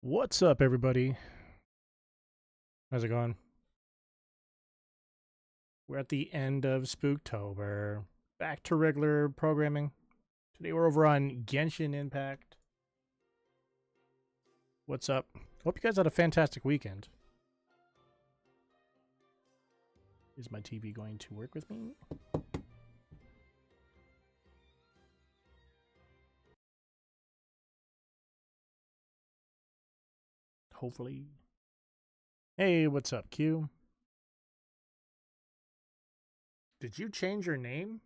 What's up, everybody? How's it going? We're at the end of Spooktober. Back to regular programming. Today we're over on Genshin Impact. What's up? Hope you guys had a fantastic weekend. Is my TV going to work with me? Hopefully. Hey, what's up, Q? Did you change your name?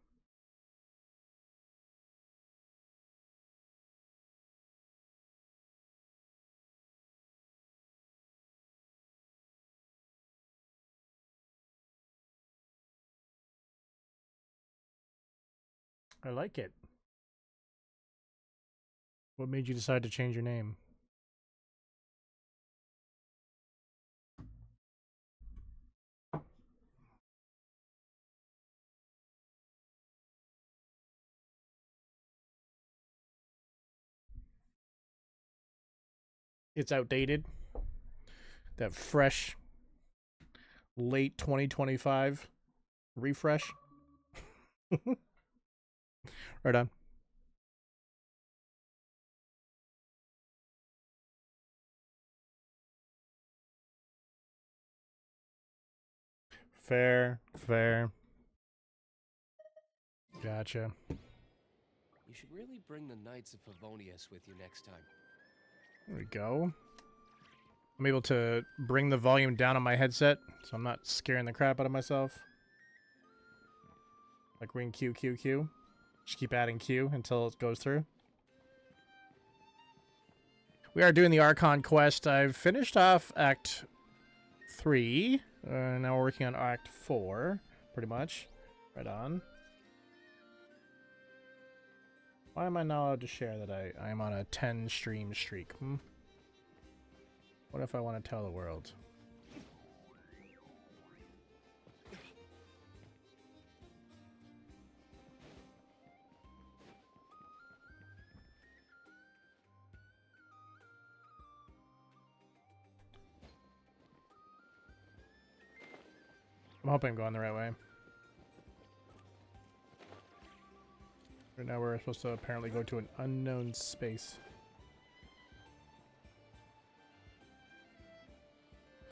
I like it. What made you decide to change your name? It's outdated. That fresh, late 2025 refresh. Right on. Fair. Gotcha. You should really bring the Knights of Favonius with you next time. There we go. I'm able to bring the volume down on my headset, so I'm not scaring the crap out of myself. Like ring Q, Q, Q. Just keep adding Q until it goes through. We are doing the Archon quest. I've finished off Act 3. Now we're working on Act 4, pretty much. Right on. Why am I not allowed to share that I am on a 10 stream streak? What if I want to tell the world? I'm hoping I'm going the right way. Right now we're supposed to apparently go to an unknown space.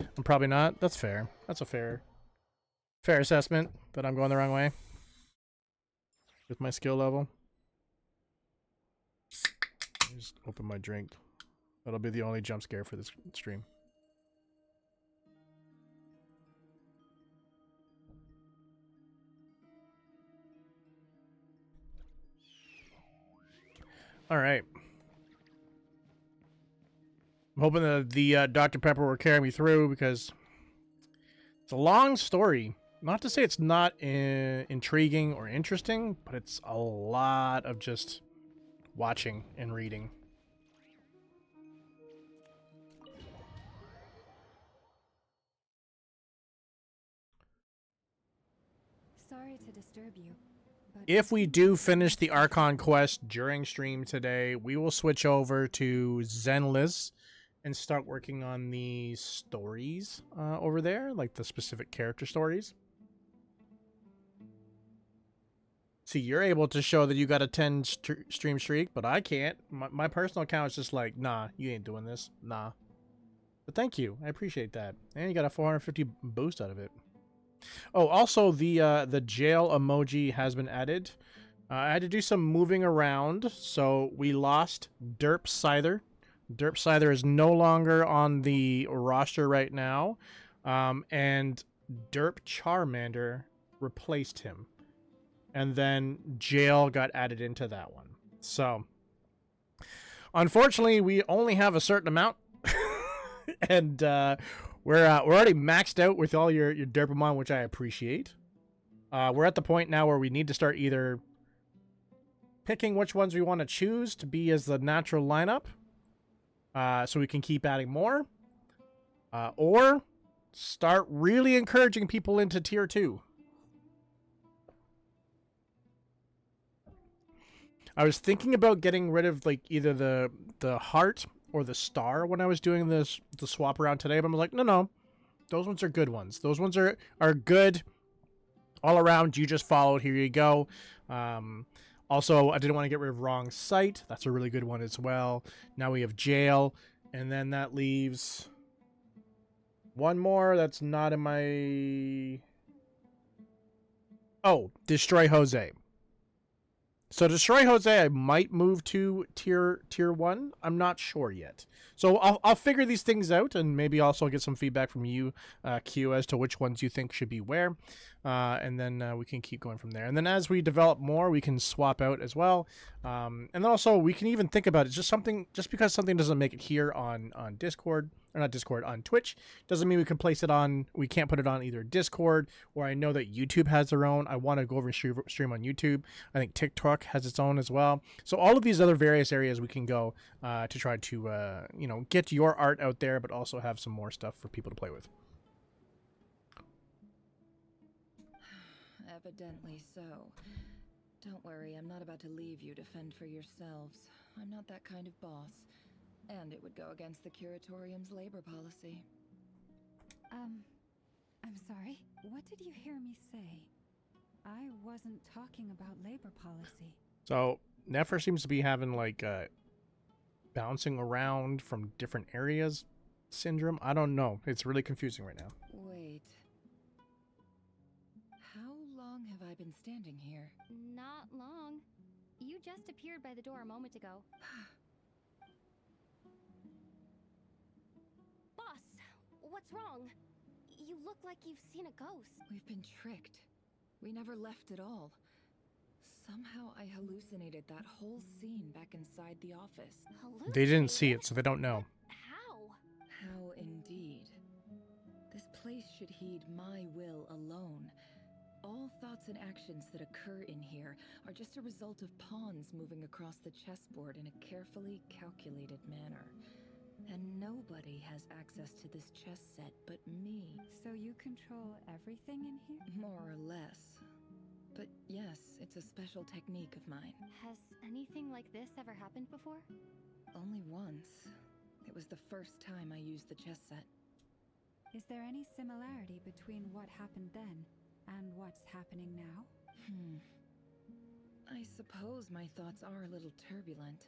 I'm probably not. That's fair. That's a fair assessment that I'm going the wrong way with my skill level. Just open my drink. That'll be the only jump scare for this stream. All right. I'm hoping that the Dr. Pepper will carry me through because it's a long story. Not to say it's not intriguing or interesting, but it's a lot of just watching and reading. Sorry to disturb you, but If we do finish the Archon quest during stream today, we will switch over to Zenless and start working on the stories over there, like the specific character stories. See, you're able to show that you got a 10 stream streak, but I can't. My personal account is just like, nah, you ain't doing this. Nah. But thank you. I appreciate that. And you got a 450 boost out of it. Oh, also the jail emoji has been added. I had to do some moving around, so we lost Derp Scyther. Derp Scyther is no longer on the roster right now, and Derp Charmander replaced him. And then jail got added into that one. So, unfortunately, we only have a certain amount, and we're already maxed out with all your Derpamon, which I appreciate. We're at the point now where we need to start either picking which ones we want to choose to be as the natural lineup, so we can keep adding more, or start really encouraging people into tier 2. I was thinking about getting rid of like either the heart or the star when I was doing this the swap around today, but I'm like, no, those ones are good ones. Those ones are good all around. You just followed. Here you go. Also, I didn't want to get rid of wrong site. That's a really good one as well. Now we have jail, and then that leaves one more that's not in my... Oh, destroy Jose. So destroy Jose, I might move to tier 1. I'm not sure yet. So I'll figure these things out, and maybe also get some feedback from you, Q, as to which ones you think should be where, and then we can keep going from there. And then as we develop more, we can swap out as well. And then also we can even think about it. Just because something doesn't make it here on Discord, or not Discord, on Twitch, doesn't mean we can place it on. We can't put it on either Discord, or I know that YouTube has their own. I want to go over and stream on YouTube. I think TikTok has its own as well. So all of these other various areas we can go to try to get your art out there, but also have some more stuff for people to play with. Evidently so. Don't worry, I'm not about to leave you to fend for yourselves. I'm not that kind of boss. And it would go against the Curatorium's labor policy. I'm sorry. What did you hear me say? I wasn't talking about labor policy. So Nefer seems to be having like bouncing around from different areas syndrome. I don't know. It's really confusing right now. Wait. How long have I been standing here? Not long. You just appeared by the door a moment ago. Boss, what's wrong? You look like you've seen a ghost. We've been tricked. We never left at all. Somehow I hallucinated that whole scene back inside the office. They didn't see it, so they don't know. How? How indeed. This place should heed my will alone. All thoughts and actions that occur in here are just a result of pawns moving across the chessboard in a carefully calculated manner. And nobody has access to this chess set but me. So you control everything in here? More or less. But yes, it's a special technique of mine. Has anything like this ever happened before? Only once. It was the first time I used the chess set. Is there any similarity between what happened then and what's happening now? I suppose my thoughts are a little turbulent,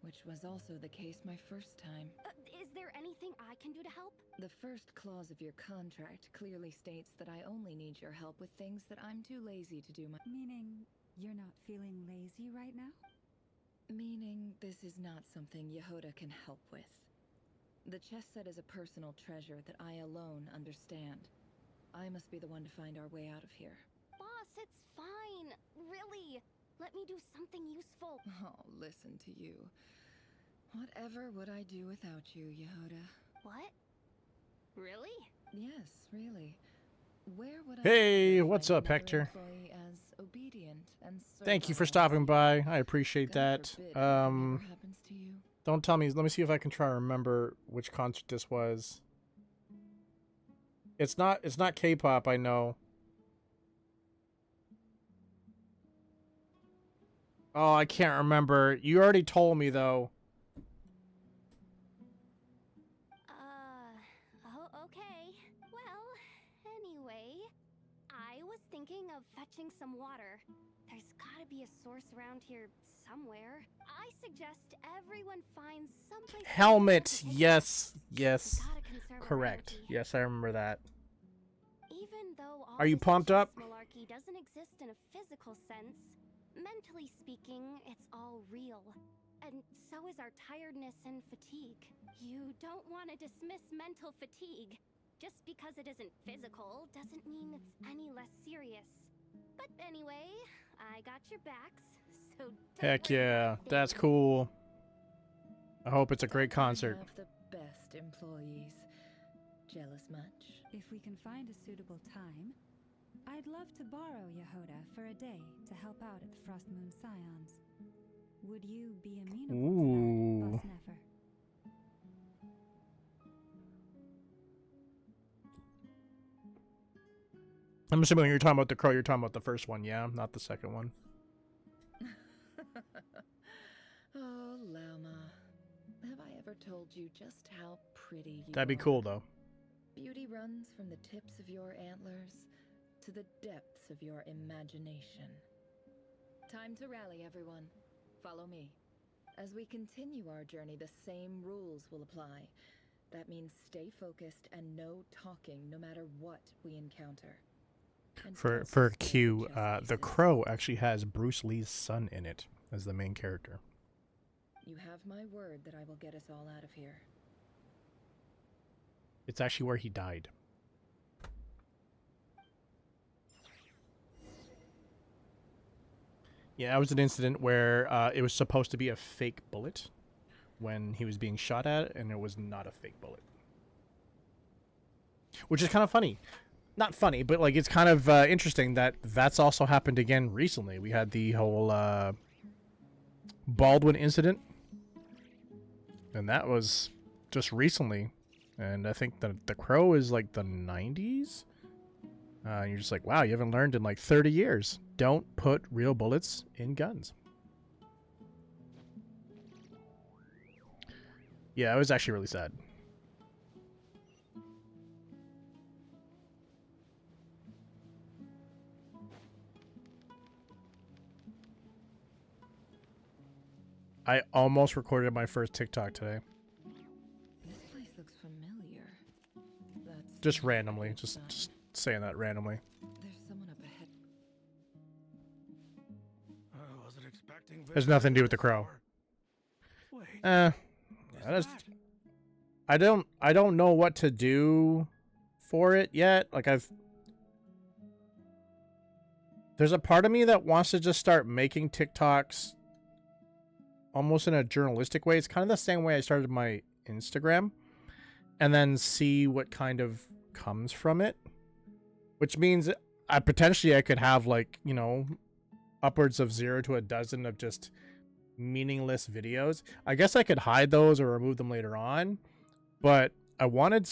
which was also the case my first time. Is there anything I can do to help? The first clause of your contract clearly states that I only need your help with things that I'm too lazy to do Meaning you're not feeling lazy right now? Meaning this is not something Yehoda can help with. The chess set is a personal treasure that I alone understand. I must be the one to find our way out of here. Boss, it's fine. Really. Let me do something useful. Oh, listen to you. Whatever would I do without you, Yehoda? What? Really? Yes, really. Where would I Hey, find what's up, another Hector? employee as obedient and Thank you for servile stopping as by. you? I appreciate God that. forbid anything ever happens to you. Don't tell me. Let me see if I can try to remember which concert this was. It's not K-pop, I know. Oh, I can't remember. You already told me though. Oh, okay. Well, anyway, I was thinking of fetching some water. There's gotta be a source around here somewhere. I suggest everyone finds someplace. Helmet. Yes. We Yes. gotta conserve our Correct. energy. Yes, I remember that. Even though all Are you this pumped up? chess malarkey doesn't exist in a physical sense, mentally speaking, it's all real. And so is our tiredness and fatigue. You don't want to dismiss mental fatigue. Just because it isn't physical doesn't mean it's any less serious. But anyway, I got your backs, so don't Heck worry yeah. about a That's thing. cool. I hope it's a great Don't I concert. have the best employees. Jealous much? If we can find a suitable time, I'd love to borrow Yehoda for a day to help out at the Frost Moon Scions. Would you be amenable Ooh. to that, Boss Nefer? I'm assuming when you're talking about the crow, you're talking about the first one, yeah? Not the second one. Oh, Lama. Have I ever told you just how pretty you That'd be are. cool though. Beauty runs from the tips of your antlers to the depths of your imagination. Time to rally, everyone. Follow me. As we continue our journey, the same rules will apply. That means stay focused and no talking no matter what we encounter. And For don't for stare at Q, chess The pieces. Crow actually has Bruce Lee's son in it as the main character. You have my word that I will get us all out of here. It's actually where he died. Yeah, it was an incident where it was supposed to be a fake bullet when he was being shot at, and it was not a fake bullet. Which is kind of funny. Not funny, but like it's kind of interesting that that's also happened again recently. We had the whole Baldwin incident, and that was just recently. And I think the Crow is like the 90s. You're just like, wow, you haven't learned in like 30 years. Don't put real bullets in guns. Yeah, it was actually really sad. I almost recorded my first TikTok today. This place looks familiar. That's Just not a randomly. good Just sign. saying that randomly. There's someone up ahead. I wasn't expecting There's nothing to do with the Crow. Wait, I is just that? I don't know what to do for it yet. Like there's a part of me that wants to just start making TikToks almost in a journalistic way. It's kind of the same way I started my Instagram, and then see what kind of comes from it. Which means I could have like, you know, upwards of 0 to a dozen of just meaningless videos. I guess I could hide those or remove them later on, but I wanted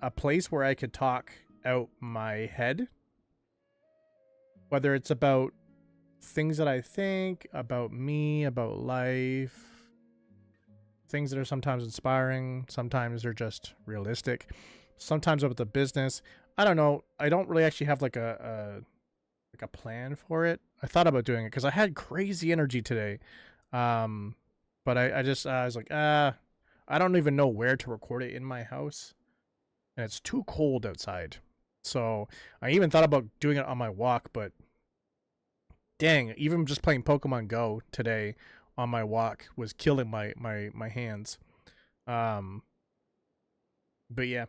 a place where I could talk out my head, whether it's about things that I think, about me, about life, things that are sometimes inspiring, sometimes they're just realistic, sometimes about the business. I don't know. I don't really actually have like a plan for it. I thought about doing it because I had crazy energy today. But I was like, I don't even know where to record it in my house. And it's too cold outside. So I even thought about doing it on my walk, but dang, even just playing Pokemon Go today on my walk was killing my hands. But yeah.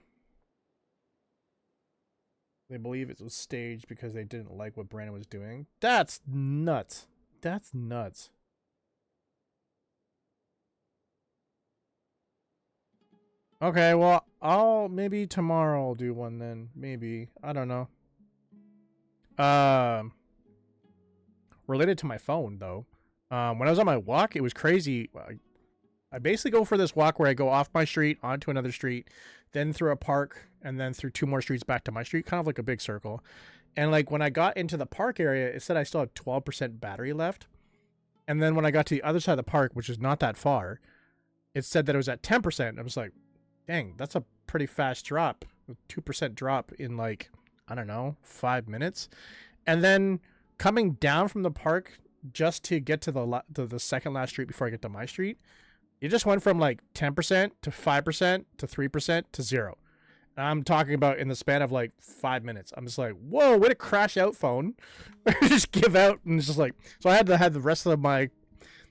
They believe it was staged because they didn't like what Brandon was doing. That's nuts. That's nuts. Okay, well, maybe tomorrow I'll do one then. Maybe. I don't know. Related to my phone though. When I was on my walk, it was crazy. I basically go for this walk where I go off my street onto another street, then through a park, and then through 2 more streets back to my street, kind of like a big circle. And like when I got into the park area, it said I still had 12% battery left. And then when I got to the other side of the park, which is not that far, it said that it was at 10%. I was like, dang, that's a pretty fast drop. A 2% drop in like, I don't know, 5 minutes. And then coming down from the park just to get to the second last street before I get to my street, it just went from like 10% to 5% to 3% to 0. And I'm talking about in the span of like 5 minutes. I'm just like, whoa, way to crash out, phone. Just give out. And it's just like, so I had to have the rest of my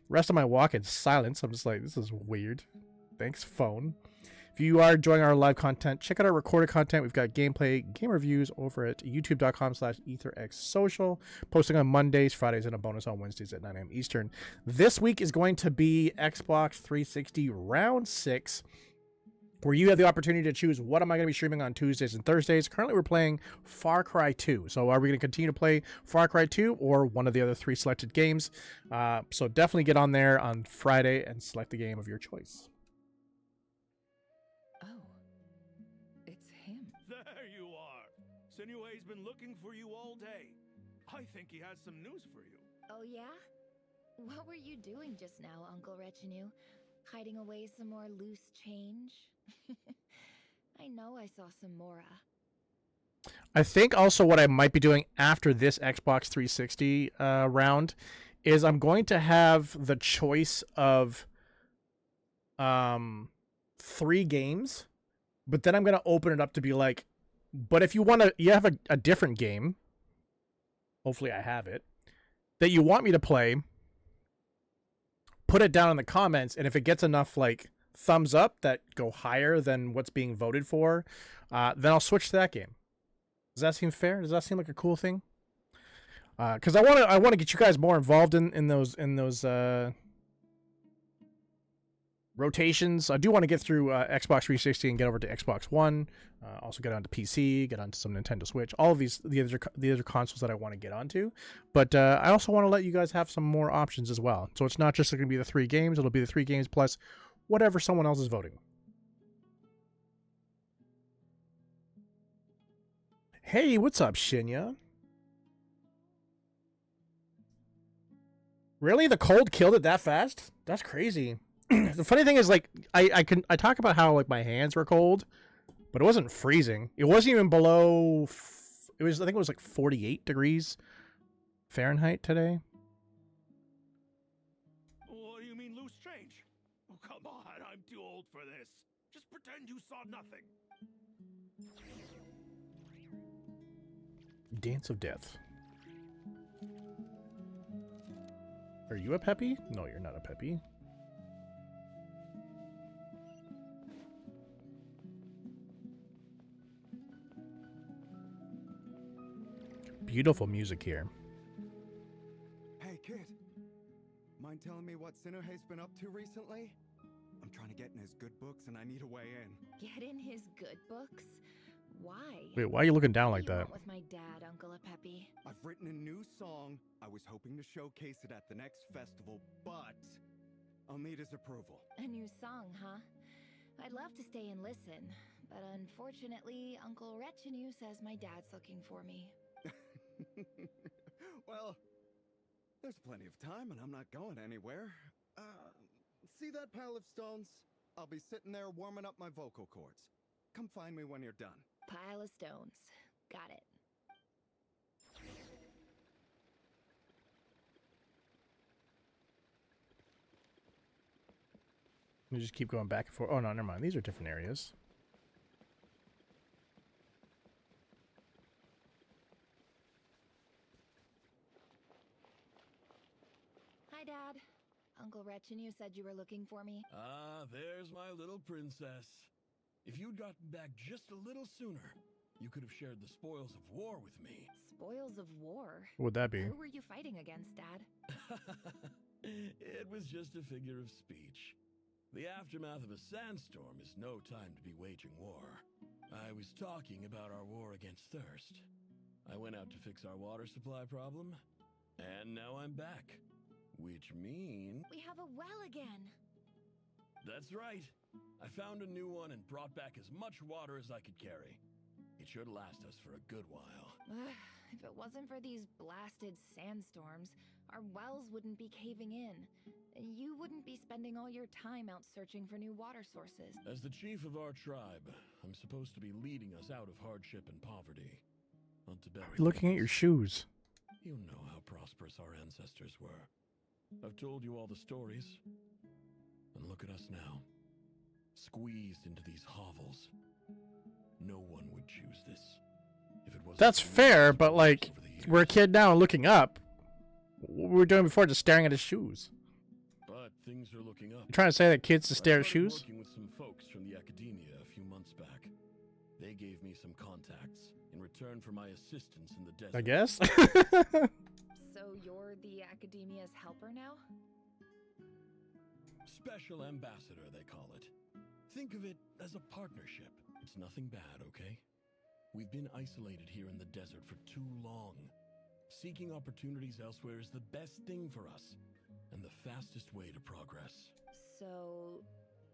walk in silence. I'm just like, this is weird. Thanks, phone. If you are enjoying our live content, check out our recorded content. We've got gameplay, game reviews over at youtube.com/ETHERxSOCIal, posting on Mondays, Fridays, and a bonus on Wednesdays at 9 a.m. Eastern. This week is going to be Xbox 360 Round 6, where you have the opportunity to choose what am I going to be streaming on Tuesdays and Thursdays. Currently, we're playing Far Cry 2. So are we going to continue to play Far Cry 2 or one of the other 3 selected games? So definitely get on there on Friday and select the game of your choice. There you are. Sinue's been looking for you all day. I think he has some news for you. Oh yeah? What were you doing just now, Uncle Retinue? Hiding away some more loose change? I know I saw some Mora. I think also what I might be doing after this Xbox 360 round is I'm going to have the choice of 3 games, but then I'm going to open it up to be like, but if you want to, you have a different game, hopefully I have it, that you want me to play, put it down in the comments, and if it gets enough like thumbs up that go higher than what's being voted for, then I'll switch to that game. Does that seem fair? Does that seem like a cool thing? Because I want to get you guys more involved in those rotations. I do want to get through Xbox 360 and get over to Xbox One. Also get onto PC, get onto some Nintendo Switch. All of the other consoles that I want to get onto. But I also want to let you guys have some more options as well. So it's not just going to be the 3 games. It'll be the 3 games plus whatever someone else is voting. Hey, what's up, Shinya? Really? The cold killed it that fast? That's crazy. The funny thing is, like, I talk about how like my hands were cold, but it wasn't freezing. It wasn't even below. I think it was like 48 degrees Fahrenheit today. What do you mean loose change? Oh, come on, I'm too old for this. Just pretend you saw nothing. Dance of Death. Are you a Peppy? No, you're not a Peppy. Beautiful music here. Hey, kid. Mind telling me what Sinuhe's been up to recently? I'm trying to get in his good books and I need a way in. Get in his good books? Why? Wait, why are you looking down like What do you that? want with my dad, Uncle Peppy? I've written a new song. I was hoping to showcase it at the next festival, but I'll need his approval. A new song, huh? I'd love to stay and listen, but unfortunately, Uncle Retinue says my dad's looking for me. Well, there's plenty of time and I'm not going anywhere. See that pile of stones? I'll be sitting there warming up my vocal cords. Come find me when you're done. Pile of stones. Got it. We just keep going back and forth. Oh no, never mind. These are different areas. Hi, Dad. Uncle Retinue said you were looking for me. Ah, there's my little princess. If you'd gotten back just a little sooner, you could have shared the spoils of war with me. Spoils of war? What would that be? Who were you fighting against, Dad? It was just a figure of speech. The aftermath of a sandstorm is no time to be waging war. I was talking about our war against thirst. I went out to fix our water supply problem, and now I'm back. Which means... We have a well again! That's right. I found a new one and brought back as much water as I could carry. It should last us for a good while. If it wasn't for these blasted sandstorms, our wells wouldn't be caving in. And you wouldn't be spending all your time out searching for new water sources. As the chief of our tribe, I'm supposed to be leading us out of hardship and poverty. Onto better Are we looking at your shoes? You know how prosperous our ancestors were. I've told you all the stories. And look at us now. Squeezed into these hovels. No one would choose this. If it wasn't That's for fair, years but like, over the years. we're a kid now and looking up. What were we doing before? Just staring at his shoes. But things are looking up. You're trying to say that kids to I stare at started shoes? working with some folks from the academia a few months back. They gave me some contacts in return for my assistance in the desert. I guess. So you're the academia's helper now? Special ambassador, they call it. Think of it as a partnership. It's nothing bad, okay? We've been isolated here in the desert for too long. Seeking opportunities elsewhere is the best thing for us, and the fastest way to progress. So,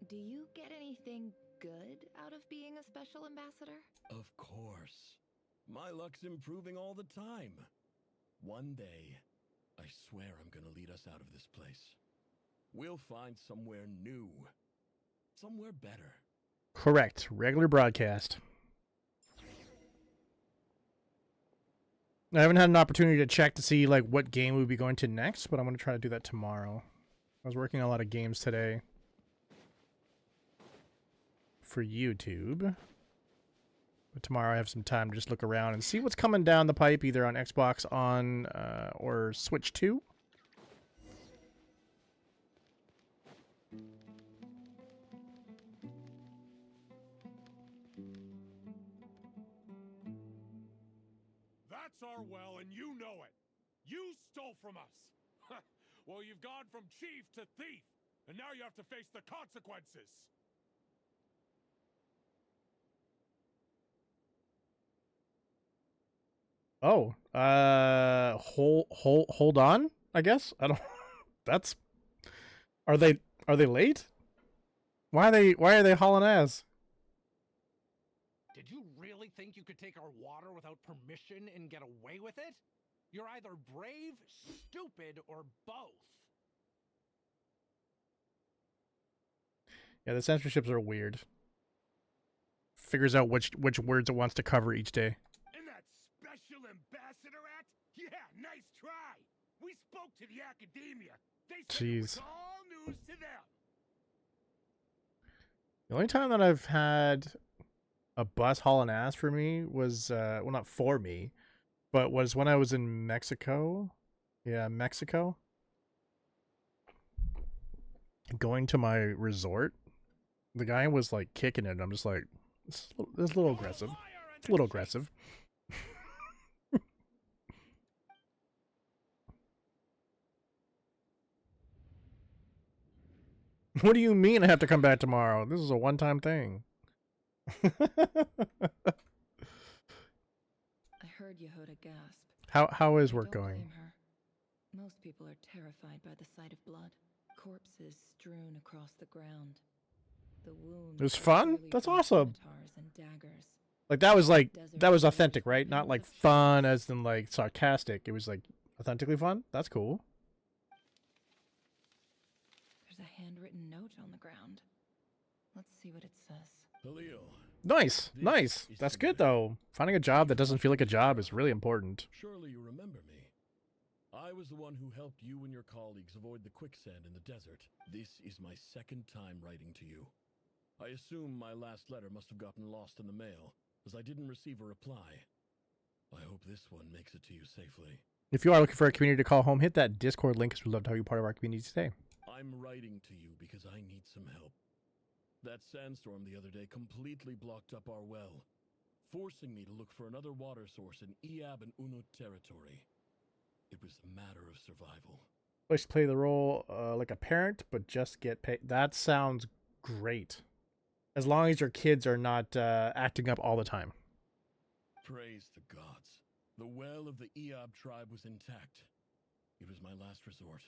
do you get anything good out of being a special ambassador? Of course. My luck's improving all the time. One day, I swear I'm gonna lead us out of this place. We'll find somewhere new. Somewhere better. Correct. Regular broadcast. I haven't had an opportunity to check to see like what game we'll be going to next, but I'm going to try to do that tomorrow. I was working on a lot of games today for YouTube. But tomorrow I have some time to just look around and see what's coming down the pipe, either on Xbox On or Switch 2. That's our well, and you know it. You stole from us. Well, you've gone from chief to thief, and now you have to face the consequences. Oh, hold on, I guess. I don't that's Are they late? Why are they hauling ass? Did you really think you could take our water without permission and get away with it? You're either brave, stupid, or both. Yeah, the censorships are weird. Figures out which words it wants to cover each day. And that special ambassador act? Yeah, nice try. We spoke to the academia. They said it was all news to them. The only time that I've had a bus hauling ass for me was, well, not for me, but was when I was in Mexico. Yeah, Mexico. Going to my resort. The guy was like kicking it. And I'm just like, this is a little aggressive. It's a little aggressive. What do you mean I have to come back tomorrow? This is a one-time thing. I heard Yehuda gasp. How is I work don't going? blame her. Most people are terrified by the sight of blood. Corpses strewn across the ground. The wounds. It was fun? clearly That's from awesome. scimitars and daggers. Like that was authentic, right? Not like fun as in like sarcastic. It was like authentically fun. That's cool. There's a handwritten note on the ground. Let's see what it says. Halil. Nice. Nice. That's good though. Finding a job that doesn't feel like a job is really important. Surely you remember me. I was the one who helped you and your colleagues avoid the quicksand in the desert. This is my second time writing to you. I assume my last letter must have gotten lost in the mail, as I didn't receive a reply. I hope this one makes it to you safely. If you are looking for a community to call home, hit that Discord link because we'd love to have you part of our community today. I'm writing to you because I need some help. That sandstorm the other day completely blocked up our well, forcing me to look for another water source in Eab and Unut territory. It was a matter of survival. Let's play the role like a parent, but just get paid. That sounds great. As long as your kids are not acting up all the time. Praise the gods. The well of the Eab tribe was intact. It was my last resort.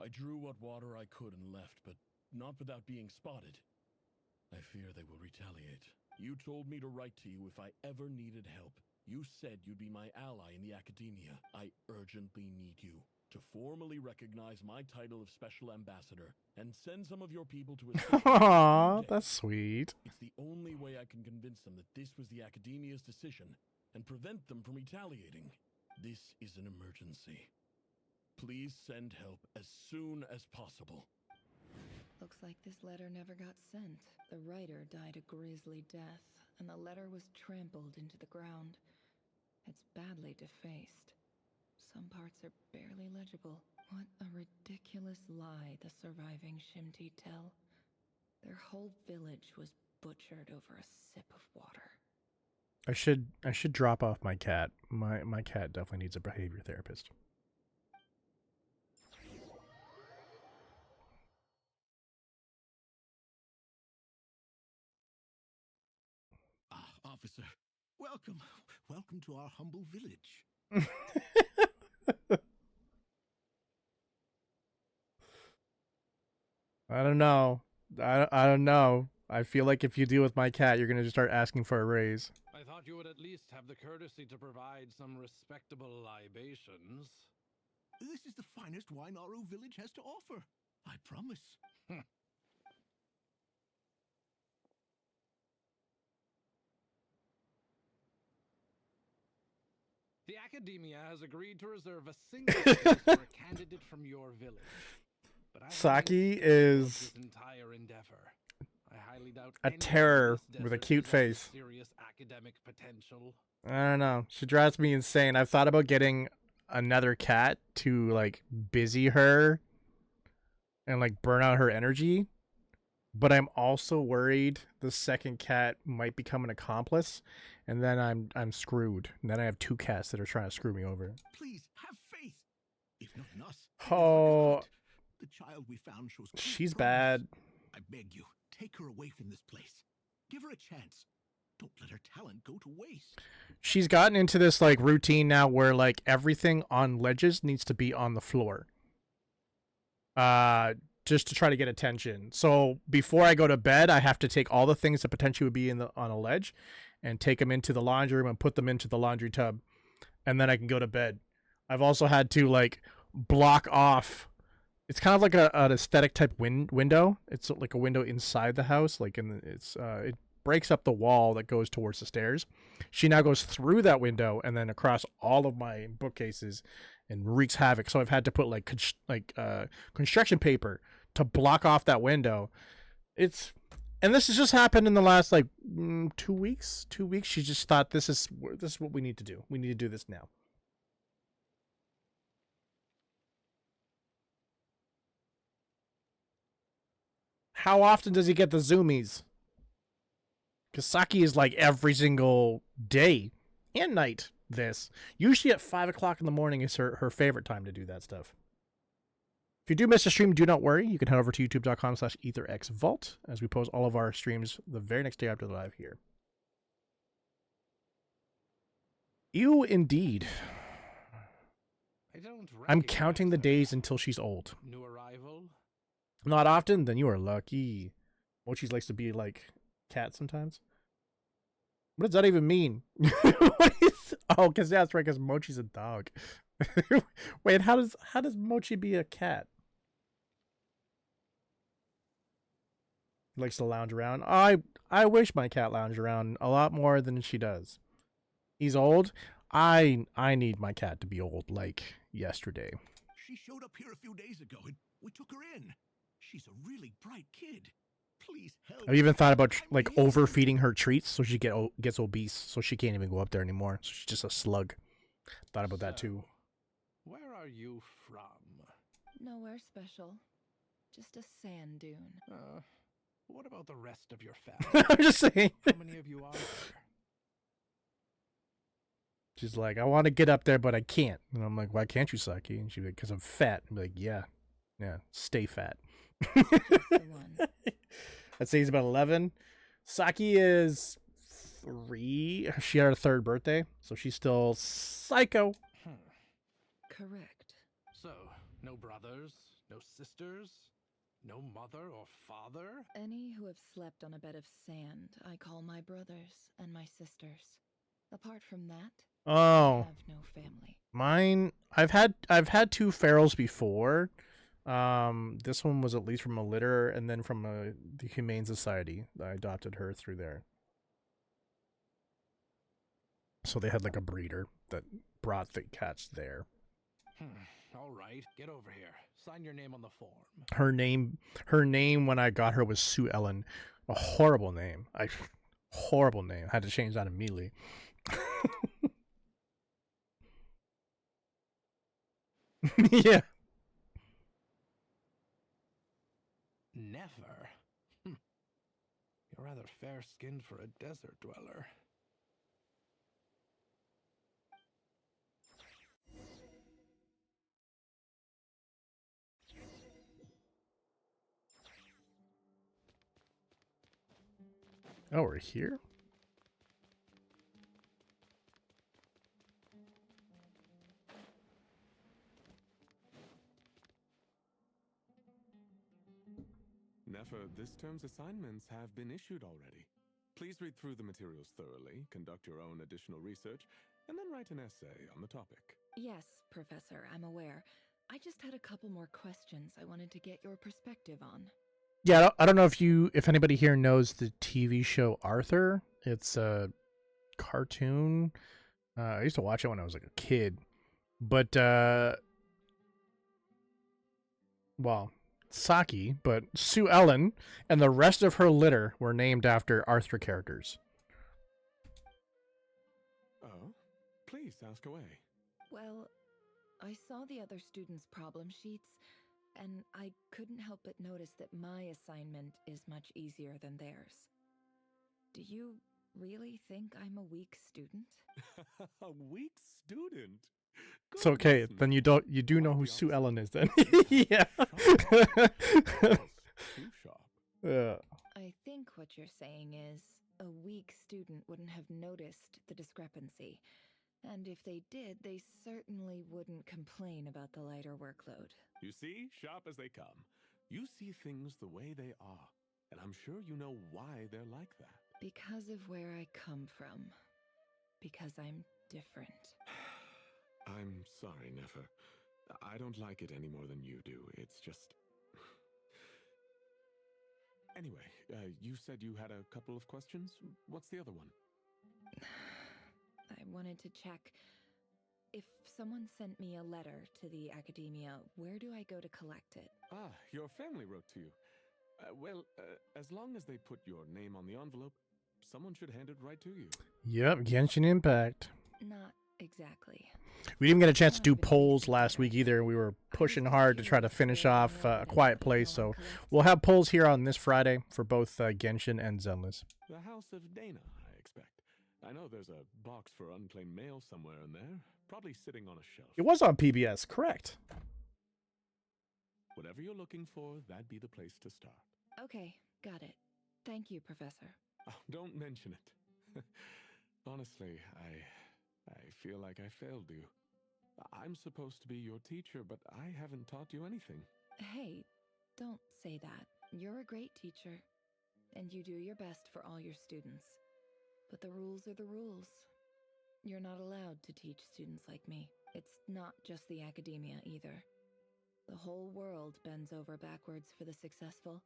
I drew what water I could and left, but not without being spotted. I fear they will retaliate. You told me to write to you if I ever needed help. You said you'd be my ally in the academia. I urgently need you to formally recognize my title of Special Ambassador and send some of your people to assist me. Aww, that's sweet. It's the only way I can convince them that this was the academia's decision and prevent them from retaliating. This is an emergency. Please send help as soon as possible. Looks like this letter never got sent. The writer died a grisly death, and the letter was trampled into the ground. It's badly defaced. Some parts are barely legible. What a ridiculous lie the surviving Shimti tell. Their whole village was butchered over a sip of water. I should drop off my cat. My cat definitely needs a behavior therapist. Officer, welcome. Welcome to our humble village. I don't know. I don't know. I feel like if you deal with my cat, you're going to just start asking for a raise. I thought you would at least have the courtesy to provide some respectable libations. This is the finest wine our village has to offer. I promise. The Academia has agreed to reserve a single space for a candidate from your village. But I Saki is this entire endeavor. I highly doubt a anyone in terror this with a desert cute possesses face. serious academic potential. I don't know. She drives me insane. I've thought about getting another cat to like busy her and like burn out her energy. But I'm also worried the second cat might become an accomplice, and then I'm screwed. And then I have two cats that are trying to screw me over. Please have faith. If not in us, Oh, the child we found shows she's great promise. bad. I beg you, take her away from this place. Give her a chance. Don't let her talent go to waste. She's gotten into this like routine now where like everything on ledges needs to be on the floor. Just to try to get attention. So before I go to bed, I have to take all the things that potentially would be on a ledge and take them into the laundry room and put them into the laundry tub. And then I can go to bed. I've also had to like block off. It's kind of like an aesthetic type window. It's like a window inside the house. Like it breaks up the wall that goes towards the stairs. She now goes through that window and then across all of my bookcases and wreaks havoc. So I've had to put like construction paper to block off that window. And this has just happened in the last like 2 weeks. 2 weeks. She just thought this is what we need to do. We need to do this now. How often does he get the zoomies? Because Saki is like every single day and night. This usually at 5 o'clock in the morning is her favorite time to do that stuff. If you do miss a stream, do not worry. You can head over to youtube.com/ETHERxVault as we post all of our streams the very next day after the live here. Ew, indeed. I'm counting the days until she's old. New arrival? Not often? Then you are lucky. Mochi likes to be like cat sometimes. What does that even mean? Oh, because that's right, because Mochi's a dog. Wait, how does Mochi be a cat? He likes to lounge around. I wish my cat lounged around a lot more than she does. He's old. I need my cat to be old, like yesterday. She showed up here a few days ago and we took her in. She's a really bright kid. Please help. I've even thought about like overfeeding her treats so she gets obese, so she can't even go up there anymore. So she's just a slug. Thought about that too. Where are you from? Nowhere special. Just a sand dune. What about the rest of your family? I'm just saying. How many of you are there? She's like, I want to get up there, but I can't. And I'm like, why can't you, Saki? And she's like, because I'm fat. I'm like, yeah, stay fat. I'd say he's about 11. Saki is 3. She had her 3rd birthday, so she's still psycho. Correct. So, no brothers, no sisters, no mother or father? Any who have slept on a bed of sand, I call my brothers and my sisters. Apart from that, I have no family. Mine, I've had 2 ferals before. This one was at least from a litter, and then from the Humane Society. I adopted her through there. So they had like a breeder that brought the cats there. All right, get over here. Sign your name on the form. Her name when I got her was Sue Ellen. A horrible name. Horrible name. I had to change that immediately. Yeah. Never? You're rather fair-skinned for a desert dweller. Oh, we're here? Nefer, this term's assignments have been issued already. Please read through the materials thoroughly, conduct your own additional research, and then write an essay on the topic. Yes, Professor, I'm aware. I just had a couple more questions I wanted to get your perspective on. Yeah, I don't know if anybody here knows the TV show Arthur. It's a cartoon. I used to watch it when I was like a kid, but well, Saki, but Sue Ellen and the rest of her litter were named after Arthur characters. Oh, please ask away. Well, I saw the other students' problem sheets, and I couldn't help but notice that my assignment is much easier than theirs. Do you really think I'm a weak student? A weak student? It's okay. Goodness Then me. you do know Quite who the Sue opposite. Ellen is then. You Yeah. have sharp. Too sharp. Yeah. I think what you're saying is a weak student wouldn't have noticed the discrepancy. And if they did, they certainly wouldn't complain about the lighter workload. You see, sharp as they come. You see things the way they are, and I'm sure you know why they're like that. Because of where I come from. Because I'm different. I'm sorry, Nefer. I don't like it any more than you do. It's just... Anyway, you said you had a couple of questions. What's the other one? I wanted to check. If someone sent me a letter to the academia, where do I go to collect it? Ah, your family wrote to you. As long as they put your name on the envelope, someone should hand it right to you. Yep, Genshin Impact. Not exactly. We didn't get a chance to do polls last week either. We were pushing hard to try to finish off A Quiet Place, so we'll have polls here on this Friday for both Genshin and Zenless. The House of Dana, I expect. I know there's a box for unclaimed mail somewhere in there, probably sitting on a shelf. It was on PBS, correct? Whatever you're looking for, that'd be the place to start. Okay, got it. Thank you, Professor. Oh, don't mention it. Honestly, I feel like I failed you. I'm supposed to be your teacher, but I haven't taught you anything. Hey, don't say that. You're a great teacher, and you do your best for all your students. But the rules are the rules. You're not allowed to teach students like me. It's not just the academia either. The whole world bends over backwards for the successful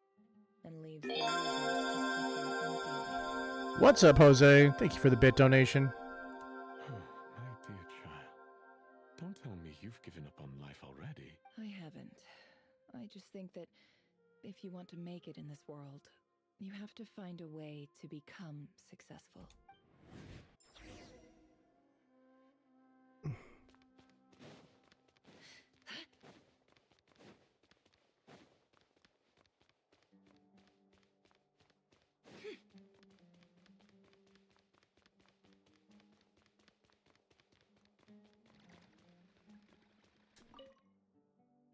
and leaves the losers to suffer and die. What's up, Jose? Thank you for the bit donation. Oh, my dear child. Don't tell me you've given up on life already. I haven't. I just think that if you want to make it in this world, you have to find a way to become successful.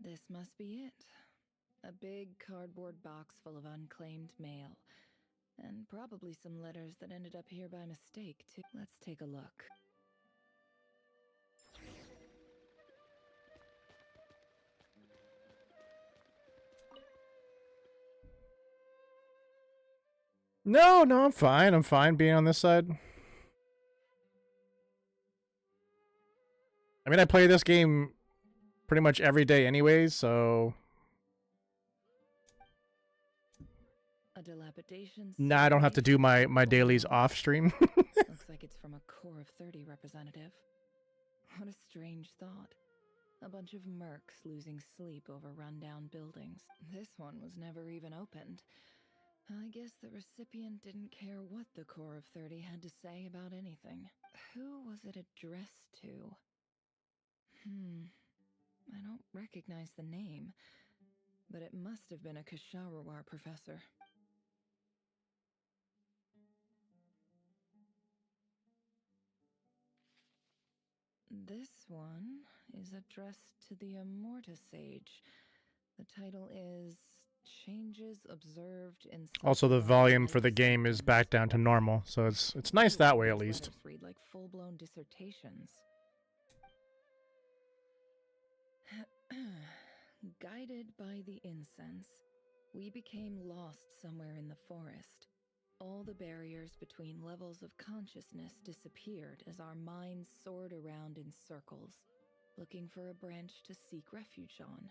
This must be it. A big cardboard box full of unclaimed mail. And probably some letters that ended up here by mistake, too. Let's take a look. No, I'm fine. I'm fine being on this side. I mean, I play this game pretty much every day anyways, so... A dilapidation. Nah, I don't have to do my dailies off stream. Looks like it's from a Core of 30 representative. What a strange thought. A bunch of mercs losing sleep over rundown buildings. This one was never even opened. I guess the recipient didn't care what the Core of 30 had to say about anything. Who was it addressed to? I don't recognize the name, but it must have been a Kasharawar professor. This one is addressed to the Immorta Sage. The title is Changes Observed in... Also, the volume for the game is back down to normal, so it's nice that way at These least. letters read like full-blown dissertations. Guided by the incense, we became lost somewhere in the forest. All the barriers between levels of consciousness disappeared as our minds soared around in circles. looking for a branch to seek refuge on.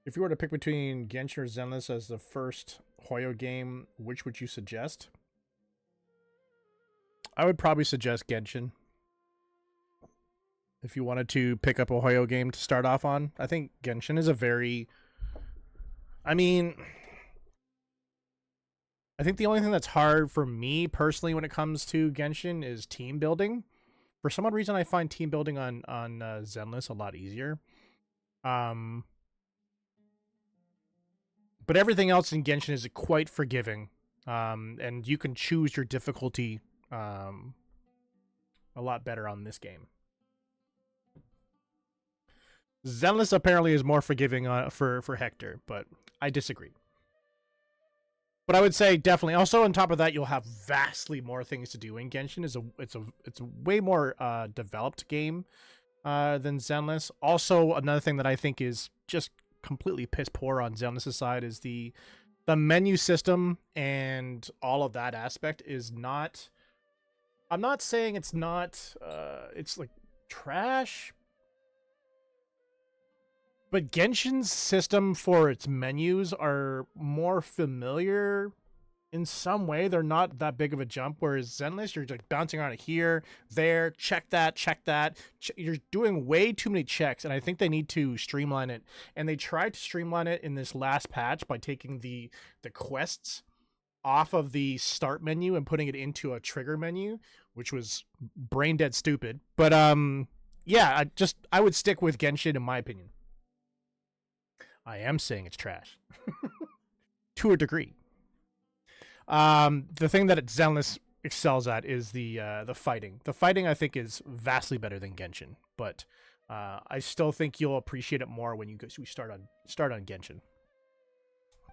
If you were to pick between Genshin or Zenless as the first Hoyo game, which would you suggest? I would probably suggest Genshin. If you wanted to pick up a Hoyo game to start off on, I think Genshin is a very... I mean... I think the only thing that's hard for me personally when it comes to Genshin is team building. For some odd reason, I find team building on Zenless a lot easier. But everything else in Genshin is quite forgiving. And you can choose your difficulty a lot better on this game. Zenless apparently is more forgiving for Hector, but I disagree. But I would say definitely. Also, on top of that, you'll have vastly more things to do in Genshin. It's a way more developed game than Zenless. Also, another thing that I think is just completely piss poor on Zenless' side is the menu system, and all of that aspect is not. I'm not saying it's not. It's like trash. But Genshin's system for its menus are more familiar in some way. They're not that big of a jump, whereas Zenless, you're like bouncing around here, there, check that, check that. You're doing way too many checks, and I think they need to streamline it. And they tried to streamline it in this last patch by taking the quests off of the start menu and putting it into a trigger menu, which was brain dead stupid. But yeah, I would stick with Genshin in my opinion. I am saying it's trash. To a degree. The thing that Zenless excels at is the fighting. The fighting, I think, is vastly better than Genshin, but I still think you'll appreciate it more when you start on Genshin.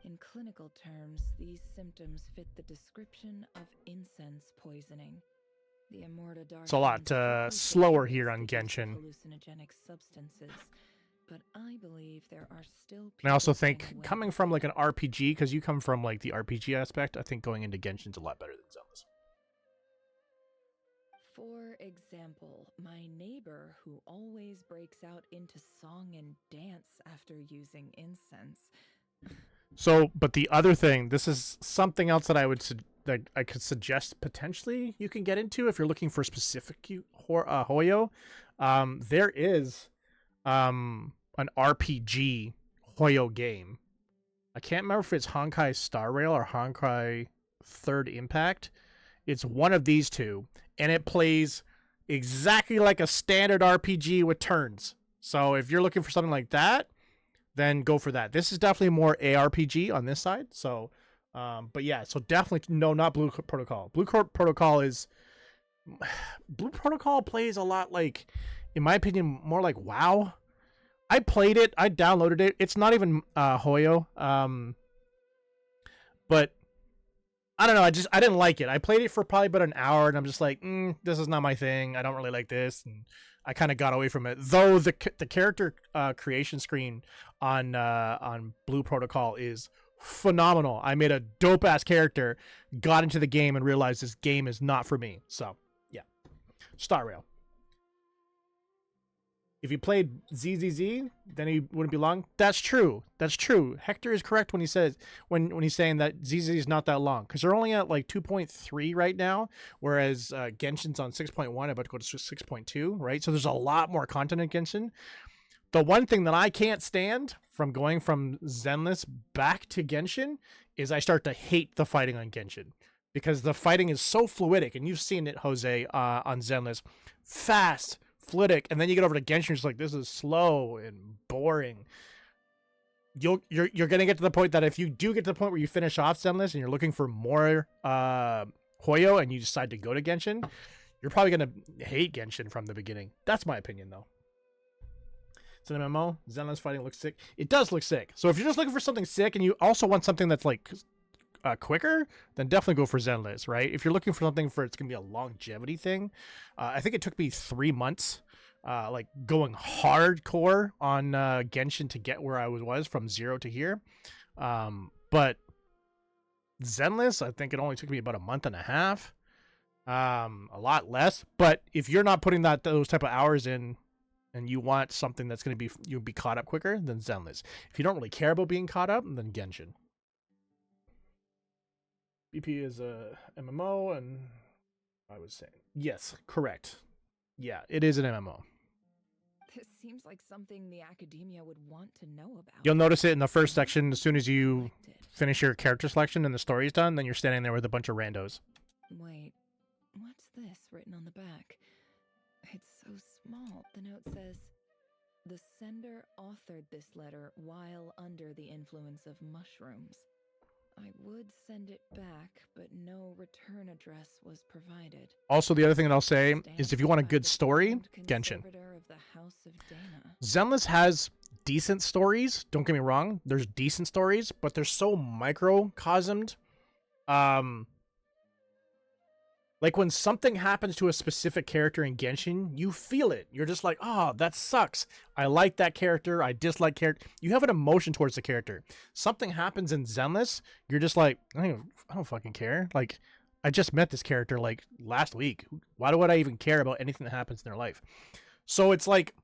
In clinical terms, these symptoms fit the description of incense poisoning. The Immorta Dark. It's a lot slower here on Genshin. Hallucinogenic substances. But I believe there are still. And I also think coming from like an RPG, because you come from like the RPG aspect, I think going into Genshin's a lot better than Zenless. For example, my neighbor who always breaks out into song and dance after using incense. So, but the other thing, this is something else that I could suggest potentially you can get into if you're looking for specific Hoyo. There is an RPG Hoyo game. I can't remember if it's Honkai Star Rail or Honkai Third Impact. It's one of these two, and it plays exactly like a standard RPG with turns. So if you're looking for something like that, then go for that. This is definitely more ARPG on this side. So, but yeah, so definitely no, not Blue Protocol. Blue Protocol plays a lot like, in my opinion, more like WoW. I played it. I downloaded it. It's not even Hoyo. But I don't know. I didn't like it. I played it for probably about an hour, and I'm just like, this is not my thing. I don't really like this, and I kind of got away from it. Though the character creation screen on Blue Protocol is phenomenal. I made a dope ass character, got into the game, and realized this game is not for me. So yeah, Star Rail. If you played ZZZ, then he wouldn't be long. That's true. That's true. Hector is correct when he says when he's saying that ZZZ is not that long, because they're only at like 2.3 right now, whereas Genshin's on 6.1, about to go to 6.2, right? So there's a lot more content in Genshin. The one thing that I can't stand from going from Zenless back to Genshin is I start to hate the fighting on Genshin, because the fighting is so fluidic, and you've seen it, Jose, on Zenless. Fast, fluidic, and then you get over to Genshin, it's like, this is slow and boring. You're gonna get to the point that if you do get to the point where you finish off Zenless and you're looking for more Hoyo and you decide to go to Genshin, you're probably gonna hate Genshin from the beginning. That's my opinion, though. It's an MMO. Zenless fighting looks sick. It does look sick. So if you're just looking for something sick and you also want something that's like quicker, then definitely go for Zenless, right? If you're looking for something for it's gonna be a longevity thing, I think it took me 3 months, like going hardcore on Genshin to get where I was from 0 to here. But Zenless, I think it only took me about a month and a half, a lot less. But if you're not putting those type of hours in and you want something that's going to be you'll be caught up quicker, then Zenless. If you don't really care about being caught up, then Genshin. BP is a MMO, and I was saying yes, correct. Yeah, it is an MMO. This seems like something the academia would want to know about. You'll notice it in the first section. As soon as you finish your character selection and the story's done, then you're standing there with a bunch of randos. Wait, what's this written on the back? It's so small. The note says, "The sender authored this letter while under the influence of mushrooms. I would send it back, but no return address was provided." Also, the other thing that I'll say is if you want a good story, Genshin. Of the House of Dana. Zenless has decent stories. Don't get me wrong. There's decent stories, but they're so microcosmed. Like when something happens to a specific character in Genshin, you feel it. You're just like, oh, that sucks. I like that character. I dislike character. You have an emotion towards the character. Something happens in Zenless, you're just like, I don't fucking care. Like, I just met this character like last week. Why would I even care about anything that happens in their life? So it's like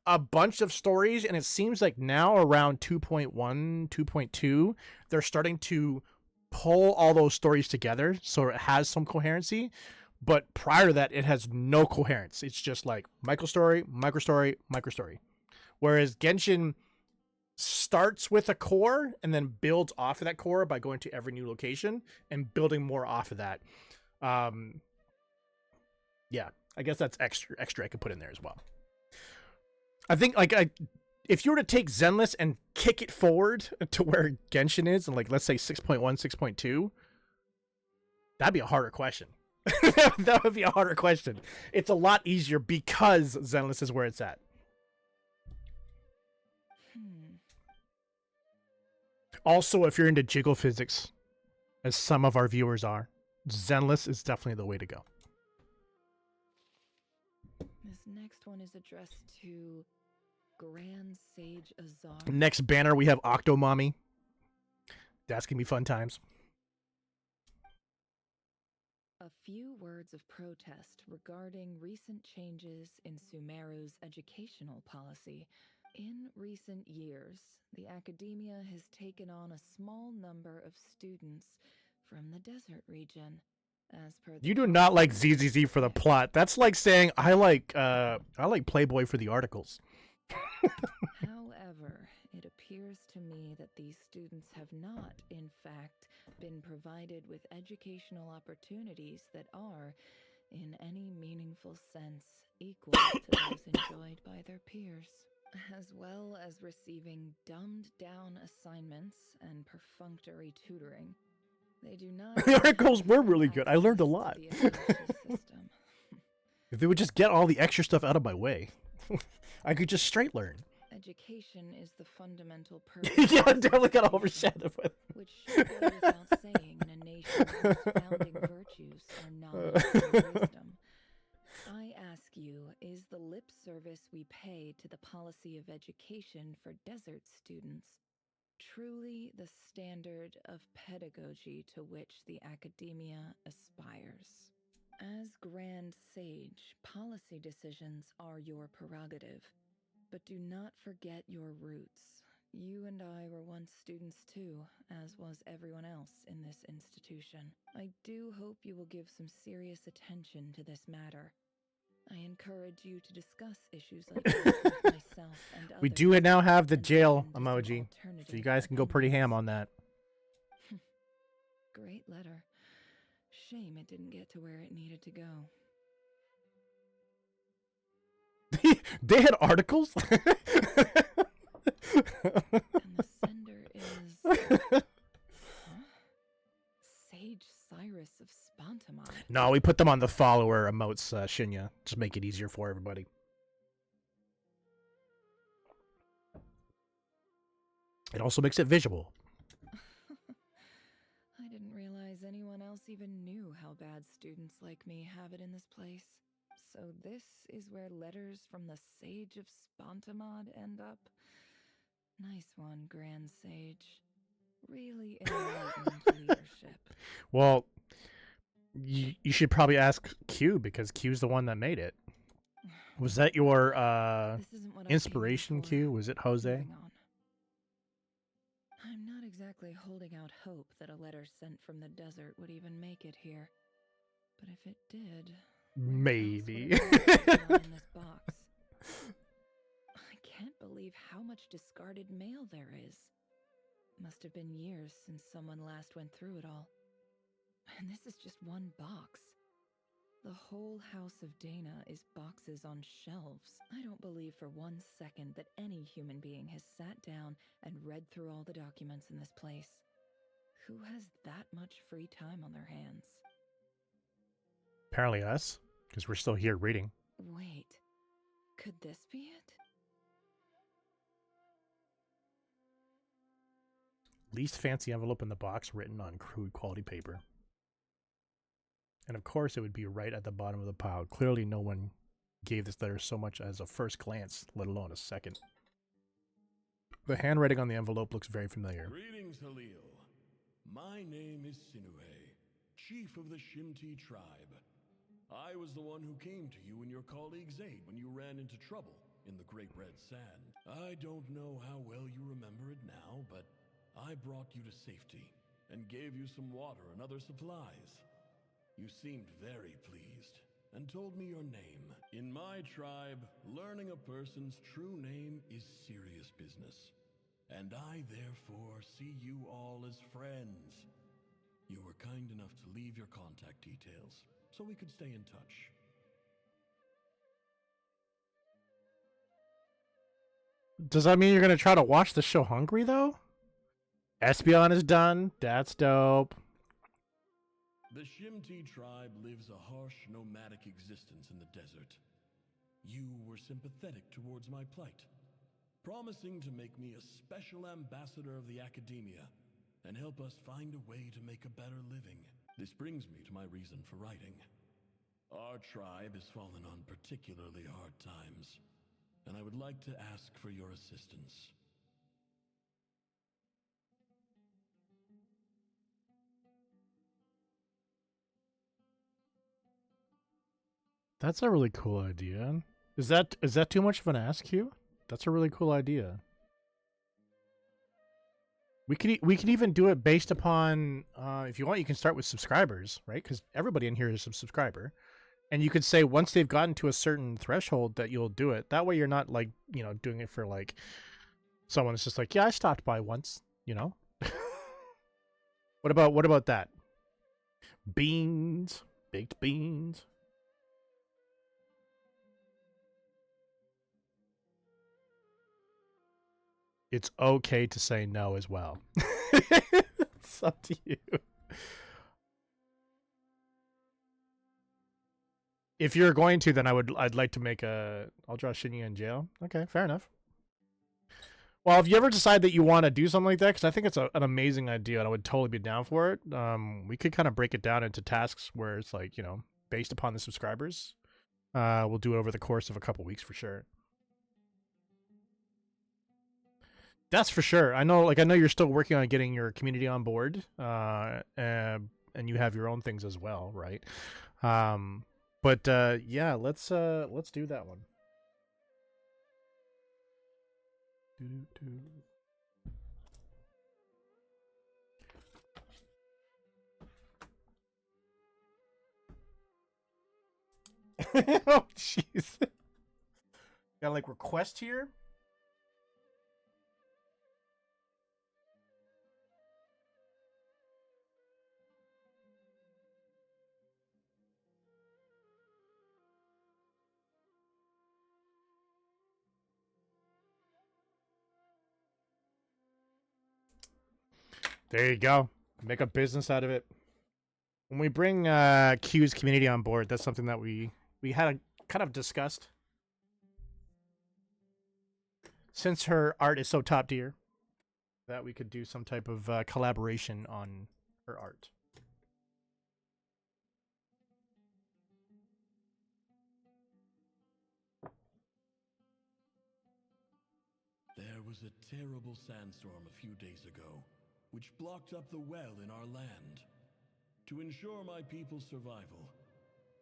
a bunch of stories, and it seems like now around 2.1, 2.2, they're starting to pull all those stories together so it has some coherency. But prior to that, it has no coherence. It's just like micro story, micro story, micro story. Whereas Genshin starts with a core and then builds off of that core by going to every new location and building more off of that. Yeah, I guess that's extra I could put in there as well. I think if you were to take Zenless and kick it forward to where Genshin is, and like let's say 6.1, 6.2, that'd be a harder question. That would be a harder question. It's a lot easier because Zenless is where it's at. Also, if you're into jiggle physics, as some of our viewers are, Zenless is definitely the way to go. This next one is addressed to Grand Sage Azar. Next banner, we have Octomommy. That's going to be fun times. A few words of protest regarding recent changes in Sumeru's educational policy. In recent years, the academia has taken on a small number of students from the desert region. As per You do not like ZZZ for the plot. That's like saying I like Playboy for the articles. However, it appears to me that these students have not, in fact, been provided with educational opportunities that are, in any meaningful sense, equal to those enjoyed by their peers, as well as receiving dumbed-down assignments and perfunctory tutoring. They do not. The articles were really good. I learned a lot. If they would just get all the extra stuff out of my way, I could just straight learn. Education is the fundamental purpose. Yeah, I definitely got overshadowed by it. Which should go without saying in a nation whose founding virtues are knowledge and wisdom. I ask you, is the lip service we pay to the policy of education for desert students truly the standard of pedagogy to which the academia aspires? As Grand Sage, policy decisions are your prerogative, but do not forget your roots. You and I were once students too, as was everyone else in this institution. I do hope you will give some serious attention to this matter. I encourage you to discuss issues like this with myself and others. We do now have the jail emoji, so you guys can go pretty ham on that. Great letter. Shame it didn't get to where it needed to go. They had articles? And the sender is... Huh? Sage Cyrus of Spontamon. No, we put them on the follower emotes, Shinya. Just make it easier for everybody. It also makes it visual. I didn't realize anyone else even knew how bad students like me have it in this place. So this is where letters from the Sage of Spontamod end up? Nice one, Grand Sage. Really enlightened leadership. Well, you should probably ask Q, because Q's the one that made it. Was that your This isn't what I came here inspiration for. cue? Was it Jose? Moving on. I'm not exactly holding out hope that a letter sent from the desert would even make it here. But if it did, Maybe. where else would it be but in this box? I can't believe how much discarded mail there is. Must have been years since someone last went through it all. And this is just one box. The whole house of Dana is boxes on shelves. I don't believe for 1 second that any human being has sat down and read through all the documents in this place. Who has that much free time on their hands? Apparently us, because we're still here reading. Wait, could this be it? Least fancy envelope in the box written on crude quality paper. And of course it would be right at the bottom of the pile. Clearly no one gave this letter so much as a first glance, let alone a second. The handwriting on the envelope looks very familiar. Greetings, Halil. My name is Sinue, chief of the Shimti tribe. I was the one who came to you and your colleague's aid when you ran into trouble in the Great Red Sand. I don't know how well you remember it now, but I brought you to safety and gave you some water and other supplies. You seemed very pleased and told me your name. In my tribe, learning a person's true name is serious business. And I therefore see you all as friends. You were kind enough to leave your contact details so we could stay in touch. Does that mean you're going to try to watch the show hungry, though? Espeon is done. That's dope. The Shimti tribe lives a harsh, nomadic existence in the desert. You were sympathetic towards my plight, promising to make me a special ambassador of the academia and help us find a way to make a better living. This brings me to my reason for writing. Our tribe has fallen on particularly hard times, and I would like to ask for your assistance. That's a really cool idea. Is that too much of an ask, Hugh? That's a really cool idea. We could even do it based upon if you want, you can start with subscribers, right? Because everybody in here is a subscriber, and you could say once they've gotten to a certain threshold that you'll do it. That way, you're not like doing it for like someone that's just like, yeah, I stopped by once, What about that? Beans, baked beans. It's okay to say no as well. It's up to you. If you're going to, then I'd like to make I'll draw Shinya in jail. Okay, fair enough. Well, if you ever decide that you want to do something like that, because I think it's an amazing idea and I would totally be down for it, we could kind of break it down into tasks where it's like, based upon the subscribers. We'll do it over the course of a couple weeks for sure. That's for sure. I know you're still working on getting your community on board, and you have your own things as well, right? But yeah, let's do that one. Oh jeez. Got like request here. There you go. Make a business out of it. When we bring Q's community on board, that's something that we had kind of discussed. Since her art is so top tier, that we could do some type of collaboration on her art. There was a terrible sandstorm a few days ago, which blocked up the well in our land. To ensure my people's survival,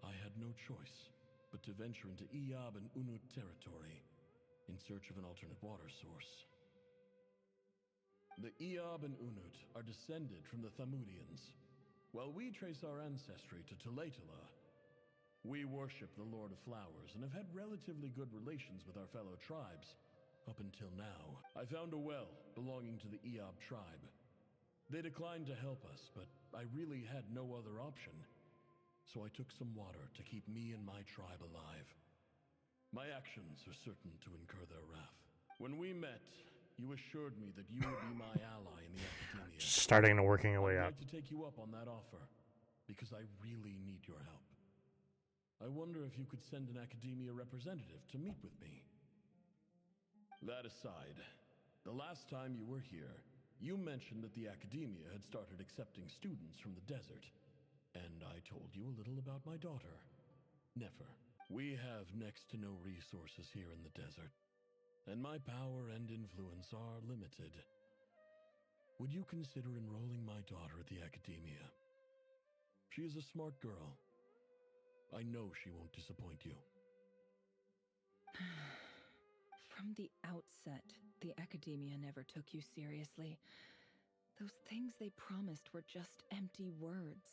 I had no choice. but to venture into Eob and Unut territory in search of an alternate water source. The Eob and Unut are descended from the Thamudians, while we trace our ancestry to Tulatula. We worship the Lord of Flowers and have had relatively good relations with our fellow tribes up until now. I found a well belonging to the Eob tribe. They declined to help us, but I really had no other option. So I took some water to keep me and my tribe alive. My actions are certain to incur their wrath. When we met, you assured me that you would be my ally in the academia. Starting to working your way I'd up. like to take you up on that offer, because I really need your help. I wonder if you could send an academia representative to meet with me. That aside, the last time you were here, you mentioned that the academia had started accepting students from the desert, and I told you a little about my daughter, Nefer. We have next to no resources here in the desert, and my power and influence are limited. Would you consider enrolling my daughter at the academia? She is a smart girl. I know she won't disappoint you. From the outset, the academia never took you seriously. Those things they promised were just empty words.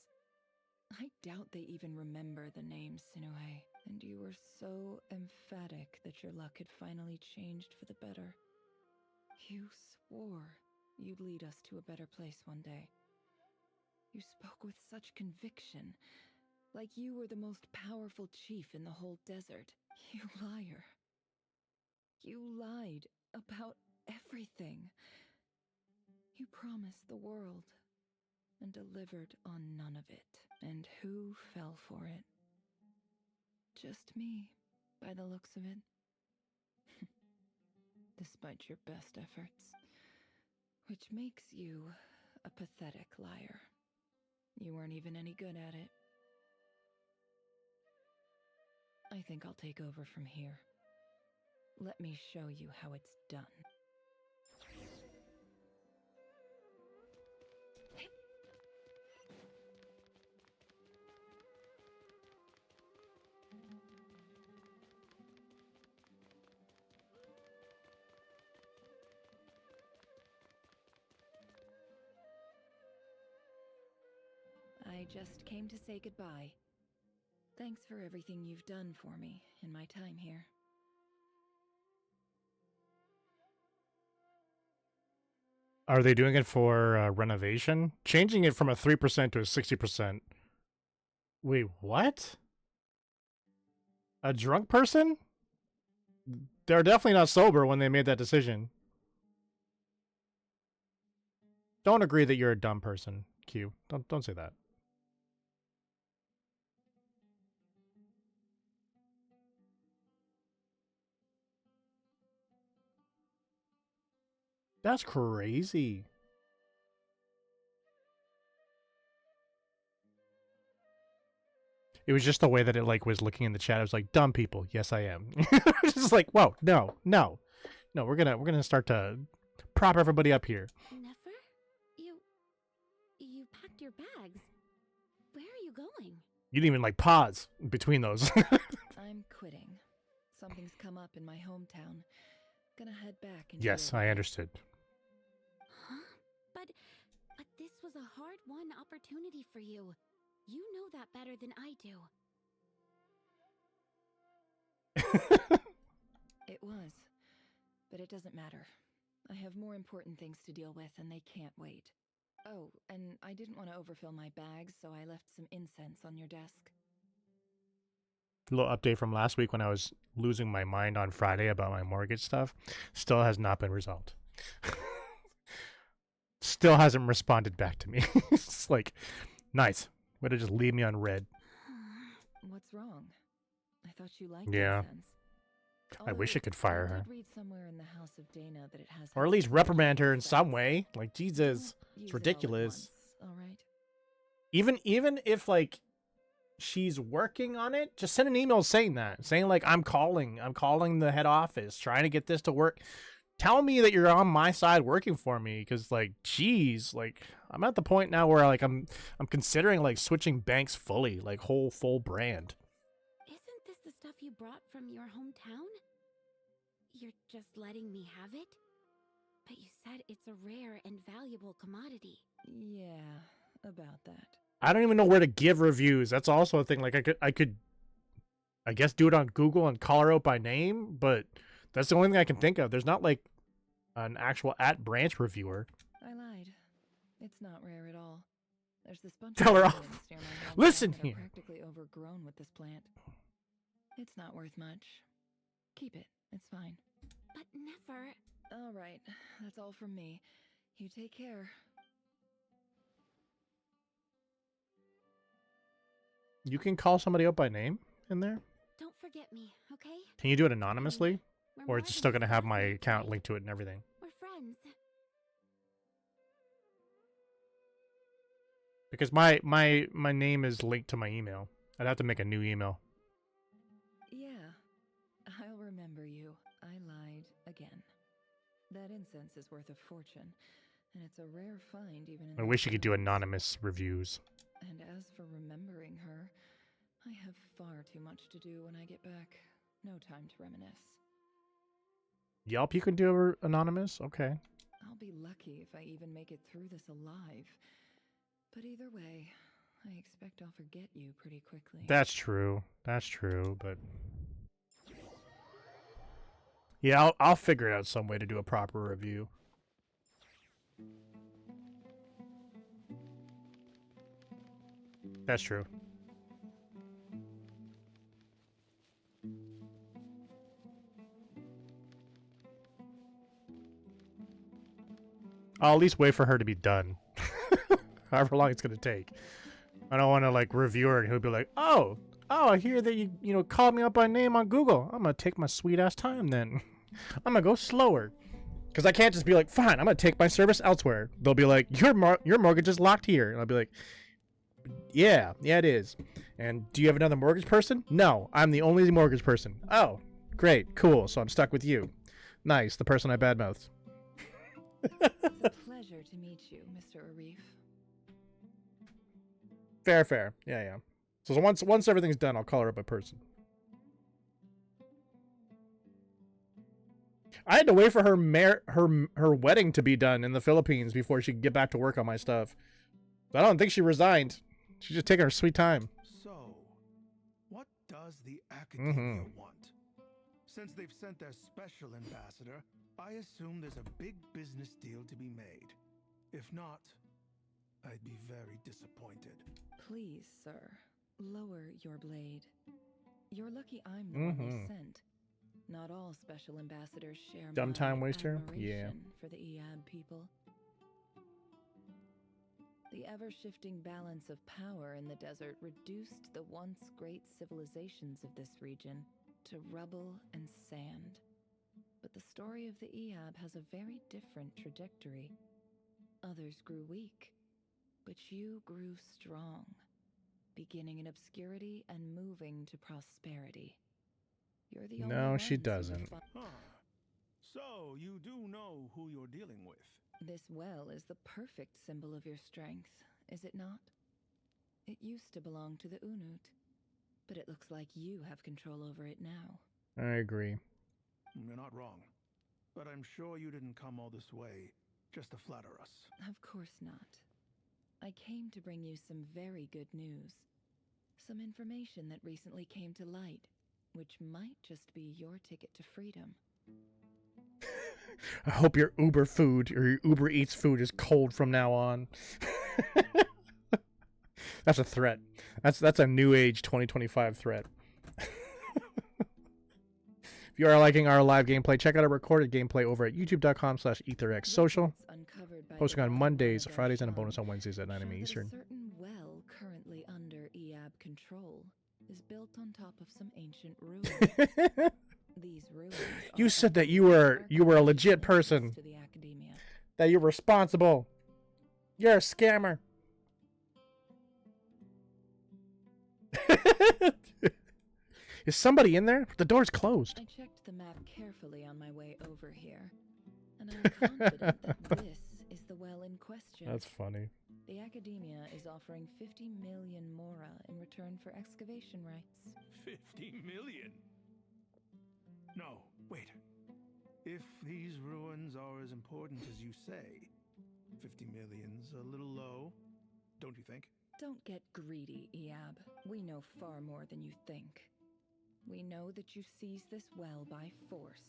I doubt they even remember the name Sinue, and you were so emphatic that your luck had finally changed for the better. You swore you'd lead us to a better place one day. You spoke with such conviction, like you were the most powerful chief in the whole desert. You liar. You lied about everything. You promised the world and delivered on none of it. And who fell for it? Just me, by the looks of it. Despite your best efforts. Which makes you a pathetic liar. You weren't even any good at it. I think I'll take over from here. Let me show you how it's done. I just came to say goodbye. Thanks for everything you've done for me in my time here. Are they doing it for renovation? Changing it from a 3% to a 60%. Wait, what? A drunk person? They're definitely not sober when they made that decision. Don't agree that you're a dumb person, Q. Don't say that. That's crazy. It was just the way that it like was looking in the chat. I was like, dumb people. Yes, I am. Just like, whoa, no. We're gonna start to prop everybody up here. Nefer? You packed your bags. Where are you going? You didn't even like pause between those. I'm quitting. Something's come up in my hometown. Gonna head back and Yes, I understood. Huh? But this was a hard-won opportunity for you. You know that better than I do. It was. But it doesn't matter. I have more important things to deal with and they can't wait. Oh, and I didn't want to overfill my bags, so I left some incense on your desk. A little update from last week when I was losing my mind on Friday about my mortgage stuff. Still has not been resolved. Still hasn't responded back to me. It's like, nice. Way to just leave me on red. What's wrong? I thought you liked Yeah. incense. I wish I could fire her. I did read somewhere in the House of Dana that it has Or at least reprimand her in some way. Like, Jesus. Use It's it all at ridiculous. once, all right? Even if, like, she's working on it, just send an email saying that. Saying, like, I'm calling the head office, trying to get this to work. Tell me that you're on my side working for me, because, like, geez, like, I'm at the point now where, like, I'm considering, like, switching banks fully, like, full brand. Isn't this the stuff you brought from your hometown? You're just letting me have it? But you said it's a rare and valuable commodity. Yeah, about that. I don't even know where to give reviews. That's also a thing. Like I could, I guess, do it on Google and call her out by name, but that's the only thing I can think of. There's not like an actual @branch reviewer. I lied. It's not rare at all. There's this bunch Tell of her off. ruins near my hometown Listen that are here. practically overgrown with this plant. It's not worth much. Keep it. It's fine. But never. All right. That's all from me. You take care. You can call somebody out by name in there. Don't forget me, okay? Can you do it anonymously, We're or more it's than still gonna just have my classmates, account right? linked to it and everything? We're friends. Because my name is linked to my email. I'd have to make a new email. Yeah. I'll remember you. I lied again. That incense is worth a fortune, and it's a rare find even in I these wish you could do ruins. anonymous reviews. And as for remembering her, I have far too much to do when I get back. No time to reminisce. Yelp, you can do anonymous? Okay. I'll be lucky if I even make it through this alive. But either way, I expect I'll forget you pretty quickly. That's true. That's true, but... Yeah, I'll figure out some way to do a proper review. That's true. I'll at least wait for her to be done. However long it's gonna take. I don't want to like review her and he'll be like, oh, I hear that you called me up by name on Google. I'm gonna take my sweet ass time then. I'm gonna go slower. Because I can't just be like, fine, I'm gonna take my service elsewhere. They'll be like, your mortgage is locked here. And I'll be like, yeah, it is. And do you have another mortgage person? No, I'm the only mortgage person. Oh, great, cool. So I'm stuck with you. Nice, the person I badmouthed. It's a pleasure to meet you, Mr. Arif. Fair. Yeah. So once everything's done, I'll call her up in person. I had to wait for her wedding to be done in the Philippines before she could get back to work on my stuff. I don't think she resigned. She's just taking her sweet time. So, what does the academia want? Since they've sent their special ambassador, I assume there's a big business deal to be made. If not, I'd be very disappointed. Please, sir, lower your blade. You're lucky I'm the one they sent. Not all special ambassadors share Dumb my time waster? Yeah. admiration for the EAB people. The ever-shifting balance of power in the desert reduced the once great civilizations of this region to rubble and sand. But the story of the EAB has a very different trajectory. Others grew weak, but you grew strong, beginning in obscurity and moving to prosperity. You're the only No, she ones who doesn't. So, you do know who you're dealing with. This well is the perfect symbol of your strength, is it not? It used to belong to the Unut, but it looks like you have control over it now. I agree. You're not wrong. But I'm sure you didn't come all this way just to flatter us. Of course not. I came to bring you some very good news. Some information that recently came to light, which might just be your ticket to freedom. I hope your Uber food or your Uber Eats food is cold from now on. That's a threat. That's a new age 2025 threat. If you are liking our live gameplay, check out our recorded gameplay over at youtube.com/ETHERxSOCIal. Posting on Mondays, Fridays, and a bonus on Wednesdays at 9 a.m. Eastern. A certain well currently under EAB control is built on top of some ancient ruins. These ruins You said that you were a legit person. to the academia. That you're responsible. You're a scammer. Is somebody in there? The door's closed. I checked the map carefully on my way over here, and I'm confident that this is the well in question. That's funny. The Academia is offering 50 million mora in return for excavation rights. 50 million? No, wait. If these ruins are as important as you say, 50 million's a little low, don't you think? Don't get greedy, Eab. We know far more than you think. We know that you seized this well by force.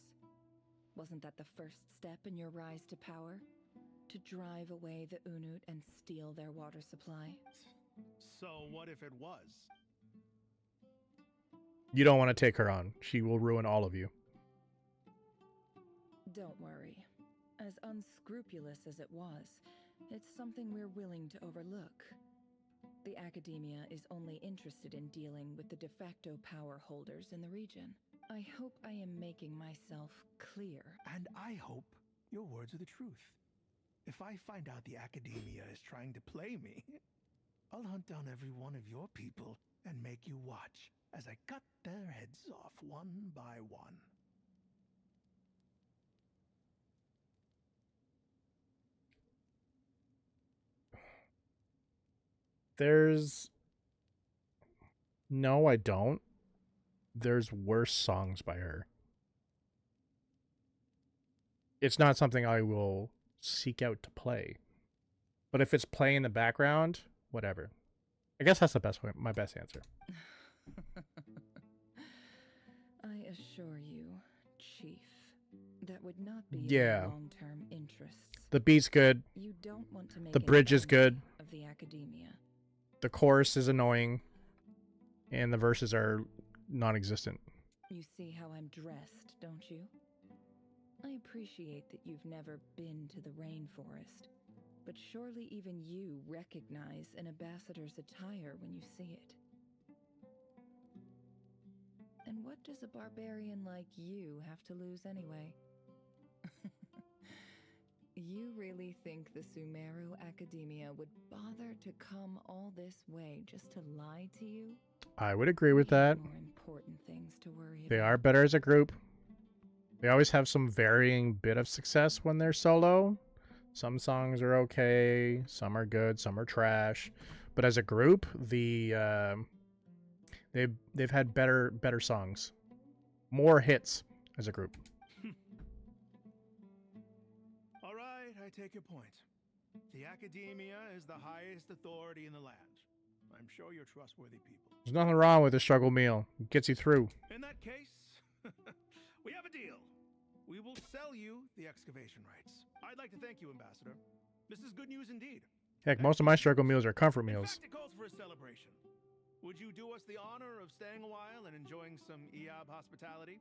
Wasn't that the first step in your rise to power? To drive away the Unut and steal their water supply? So what if it was? You don't want to take her on. She will ruin all of you. Don't worry. As unscrupulous as it was, it's something we're willing to overlook. The Academia is only interested in dealing with the de facto power holders in the region. I hope I am making myself clear. And I hope your words are the truth. If I find out the Academia is trying to play me, I'll hunt down every one of your people and make you watch as I cut their heads off one by one. No, I don't. There's worse songs by her. It's not something I will seek out to play. But if it's playing in the background, whatever. I guess that's the best way, my best answer. I assure you, Chief, that would not be in Yeah. your long-term interests. The beat's good. You don't want to make The an bridge is enemy good. of the Academia. The chorus is annoying. And the verses are non-existent. You see how I'm dressed, don't you? I appreciate that you've never been to the rainforest, but surely even you recognize an ambassador's attire when you see it. And what does a barbarian like you have to lose anyway? You really think the Sumeru Academia would bother to come all this way just to lie to you? I would agree with that. More important things to worry They about. are better as a group. They always have some varying bit of success when they're solo. Some songs are okay, some are good, some are trash. But as a group, they've had better songs. More hits as a group. All right, I take your point. The Academia is the highest authority in the land. I'm sure you're trustworthy people. There's nothing wrong with a struggle meal. It gets you through. In that case, we have a deal. We will sell you the excavation rights. I'd like to thank you, Ambassador. This is good news indeed. Heck, most of my struggle meals are comfort In meals. fact, it calls for a celebration. Would you do us the honor of staying a while and enjoying some EOB hospitality?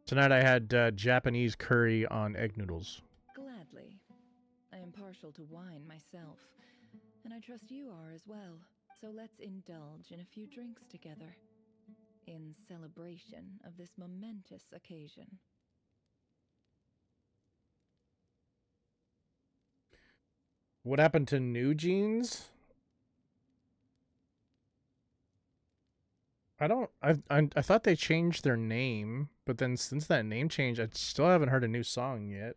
Tonight I had Japanese curry on egg noodles. Gladly. I am partial to wine myself, and I trust you are as well. So let's indulge in a few drinks together, in celebration of this momentous occasion. What happened to New Jeans? I thought they changed their name, but then since that name change, I still haven't heard a new song yet.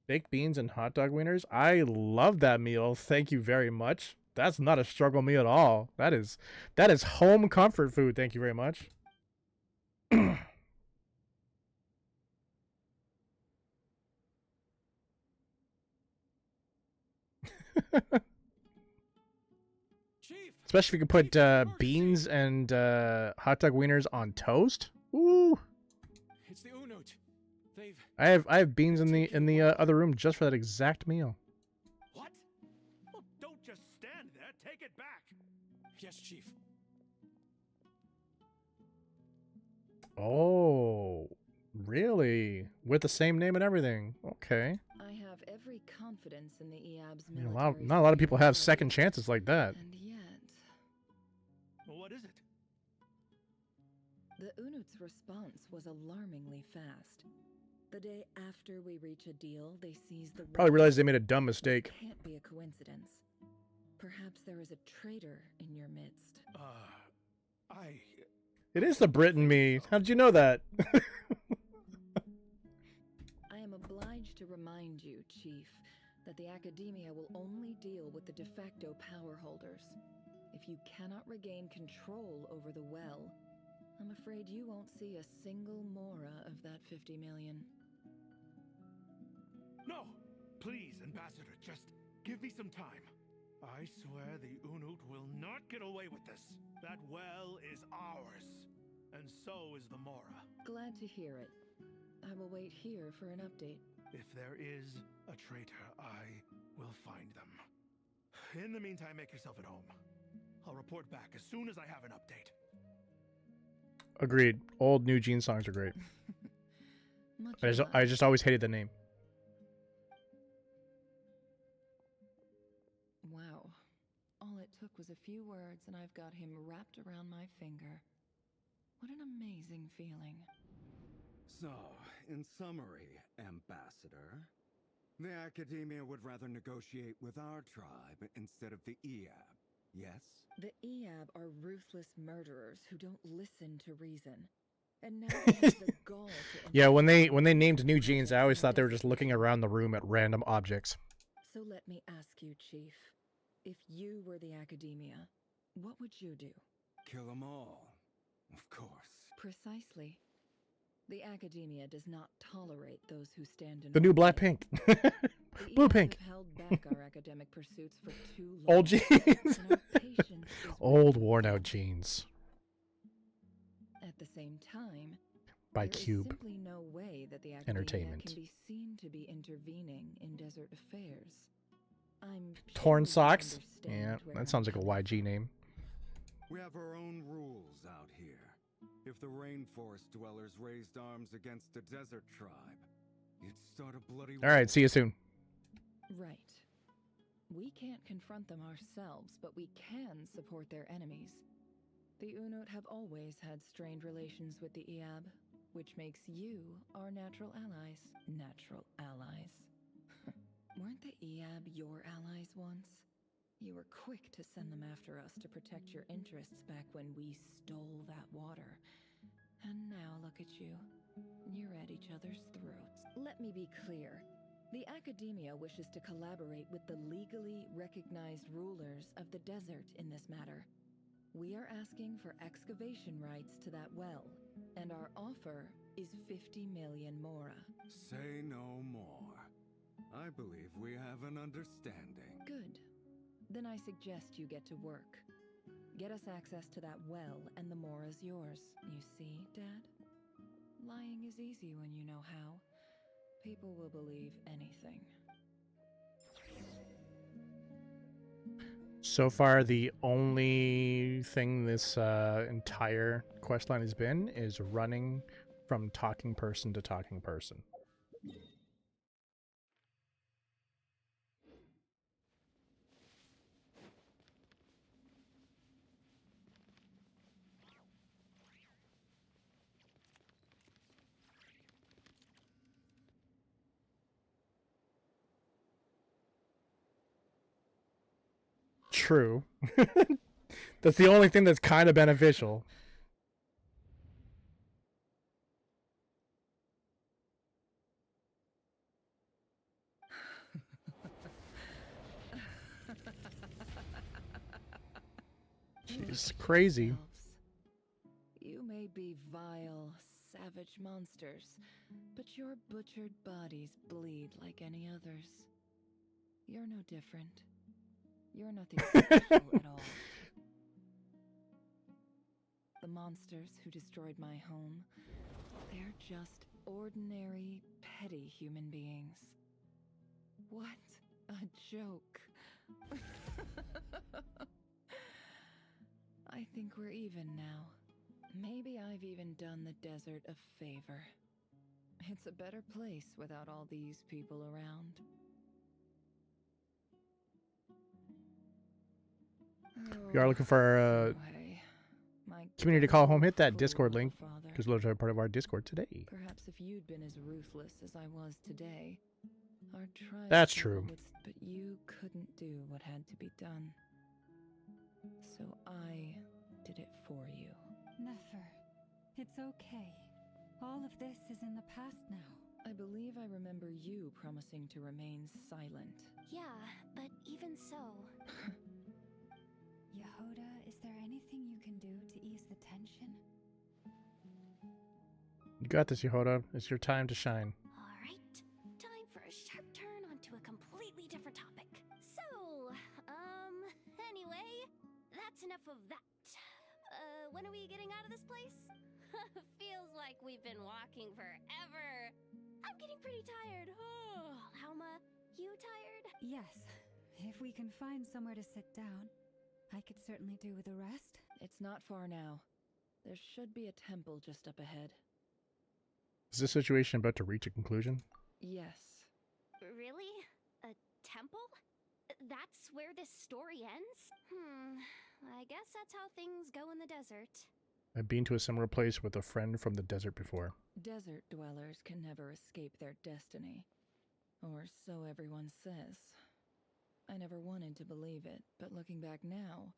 Baked beans and hot dog wieners. I love that meal. Thank you very much. That's not a struggle meal at all. That is home comfort food. Thank you very much. Especially if you can put beans and hot dog wieners on toast. Ooh. It's the Unut. They've... I have beans in the other room just for that exact meal. What? Well, don't just stand there. Take it back. Yes, Chief. Oh, really? With the same name and everything? Okay. I have every confidence in the EAB's I mean, military. not a lot of people have second chances like that. And yet, Well, what is it? the Unut's response was alarmingly fast. The day after we reach a deal, they seize the Probably well. realized they made a dumb mistake. This can't be a coincidence. Perhaps there is a traitor in your midst. It is the Brit in me. How did you know that? I am obliged to remind you, Chief, that the Academia will only deal with the de facto power holders. If you cannot regain control over the well, I'm afraid you won't see a single mora of that 50 million. No! Please, Ambassador, just give me some time. I swear the Unut will not get away with this. That well is ours. And so is the Mora. Glad to hear it. I will wait here for an update. If there is a traitor, I will find them. In the meantime, make yourself at home. I'll report back as soon as I have an update. Agreed. Old New Jeans songs are great. I just always hated the name. Wow. All it took was a few words and I've got him wrapped around my finger. What an amazing feeling. So, in summary, Ambassador, the Academia would rather negotiate with our tribe instead of the EAB, yes? The EAB are ruthless murderers who don't listen to reason. And now they have the gall to Yeah, when they named New Jeans, I always thought they were just looking around the room at random objects. So let me ask you, Chief. If you were the Academia, what would you do? Kill them all, of course. Precisely. The Academia does not tolerate those who stand in The new our way. Blackpink. The Blue EAB Pink. have held back our academic pursuits for too long. Old jeans. And our patience is Old wearing worn thin. out jeans. At the same time, By there is Cube simply no way that the Academia Entertainment. can be seen to be intervening in desert affairs. I'm Torn sure you Socks? understand Yeah, where that I'm sounds like a coming YG name. We have our own rules out here. If the rainforest dwellers raised arms against a desert tribe, you'd start a bloody war. Alright, see you soon. Right. We can't confront them ourselves, but we can support their enemies. The Unut have always had strained relations with the EAB, which makes you our natural allies. Natural allies. Weren't the EAB your allies once? You were quick to send them after us to protect your interests back when we stole that water. And now look at you. You're at each other's throats. Let me be clear. The Academia wishes to collaborate with the legally recognized rulers of the desert in this matter. We are asking for excavation rights to that well, and our offer is 50 million mora. Say no more. I believe we have an understanding. Good. Then I suggest you get to work. Get us access to that well, and the mora's yours. You see, Dad? Lying is easy when you know how. People will believe anything. So far, the only thing this entire questline has been is running from talking person to talking person. True. That's the only thing that's kind of beneficial. She's crazy. You may be vile, savage monsters, but your butchered bodies bleed like any others. You're no different. You're nothing special at all. The monsters who destroyed my home, they're just ordinary, petty human beings. What a joke. I think we're even now. Maybe I've even done the desert a favor. It's a better place without all these people around. If you are looking for community call home, hit that Discord link, because those are part of our Discord today. Perhaps if you'd been as ruthless as I was today, our tribe That's true. but you couldn't do what had to be done. So I did it for you. Nefer, it's okay. All of this is in the past now. I believe I remember you promising to remain silent. Yeah, but even so... Yehoda, is there anything you can do to ease the tension? You got this, Yehoda. It's your time to shine. Alright, time for a sharp turn onto a completely different topic. So, anyway, that's enough of that. When are we getting out of this place? Feels like we've been walking forever. I'm getting pretty tired. Oh, Alma, you tired? Yes. If we can find somewhere to sit down, I could certainly do with a rest. It's not far now. There should be a temple just up ahead. Is this situation about to reach a conclusion? Yes. Really? A temple? That's where this story ends? I guess that's how things go in the desert. I've been to a similar place with a friend from the desert before. Desert dwellers can never escape their destiny. Or so everyone says. I never wanted to believe it, but looking back now,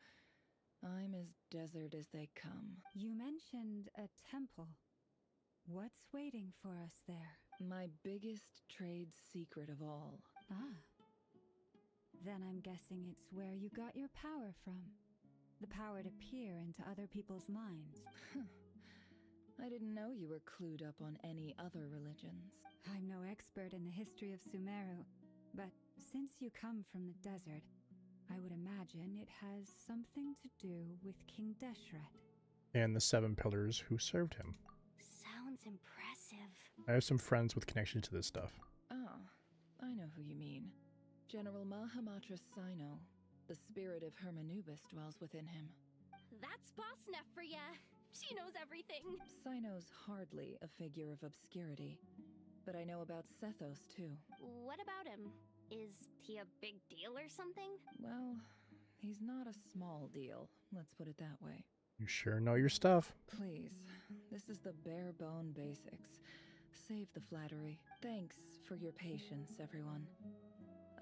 I'm as desert as they come. You mentioned a temple. What's waiting for us there? My biggest trade secret of all. Ah. Then I'm guessing it's where you got your power from. The power to peer into other people's minds. I didn't know you were clued up on any other religions. I'm no expert in the history of Sumeru, but since you come from the desert, I would imagine it has something to do with King Deshret. And the 7 pillars who served him. Sounds impressive. I have some friends with connection to this stuff. Ah, I know who you mean. General Mahamatra Sino. The spirit of Hermanubis dwells within him. That's boss enough for ya. She knows everything. Sino's hardly a figure of obscurity, but I know about Sethos too. What about him? Is he a big deal or something? Well, he's not a small deal, let's put it that way. You sure know your stuff. Please, this is the bare bone basics. Save the flattery. Thanks for your patience, everyone.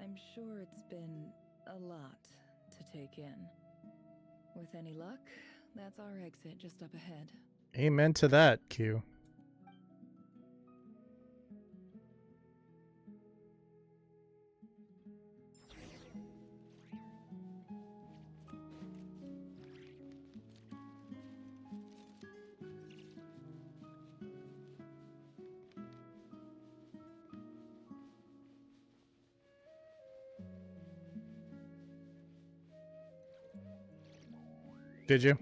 I'm sure it's been a lot to take in. With any luck, that's our exit just up ahead. Amen to that, Q. Did you?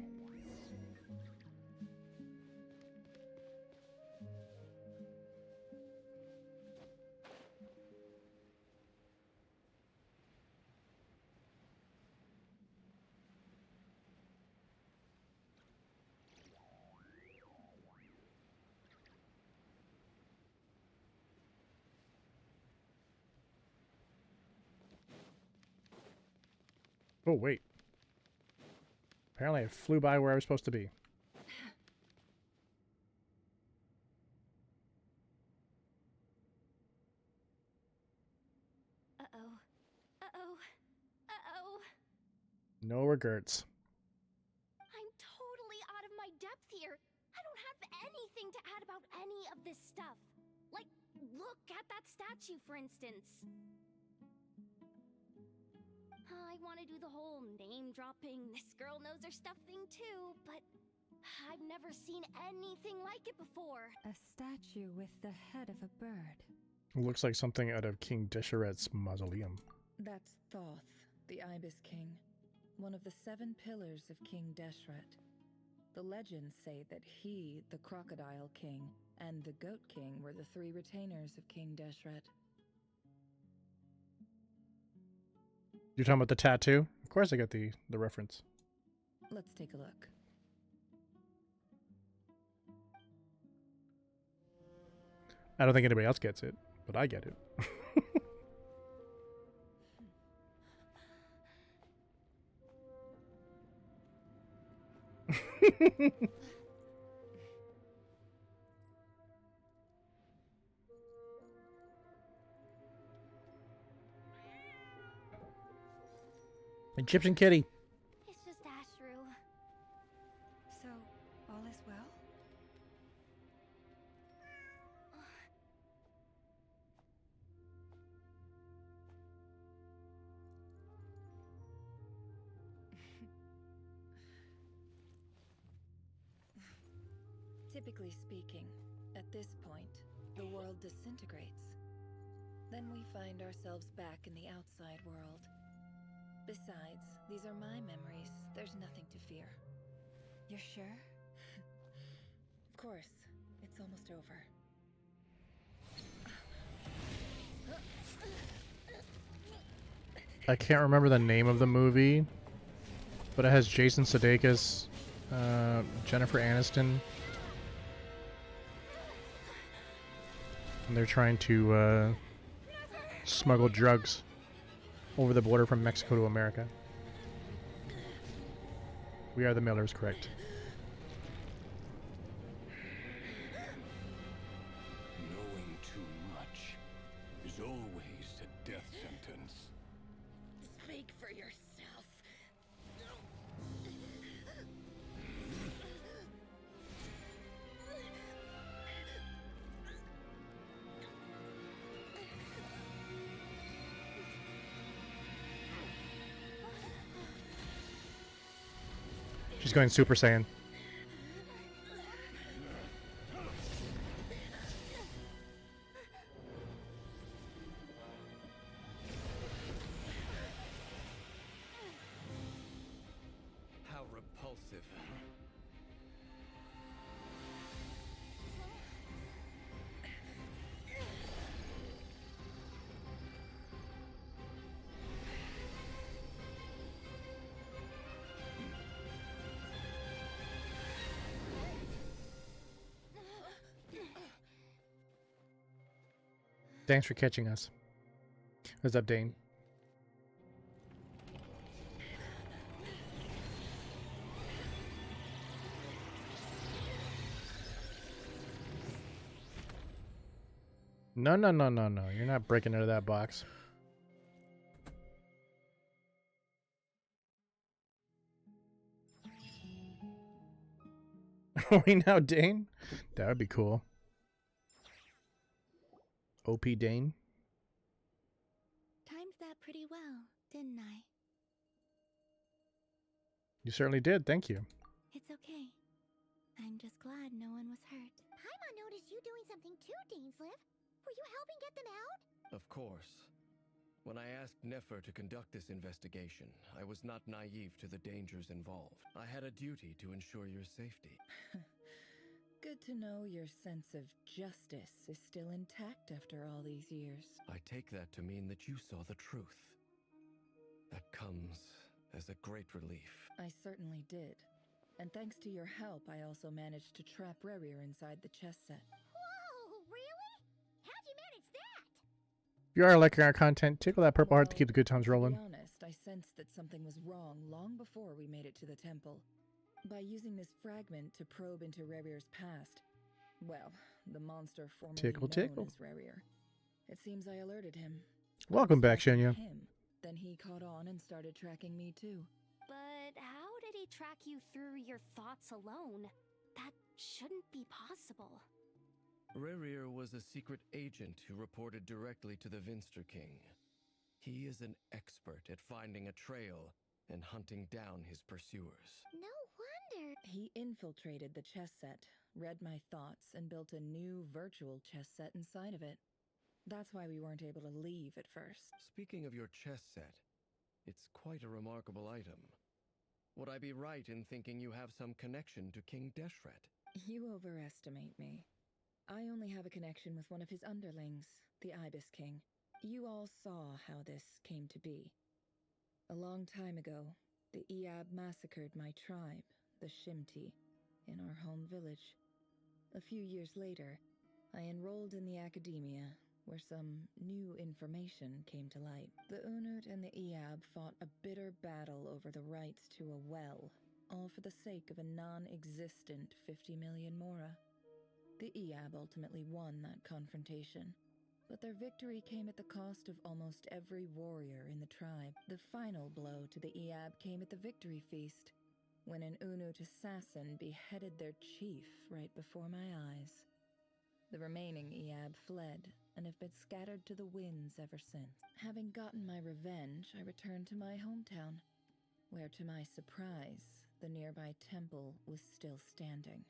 Oh, wait. Apparently I flew by where I was supposed to be. Uh-oh. Uh-oh. Uh-oh. No regrets. I'm totally out of my depth here. I don't have anything to add about any of this stuff. Like, look at that statue, for instance. I want to do the whole name-dropping, this girl knows her stuff thing too, but I've never seen anything like it before. A statue with the head of a bird. It looks like something out of King Desheret's mausoleum. That's Thoth, the Ibis King, one of the 7 pillars of King Deshret. The legends say that he, the Crocodile King, and the Goat King were the 3 retainers of King Deshret. You're talking about the tattoo? Of course I got the reference. Let's take a look. I don't think anybody else gets it, but I get it. Egyptian kitty. It's just Ashru. So, all is well? Typically speaking, at this point, the world disintegrates. Then we find ourselves back in the outside world. Besides, these are my memories. There's nothing to fear. You're sure? Of course. It's almost over. I can't remember the name of the movie, but it has Jason Sudeikis, Jennifer Aniston, and they're trying to smuggle drugs over the border from Mexico to America. We Are the Millers, correct? Knowing too much is always a death sentence. Speak for yourself. She's going Super Saiyan. How repulsive. Thanks for catching us. What's up, Dane? No, no, no, no, no. You're not breaking into that box. Are we now Dane? That would be cool. OP Dane? Timed that pretty well, didn't I? You certainly did. Thank you. It's okay. I'm just glad no one was hurt. Paimon noticed you doing something too, Dainsleif. Were you helping get them out? Of course. When I asked Nefer to conduct this investigation, I was not naive to the dangers involved. I had a duty to ensure your safety. Good to know your sense of justice is still intact after all these years. I take that to mean that you saw the truth. That comes as a great relief. I certainly did. And thanks to your help, I also managed to trap Rerir inside the chess set. Whoa, really? How'd you manage that? If you are liking our content, tickle that purple heart to keep the good times rolling. To be honest, I sensed that something was wrong long before we made it to the temple. By using this fragment to probe into Rerir's past, well, the monster formerly known as Rerir. It seems I alerted him. Welcome back, Shenya. Then he caught on and started tracking me too. But how did he track you through your thoughts alone? That shouldn't be possible. Rerir was a secret agent who reported directly to the Vinster King. He is an expert at finding a trail and hunting down his pursuers. No wonder. He infiltrated the chess set, read my thoughts, and built a new virtual chess set inside of it. That's why we weren't able to leave at first. Speaking of your chess set, it's quite a remarkable item. Would I be right in thinking you have some connection to King Deshret? You overestimate me. I only have a connection with one of his underlings, the Ibis King. You all saw how this came to be. A long time ago, the Eab massacred my tribe, the Shimti, in our home village. A few years later, I enrolled in the academia, where some new information came to light. The Unut and the Eab fought a bitter battle over the rights to a well, all for the sake of a non-existent 50 million mora. The Eab ultimately won that confrontation, but their victory came at the cost of almost every warrior in the tribe. The final blow to the Eab came at the victory feast, when an Unut assassin beheaded their chief right before my eyes. The remaining Eab fled and have been scattered to the winds ever since. Having gotten my revenge, I returned to my hometown, where to my surprise, the nearby temple was still standing.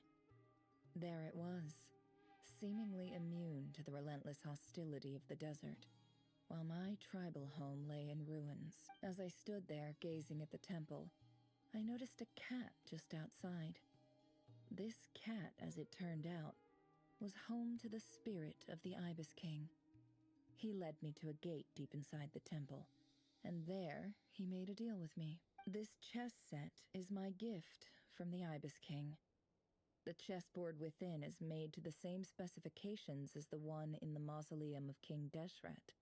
There it was, seemingly immune to the relentless hostility of the desert, while my tribal home lay in ruins. As I stood there gazing at the temple, I noticed a cat just outside. This cat, as it turned out, was home to the spirit of the Ibis King. He led me to a gate deep inside the temple, and there he made a deal with me. This chess set is my gift from the Ibis King. The chessboard within is made to the same specifications as the one in the mausoleum of King Deshret,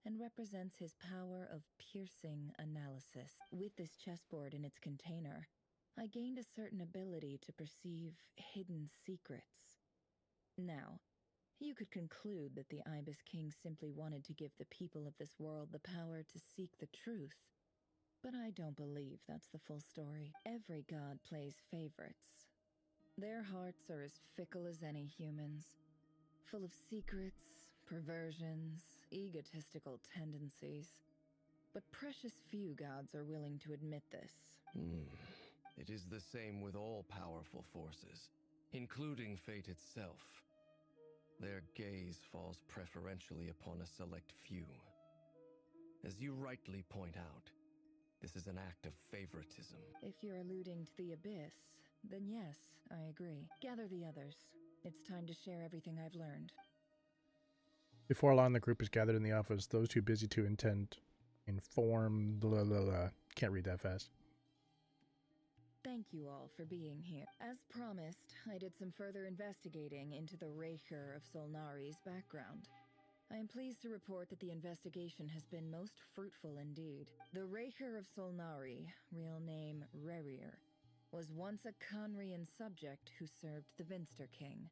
and represents his power of piercing analysis. With this chessboard in its container, I gained a certain ability to perceive hidden secrets. Now, you could conclude that the Ibis King simply wanted to give the people of this world the power to seek the truth. But I don't believe that's the full story. Every god plays favorites. Their hearts are as fickle as any human's, full of secrets, perversions, egotistical tendencies. But precious few gods are willing to admit this. It is the same with all powerful forces, including fate itself. Their gaze falls preferentially upon a select few. As you rightly point out, this is an act of favoritism. If you're alluding to the Abyss, then yes, I agree. Gather the others. It's time to share everything I've learned. Before long, the group is gathered in the office, those too busy to inform... Blah, blah, blah. Can't read that fast. Thank you all for being here. As promised, I did some further investigating into the Raker of Solnari's background. I am pleased to report that the investigation has been most fruitful indeed. The Raker of Solnari, real name Rerir, was once a Conrian subject who served the Vinster King.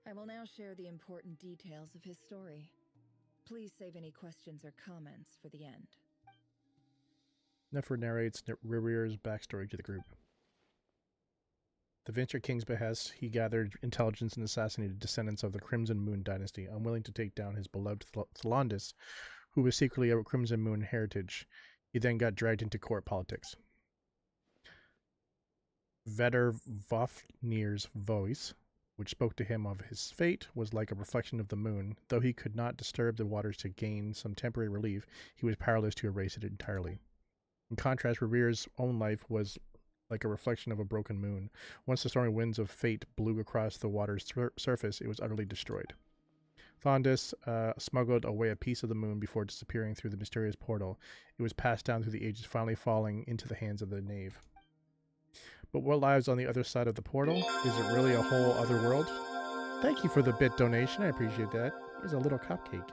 I will now share the important details of his story. Please save any questions or comments for the end. Nefer narrates Rerir's backstory to the group. The Vinster King's behest, he gathered intelligence and assassinated descendants of the Crimson Moon dynasty, unwilling to take down his beloved Thalandis, who was secretly of Crimson Moon heritage. He then got dragged into court politics. Vedder Vofnir's voice, which spoke to him of his fate, was like a reflection of the moon. Though he could not disturb the waters to gain some temporary relief, he was powerless to erase it entirely. In contrast, Rerir's own life was like a reflection of a broken moon. Once the stormy winds of fate blew across the water's surface, it was utterly destroyed. Thondis smuggled away a piece of the moon before disappearing through the mysterious portal. It was passed down through the ages, finally falling into the hands of the knave. But what lies on the other side of the portal? Is it really a whole other world? Thank you for the bit donation. I appreciate that. Here's a little cupcake.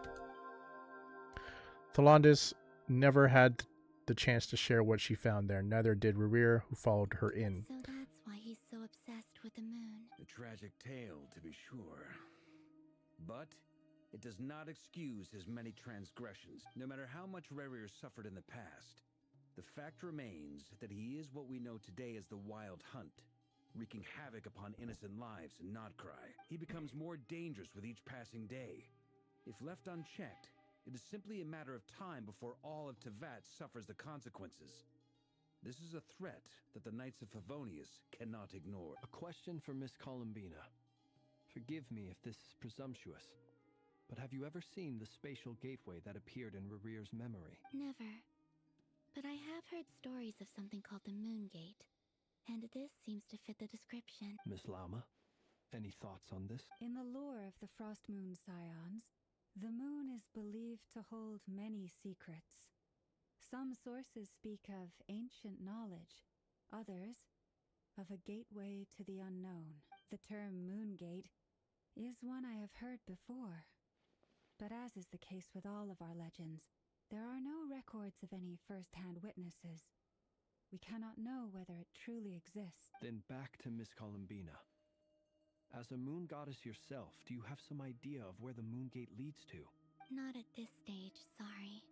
Thalandis never had the chance to share what she found there. Neither did Rerir, who followed her in. So that's why he's so obsessed with the moon. A tragic tale, to be sure. But it does not excuse his many transgressions. No matter how much Rerir suffered in the past, the fact remains that he is what we know today as the Wild Hunt, wreaking havoc upon innocent lives in Notcry. He becomes more dangerous with each passing day. If left unchecked, it is simply a matter of time before all of Tevat suffers the consequences. This is a threat that the Knights of Favonius cannot ignore. A question for Miss Columbina. Forgive me if this is presumptuous, but have you ever seen the spatial gateway that appeared in Rerir's memory? Never. But I have heard stories of something called the Moon Gate, and this seems to fit the description. Miss Lama, any thoughts on this? In the lore of the Frost Moon Scions, the moon is believed to hold many secrets. Some sources speak of ancient knowledge, others of a gateway to the unknown. The term Moon Gate is one I have heard before. But as is the case with all of our legends, there are no records of any first-hand witnesses. We cannot know whether it truly exists. Then back to Miss Columbina. As a moon goddess yourself, do you have some idea of where the Moon Gate leads to? Not at this stage, sorry.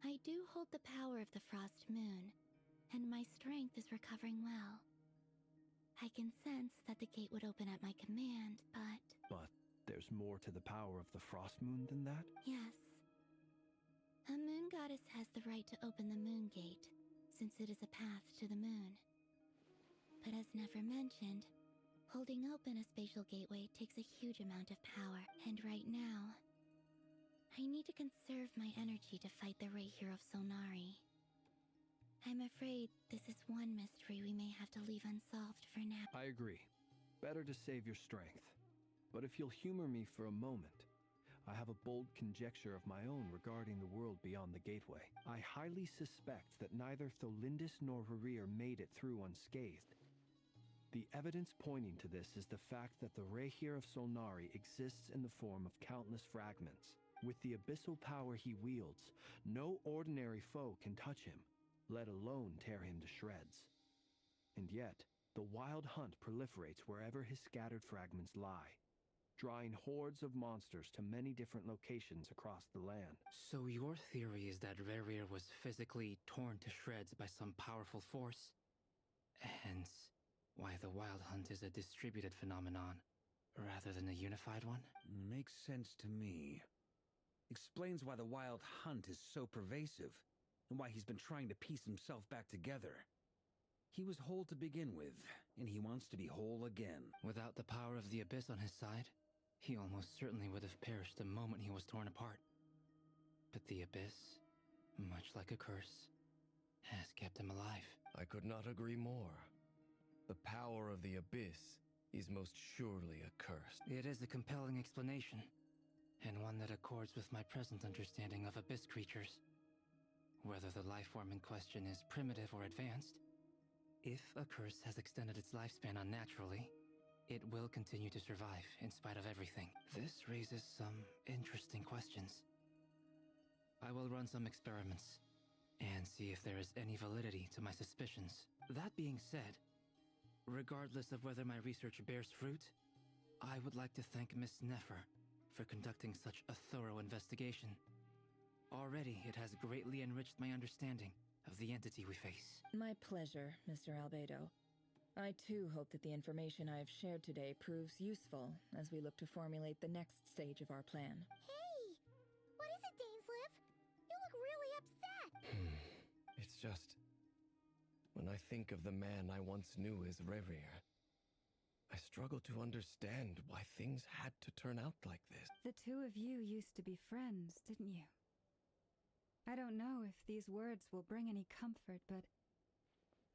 I do hold the power of the Frost Moon, and my strength is recovering well. I can sense that the gate would open at my command, but... But there's more to the power of the Frost Moon than that? Yes. A moon goddess has the right to open the Moon Gate, since it is a path to the moon. But as Nefer mentioned, holding Holding open a spatial gateway takes a huge amount of power, and right now, I need to conserve my energy to fight the Ray Hero of Solnari. I'm afraid this is one mystery we may have to leave unsolved for now. I agree. Better to save your strength. But if you'll humor me for a moment, I have a bold conjecture of my own regarding the world beyond the gateway. I highly suspect that neither Tholindis nor Rerir made it through unscathed. The evidence pointing to this is the fact that the Rehir of Solnari exists in the form of countless fragments. With the abyssal power he wields, no ordinary foe can touch him, let alone tear him to shreds. And yet, the wild hunt proliferates wherever his scattered fragments lie, drawing hordes of monsters to many different locations across the land. So your theory is that Rerir was physically torn to shreds by some powerful force? Hence, why the wild hunt is a distributed phenomenon, rather than a unified one? Makes sense to me. Explains why the wild hunt is so pervasive, and why he's been trying to piece himself back together. He was whole to begin with, and he wants to be whole again. Without the power of the Abyss on his side, he almost certainly would have perished the moment he was torn apart. But the Abyss, much like a curse, has kept him alive. I could not agree more. The power of the Abyss is most surely a curse. It is a compelling explanation, and one that accords with my present understanding of Abyss creatures. Whether the life form in question is primitive or advanced, if a curse has extended its lifespan unnaturally, it will continue to survive in spite of everything. This raises some interesting questions. I will run some experiments and see if there is any validity to my suspicions. That being said, regardless of whether my research bears fruit, I would like to thank Miss Nefer for conducting such a thorough investigation. Already, it has greatly enriched my understanding of the entity we face. My pleasure, Mr. Albedo. I too hope that the information I have shared today proves useful as we look to formulate the next stage of our plan. Hey! What is it, Dainsleif? You look really upset! It's just... when I think of the man I once knew as Rerir, I struggle to understand why things had to turn out like this. The two of you used to be friends, didn't you? I don't know if these words will bring any comfort, but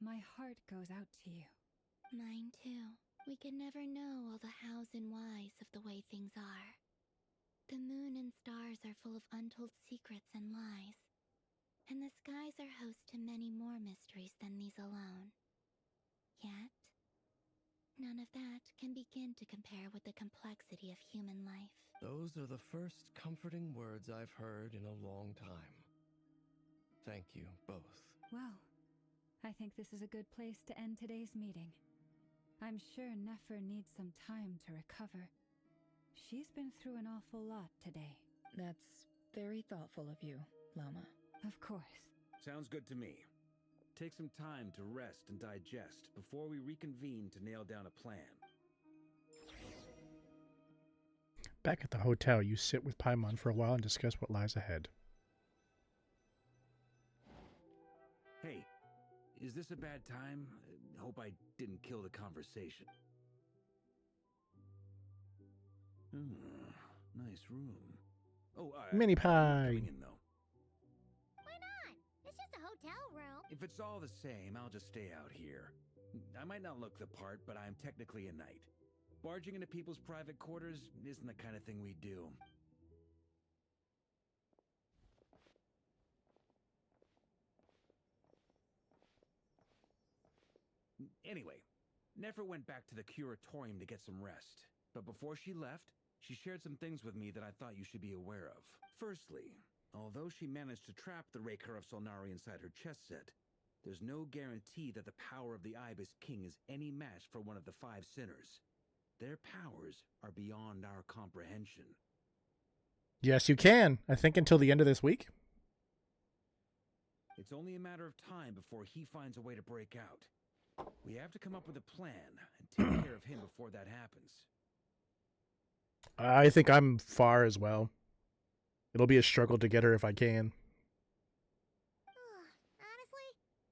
my heart goes out to you. Mine too. We can never know all the hows and whys of the way things are. The moon and stars are full of untold secrets and lies, and the skies are host to many more mysteries than these alone. Yet, none of that can begin to compare with the complexity of human life. Those are the first comforting words I've heard in a long time. Thank you, both. Well, I think this is a good place to end today's meeting. I'm sure Nefer needs some time to recover. She's been through an awful lot today. That's very thoughtful of you, Lama. Of course. Sounds good to me. Take some time to rest and digest before we reconvene to nail down a plan. Back at the hotel, you sit with Paimon for a while and discuss what lies ahead. Hey, is this a bad time? Hope I didn't kill the conversation. Nice room. Oh, Mini I'm pie. coming in, though. Why not? It's just a hotel room. If it's all the same, I'll just stay out here. I might not look the part, but I'm technically a knight. Barging into people's private quarters isn't the kind of thing we do. Anyway, Nefer went back to the curatorium to get some rest. But before she left, she shared some things with me that I thought you should be aware of. Firstly, although she managed to trap the Raker of Solnari inside her chess set, there's no guarantee that the power of the Ibis King is any match for one of the 5 sinners. Their powers are beyond our comprehension. Yes, you can. I think until the end of this week. It's only a matter of time before he finds a way to break out. We have to come up with a plan and take care of him before that happens. I think I'm far as well. It'll be a struggle to get her if I can. Honestly,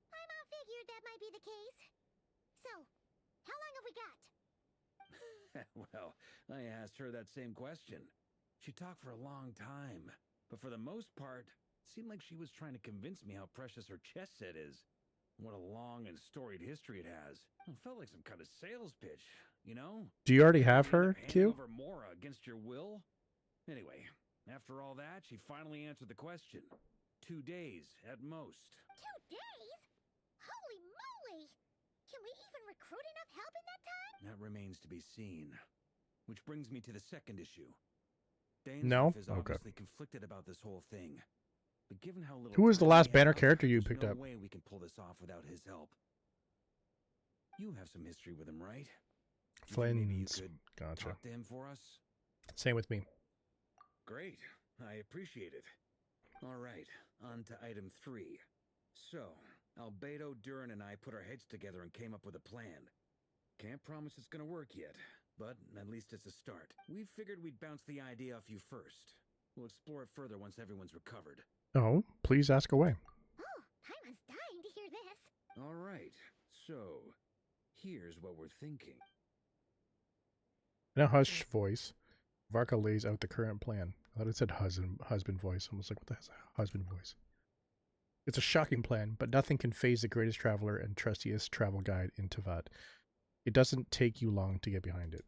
my mom figured that might be the case. So, how long have we got? Well, I asked her that same question. She talked for a long time, but for the most part, it seemed like she was trying to convince me how precious her chess set is. What a long and storied history it has. It felt like some kind of sales pitch, you know? Do you already have You end her, up handing Q? over Mora against your will? Anyway, after all that, she finally answered the question. 2 days at most. 2 days? Holy moly! Can we even recruit enough help in that time? That remains to be seen. Which brings me to the second issue. No? Dainsleif is Okay. obviously conflicted about this whole thing. But given how little Who was the time last we banner have, character you there's picked no up? way we can pull this off without his help. You have some history with him, right? Do you think maybe you Flins. could Gotcha. talk to him for us? Same with me. Great. I appreciate it. All right, on to item 3. So, Albedo, Durin, and I put our heads together and came up with a plan. Can't promise it's gonna work yet, but at least it's a start. We figured we'd bounce the idea off you first. We'll explore it further once everyone's recovered. Oh, please ask away. Oh, Paimon's dying to hear this. All right, so here's what we're thinking. In a hushed voice, Varka lays out the current plan. I thought it said husband voice. I was like, what the hell's a husband voice? It's a shocking plan, but nothing can phase the greatest traveler and trustiest travel guide in Tevat. It doesn't take you long to get behind it.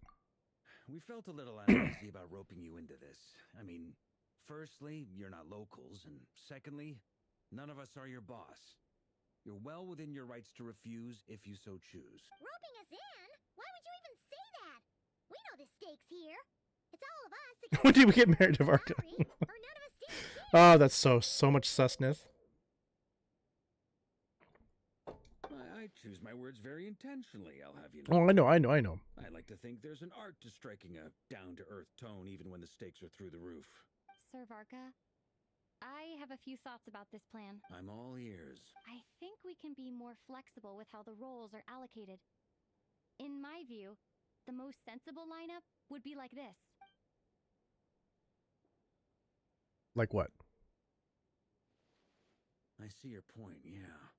We felt a little uneasy about roping you into this. I mean, firstly, you're not locals, and secondly, none of us are your boss. You're well within your rights to refuse if you so choose. Roping us in? Why would you even say that? We know the stakes here. It's all of us. When did we get married to Varka? Oh, that's so much susness. I choose my words very intentionally, I'll have you know. Oh, I know. I like to think there's an art to striking a down-to-earth tone even when the stakes are through the roof. Sir Varka, I have a few thoughts about this plan. I'm all ears. I think we can be more flexible with how the roles are allocated. In my view, the most sensible lineup would be like this. Like what? I see your point, yeah.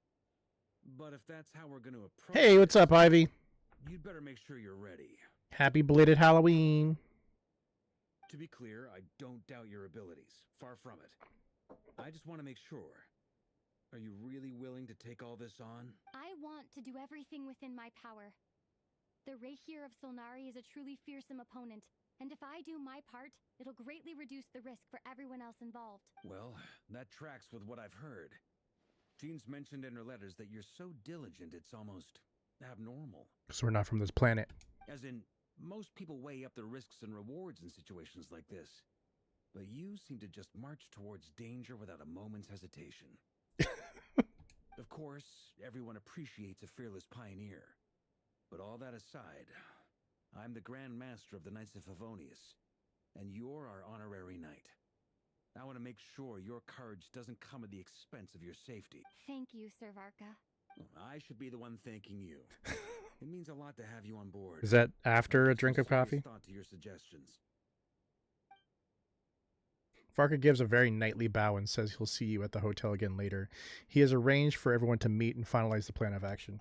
But if that's how we're going to approach Hey, what's up, Ivy? you'd better make sure you're ready. Happy belated Halloween. To be clear, I don't doubt your abilities. Far from it. I just want to make sure. Are you really willing to take all this on? I want to do everything within my power. The Rehir of Solnari is a truly fearsome opponent, and if I do my part, it'll greatly reduce the risk for everyone else involved. Well, that tracks with what I've heard. Jean's mentioned in her letters that you're so diligent it's almost abnormal. Because we're not from this planet. As in, most people weigh up the risks and rewards in situations like this. But you seem to just march towards danger without a moment's hesitation. Of course, everyone appreciates a fearless pioneer. But all that aside, I'm the Grand Master of the Knights of Favonius, and you're our honorary knight. I want to make sure your courage doesn't come at the expense of your safety. Thank you, Sir Varka. I should be the one thanking you. It means a lot to have you on board. Is that after a drink of Serious coffee? thought to your suggestions. Varka gives a very knightly bow and says he'll see you at the hotel again later. He has arranged for everyone to meet and finalize the plan of action.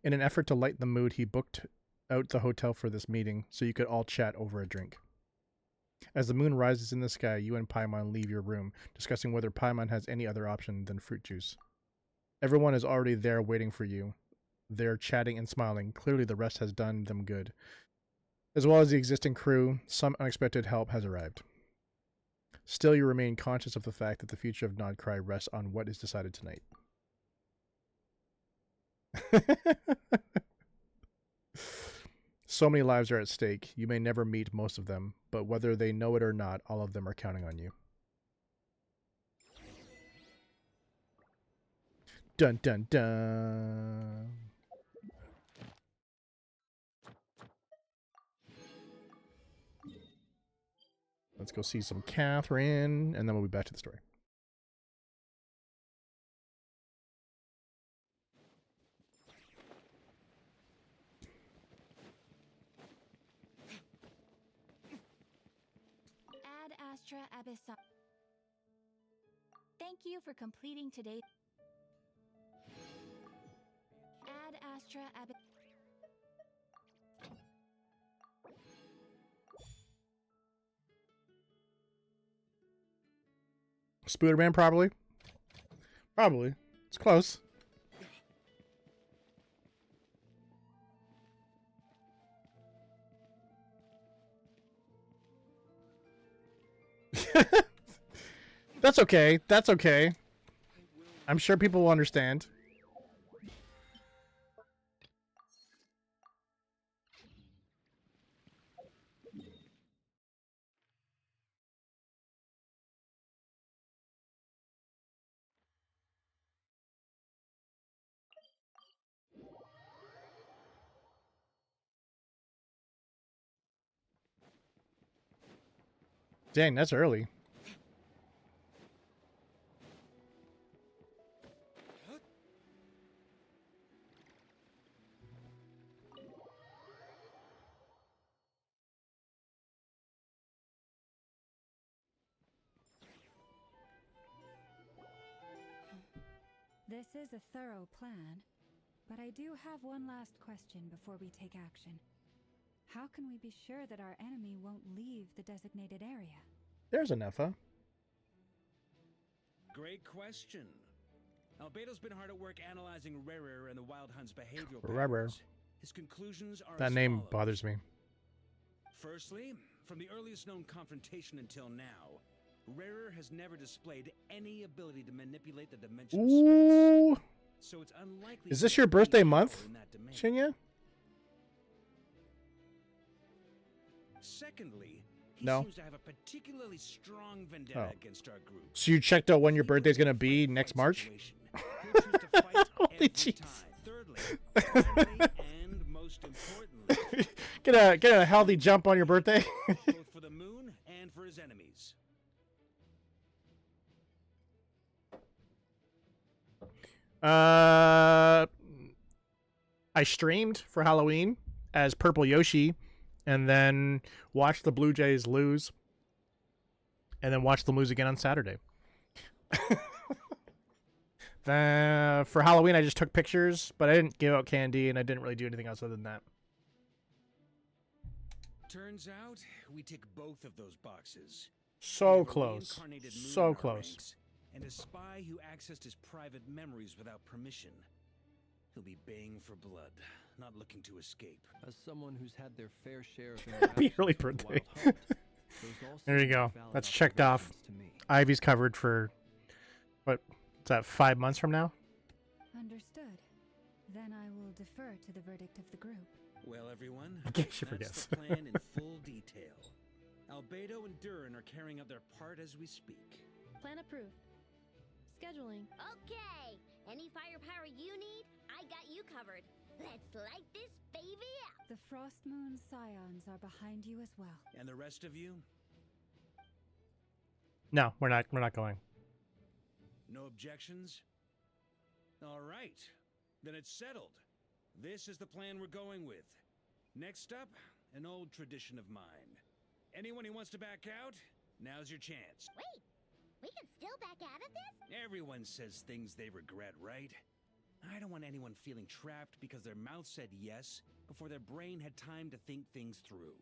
In an effort to lighten the mood, he booked out the hotel for this meeting so you could all chat over a drink. As the moon rises in the sky, you and Paimon leave your room, discussing whether Paimon has any other option than fruit juice. Everyone is already there waiting for you. They're chatting and smiling. Clearly the rest has done them good. As well as the existing crew, some unexpected help has arrived. Still, you remain conscious of the fact that the future of Nodcry rests on what is decided tonight. So many lives are at stake. You may never meet most of them, but whether they know it or not, all of them are counting on you. Dun dun dun. Let's go see some Catherine, and then we'll be back to the story. Ad Astra Abyssa. Thank you for completing today's Ad Astra Abyssa. Spooderman, probably. Probably. It's close. That's okay. That's okay. I'm sure people will understand. Dang, that's early. This is a thorough plan, but I do have one last question before we take action. How can we be sure that our enemy won't leave the designated area? There's enough, huh? Great question. Albedo's been hard at work analyzing Rarer and the Wild Hunt's behavioral Rarer. patterns. His conclusions are That as name follows. bothers me. Firstly, from the earliest known confrontation until now, Rarer has never displayed any ability to manipulate the dimension of Ooh. space. So it's unlikely. Is this your birthday month, Shinya? Secondly, he No. seems to have a particularly strong vendetta against our group. So you checked out when your birthday's gonna be next March? Holy jeez. Thirdly, and most importantly, get a healthy jump on your birthday. both for the moon and for his enemies. I streamed for Halloween as Purple Yoshi, and then watched the Blue Jays lose, and then watched them lose again on Saturday. For Halloween, I just took pictures, but I didn't give out candy, and I didn't really do anything else other than that. Turns out we tick both of those boxes. So We have a close. reincarnated moon So in our close. ranks, and a spy who accessed his private memories without permission. He'll be baying for blood, not looking to escape. As someone who's had their fair share of Happy early interactions with the birthday. Wild Hunt, those all There you seem go. valid That's checked off. observations to me. Ivy's covered for, what, is that 5 months from now? Understood. Then I will defer to the verdict of the group. Well, everyone, In case she that's forgets. the plan in full detail. Albedo and Durin are carrying out their part as we speak. Plan approved. Scheduling. Okay, any firepower you need, I got you covered. Let's light this baby up. The Frost Moon Scions are behind you as well. And the rest of you? No, we're not going. No objections? All right, then it's settled. This is the plan we're going with. Next up, an old tradition of mine. Anyone who wants to back out, now's your chance. Wait, we can still back out of this? Everyone says things they regret, right? I don't want anyone feeling trapped because their mouth said yes before their brain had time to think things through.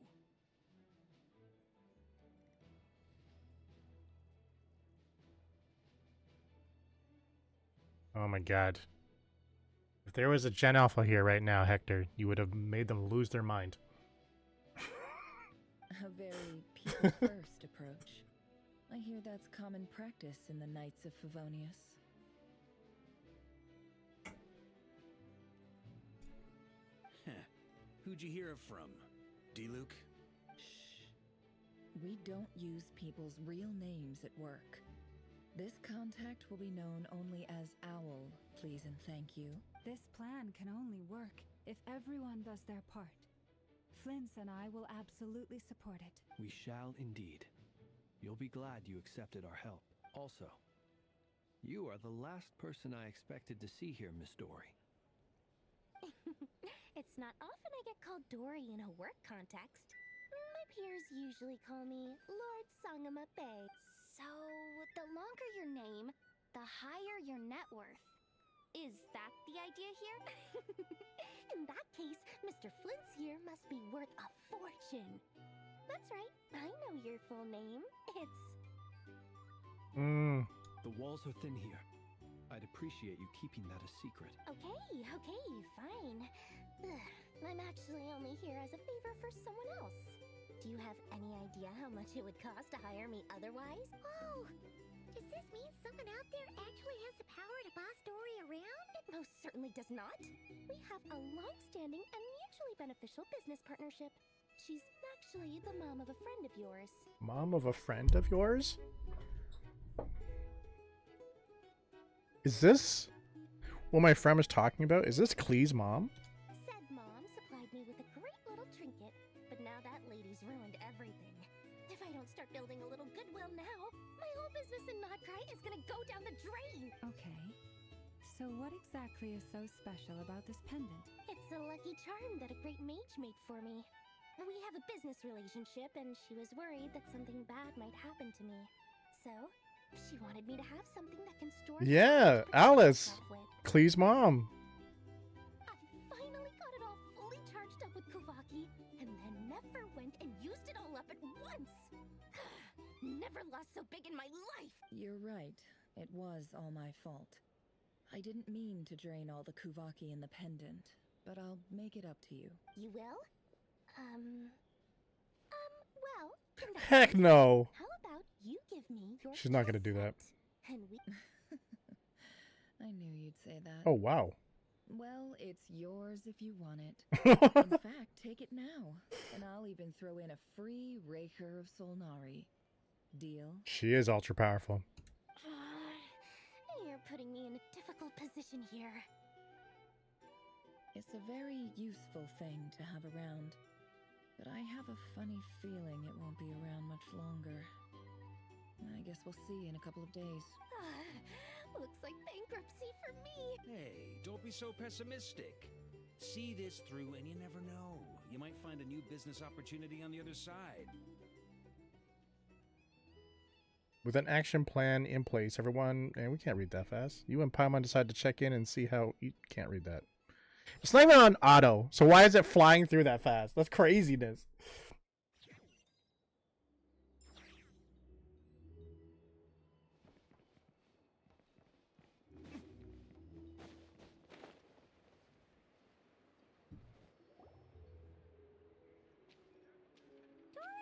Oh my god. If there was a Gen Alpha here right now, Hector, you would have made them lose their mind. A very people-first approach. I hear that's common practice in the Knights of Favonius. Who'd you hear it from? D-Luke? Shh. We don't use people's real names at work. This contact will be known only as Owl, please and thank you. This plan can only work if everyone does their part. Flint's and I will absolutely support it. We shall indeed. You'll be glad you accepted our help. Also, you are the last person I expected to see here, Miss Dory. It's not often I get called Dory in a work context. My peers usually call me Lord Sangamabe. So, the longer your name, the higher your net worth. Is that the idea here? In that case, Mr. Flint's here must be worth a fortune. That's right, I know your full name. It's The walls are thin here. I'd appreciate you keeping that a secret. Okay, fine. Ugh, I'm actually only here as a favor for someone else. Do you have any idea how much it would cost to hire me otherwise? Oh, does this mean someone out there actually has the power to boss Dory around? It most certainly does not. We have a long-standing and mutually beneficial business partnership. She's actually the mom of a friend of yours. Mom of a friend of yours? Is this what my friend was talking about? Is this Klee's mom? Said mom supplied me with a great little trinket, but now that lady's ruined everything. If I don't start building a little goodwill now, my whole business in Notcry is gonna go down the drain! Okay. So what exactly is so special about this pendant? It's a lucky charm that a great mage made for me. We have a business relationship, and she was worried that something bad might happen to me. So, she wanted me to have something that can store... Yeah, Alice. Klee's mom. I finally got it all fully charged up with Kuvaki, and then never went and used it all up at once! Never lost so big in my life! You're right. It was all my fault. I didn't mean to drain all the Kuvaki in the pendant, but I'll make it up to you. You will? Well... Heck no. How about you give me your... She's not gonna do that. And we... I knew you'd say that. Oh, wow. Well, it's yours if you want it. In fact, take it now, and I'll even throw in a free Raker of Solnari. Deal? She is ultra powerful. You're putting me in a difficult position here. It's a very useful thing to have around, but I have a funny feeling it won't be around much longer. I guess we'll see in a couple of days. Looks like bankruptcy for me. Hey, don't be so pessimistic. See this through and you never know. You might find a new business opportunity on the other side. With an action plan in place, everyone... And we can't read that fast. You and Paimon decide to check in and see how... You can't read that. It's not even on auto, so why is it flying through that fast? That's craziness.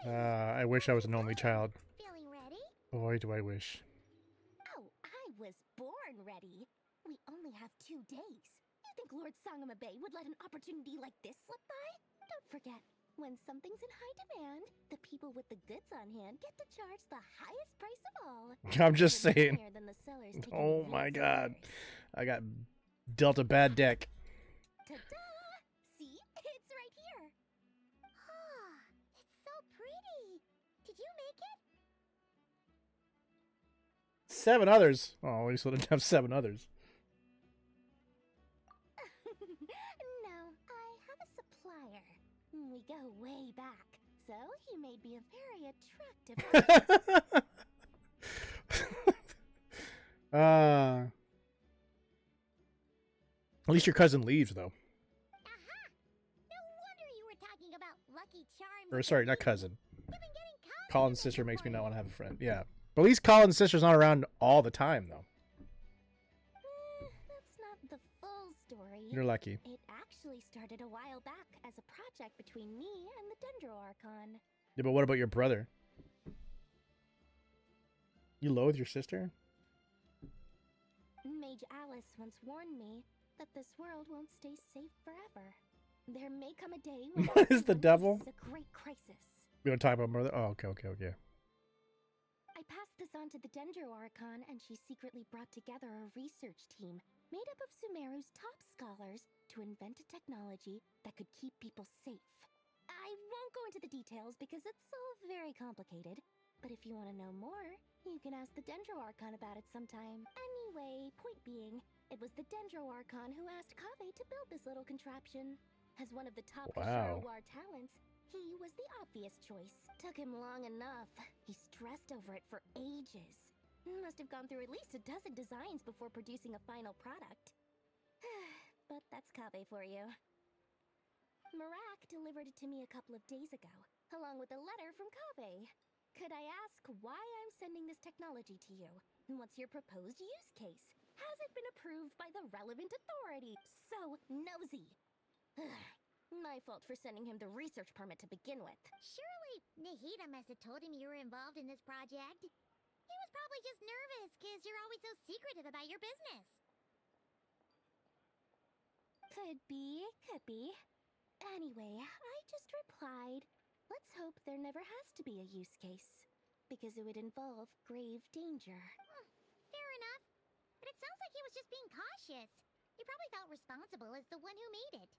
I wish I was an only child. Feeling ready? Boy, do I wish. Oh, I was born ready. We only have 2 days. You think Lord Sangamabe would let an opportunity like this slip by? Don't forget, when something's in high demand, the people with the goods on hand get to charge the highest price of all. I'm just saying. Higher than the sellers taking Oh my advance god. orders. I got dealt a bad deck. Ta-da! See? It's right here. Ah, it's so pretty. Did you make it? 7 others. Oh, we still didn't have 7 others. No, I have a supplier. We go way back, so he made me a very attractive... At least your cousin leaves, though. Aha! No wonder you were talking about Lucky Charms. Or, sorry, not cousin. You've been getting Colin's sister makes me not want to have a friend. Yeah. But at least Colin's sister's not around all the time, though. That's not the full story. You're lucky. It actually started a while back as a project between me and the Dendroarchon. Yeah, but what about your brother? You loathe your sister? Mage Alice once warned me that this world won't stay safe forever. There may come a day when What is the devil? faces a great crisis. We don't talk about brother? Oh, okay. I passed this on to the Dendroarchon, and she secretly brought together a research team made up of Sumeru's top scholars to invent a technology that could keep people safe. I won't go into the details because it's all very complicated, but if you want to know more, you can ask the Dendroarchon about it sometime. Anyway, point being, it was the Dendroarchon who asked Kaveh to build this little contraption. As one of the top Wow. Kashara talents, he was the obvious choice. Took him long enough. He stressed over it for ages. Must have gone through at least a dozen designs before producing a final product. But that's Kaveh for you. Marak delivered it to me a couple of days ago, along with a letter from Kaveh. Could I ask why I'm sending this technology to you? What's your proposed use case? Has it been approved by the relevant authority? So nosy. My fault for sending him the research permit to begin with. Surely Nahida must have told him you were involved in this project. He was probably just nervous because you're always so secretive about your business. Could be, could be. Anyway, I just replied, let's hope there never has to be a use case, because it would involve grave danger. Fair enough. But it sounds like he was just being cautious. He probably felt responsible as the one who made it.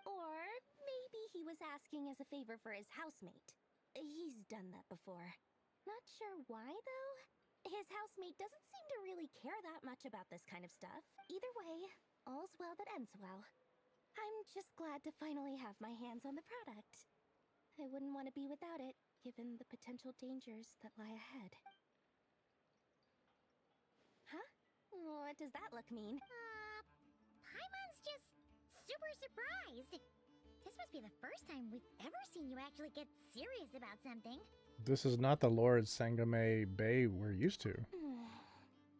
Or maybe he was asking as a favor for his housemate. He's done that before. Not sure why, though. His housemate doesn't seem to really care that much about this kind of stuff. Either way, all's well that ends well. I'm just glad to finally have my hands on the product. I wouldn't want to be without it, given the potential dangers that lie ahead. Huh? What does that look mean? Paimon's just super surprised. This must be the first time we've ever seen you actually get serious about something. This is not the Lord Sangame Bay we're used to.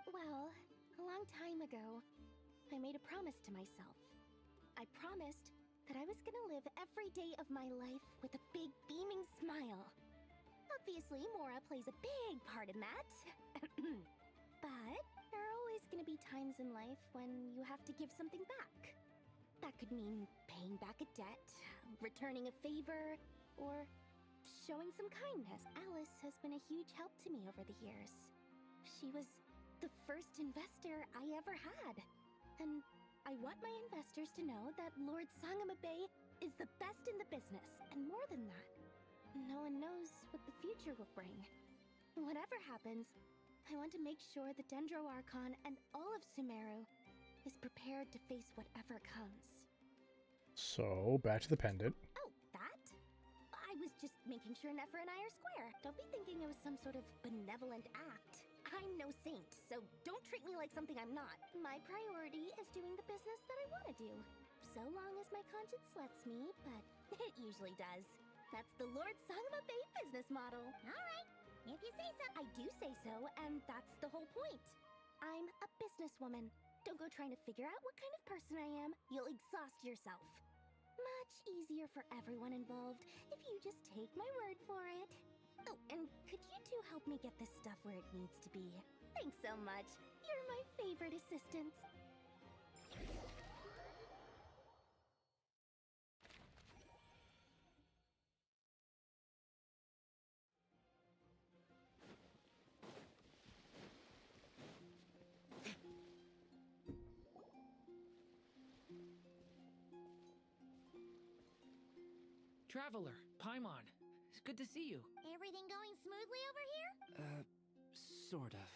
Well, a long time ago, I made a promise to myself. I promised that I was gonna live every day of my life with a big beaming smile. Obviously, Mora plays a big part in that. But there are always gonna be times in life when you have to give something back. That could mean paying back a debt, returning a favor, or showing some kindness. Alice has been a huge help to me over the years. She was the first investor I ever had. And I want my investors to know that Lord Sangamabe is the best in the business. And more than that, no one knows what the future will bring. Whatever happens, I want to make sure the Dendro Archon and all of Sumeru is prepared to face whatever comes. So, back to the pendant. Oh, that? I was just making sure Nefer and I are square. Don't be thinking it was some sort of benevolent act. I'm no saint, so don't treat me like something I'm not. My priority is doing the business that I want to do. So long as my conscience lets me, but it usually does. That's the Lord Sangamabe business model. Alright, if you say so. I do say so, and that's the whole point. I'm a businesswoman. Don't go trying to figure out what kind of person I am. You'll exhaust yourself. Much easier for everyone involved if you just take my word for it. Oh, and could you two help me get this stuff where it needs to be? Thanks so much. You're my favorite assistants. Traveler, Paimon. It's good to see you. Everything going smoothly over here? Sort of.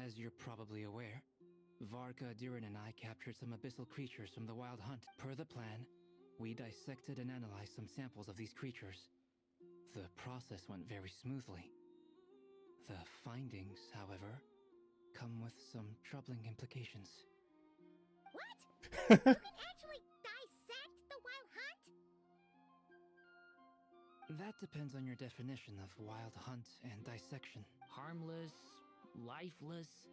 As you're probably aware, Varka, Durin, and I captured some abyssal creatures from the Wild Hunt. Per the plan, we dissected and analyzed some samples of these creatures. The process went very smoothly. The findings, however, come with some troubling implications. What? You can actually dissect the Wild Hunt? That depends on your definition of Wild Hunt and dissection. Harmless, lifeless.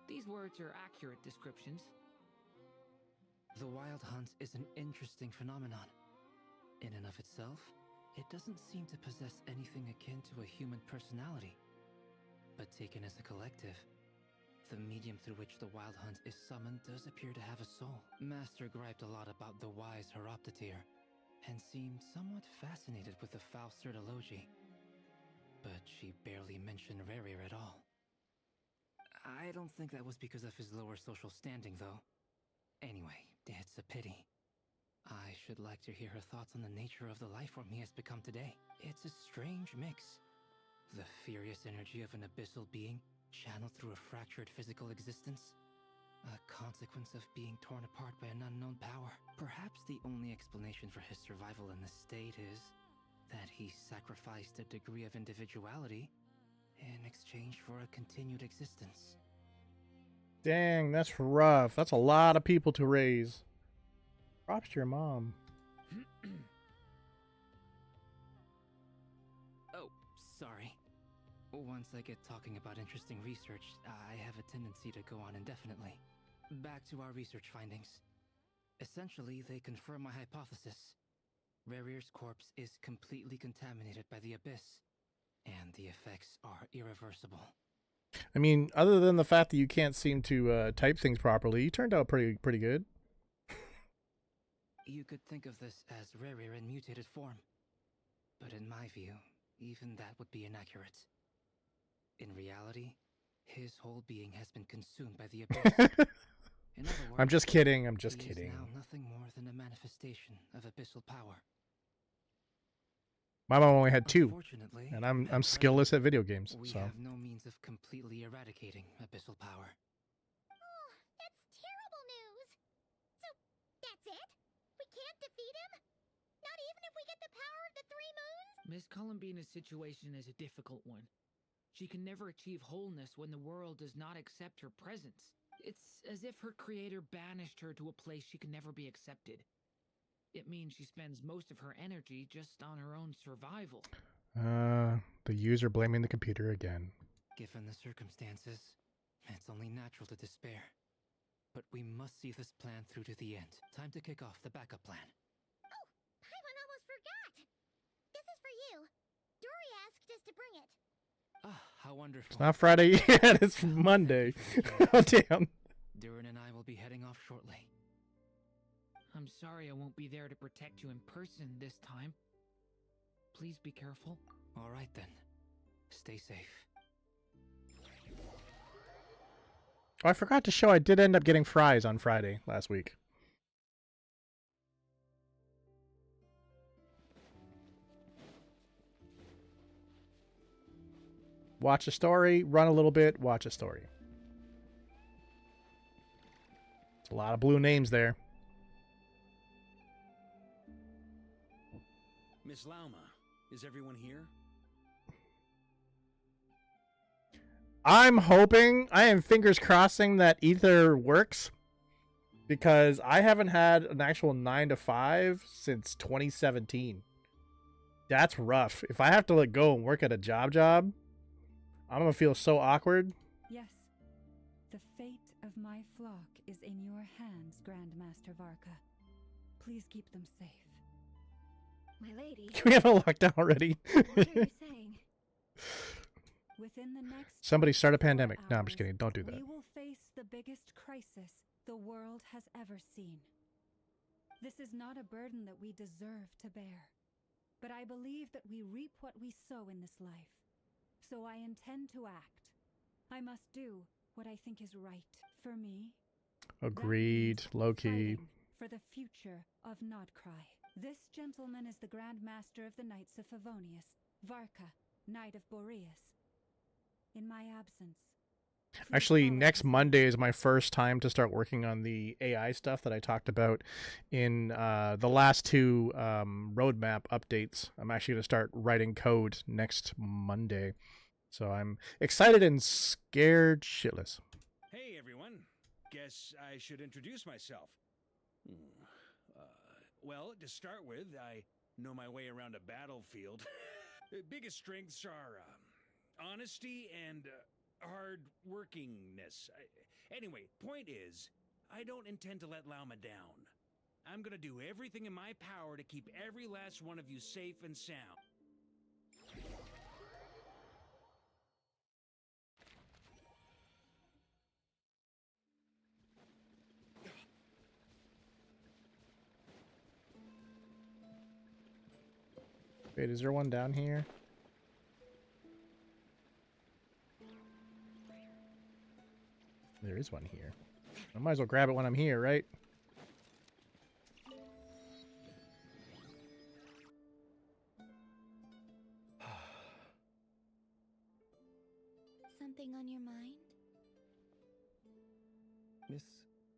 These words are accurate descriptions. The Wild Hunt is an interesting phenomenon. In and of itself, it doesn't seem to possess anything akin to a human personality. But taken as a collective, the medium through which the Wild Hunt is summoned does appear to have a soul. Master griped a lot about the wise Horoptetyr, and seemed somewhat fascinated with the Fausterdology. But she barely mentioned Rerir at all. I don't think that was because of his lower social standing, though. Anyway, it's a pity. I should like to hear her thoughts on the nature of the lifeform he has become today. It's a strange mix. The furious energy of an abyssal being channeled through a fractured physical existence. A consequence of being torn apart by an unknown power. Perhaps the only explanation for his survival in this state is that he sacrificed a degree of individuality in exchange for a continued existence. Dang, that's rough. That's a lot of people to raise. Props to your mom. sorry. Once I get talking about interesting research, I have a tendency to go on indefinitely. Back to our research findings. Essentially, they confirm my hypothesis. Rarier's corpse is completely contaminated by the Abyss, and the effects are irreversible. I mean, other than the fact that you can't seem to type things properly, you turned out pretty good. You could think of this as Rarier in mutated form. But in my view, even that would be inaccurate. In reality, his whole being has been consumed by the Abyss. In other words, I'm just kidding. I'm he just is kidding. now nothing more than a manifestation of abyssal power. My mom only had 2, Unfortunately, and I'm at skillless present, at video games. we So have no means of completely eradicating abyssal power. Oh, that's terrible news. So, that's it? We can't defeat him? Not even if we get the power of the 3 moons? Miss Columbina's situation is a difficult one. She can never achieve wholeness when the world does not accept her presence. It's as if her creator banished her to a place she can never be accepted. It means she spends most of her energy just on her own survival. the user blaming the computer again. Given the circumstances, it's only natural to despair. But we must see this plan through to the end. Time to kick off the backup plan. Oh, Paimon almost forgot. This is for you. Dory asked us to bring it. Ah, how wonderful. It's not Friday yet. It's Monday. Oh, damn. Durin and I will be heading off shortly. I'm sorry I won't be there to protect you in person this time. Please be careful. All right then. Stay safe. Oh, I forgot to show I did end up getting fries on Friday last week. Watch a story, run a little bit, watch a story. It's a lot of blue names there. Miss Lauma, is everyone here? I'm hoping, I am fingers crossing that Ether works, because I haven't had an actual 9 to 5 since 2017. That's rough. If I have to go and work at a job, I'm gonna feel so awkward. Yes, the fate of my flock is in your hands, Grandmaster Varka. Please keep them safe. My lady. Can we have a lockdown already? What are you saying? Within the next Somebody start a pandemic. 4 No, I'm just kidding. Don't do that. We will face the biggest crisis the world has ever seen. This is not a burden that we deserve to bear, but I believe that we reap what we sow in this life. So I intend to act. I must do what I think is right for me. Agreed. Low key. For the future of Nodcry. This gentleman is the Grand Master of the Knights of Favonius, Varka, Knight of Boreas. In my absence. Actually, next Monday is my first time to start working on the AI stuff that I talked about in the last 2 roadmap updates. I'm actually going to start writing code next Monday. So I'm excited and scared shitless. Hey, everyone. Guess I should introduce myself. Well, to start with, I know my way around a battlefield. Biggest strengths are honesty and hard-workingness. Anyway, point is, I don't intend to let Lauma down. I'm gonna do everything in my power to keep every last one of you safe and sound. Wait, is there one down here? There is one here. I might as well grab it when I'm here, right? Something on your mind? Miss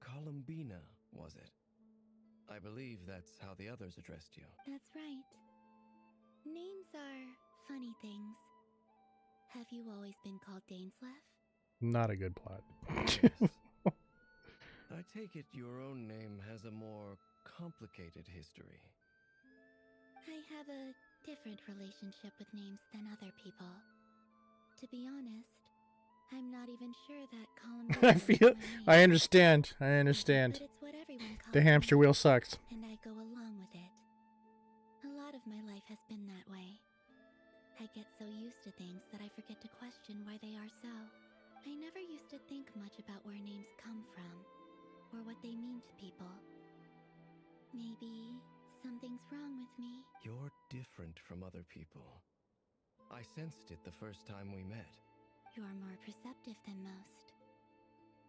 Columbina, was it? I believe that's how the others addressed you. That's right. Names are funny things. Have you always been called Dainsleff? Not a good plot. Yes. I take it your own name has a more complicated history. I have a different relationship with names than other people. To be honest, I'm not even sure that calling me I feel. I understand. I understand. But it's what everyone calls The hamster me, wheel sucks. and I go along with it. A lot of my life has been that way. I get so used to things that I forget to question why they are so. I never used to think much about where names come from, or what they mean to people. Maybe something's wrong with me. You're different from other people. I sensed it the first time we met. You're more perceptive than most.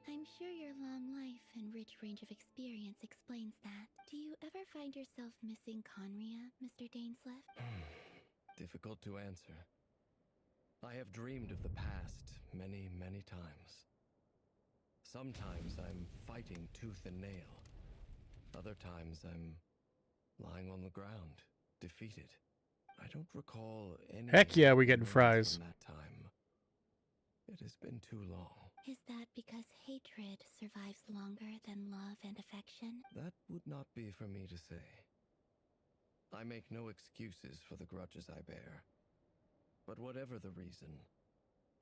I'm sure your long life and rich range of experience explains that. Do you ever find yourself missing Conria, Mr. Dainsleif? Difficult to answer. I have dreamed of the past many, many times. Sometimes I'm fighting tooth and nail. Other times I'm lying on the ground, defeated. I don't recall any. Heck yeah, we happy getting moments fries. from that time. It has been too long. Is that because hatred survives longer than love and affection? That would not be for me to say. I make no excuses for the grudges I bear. But whatever the reason,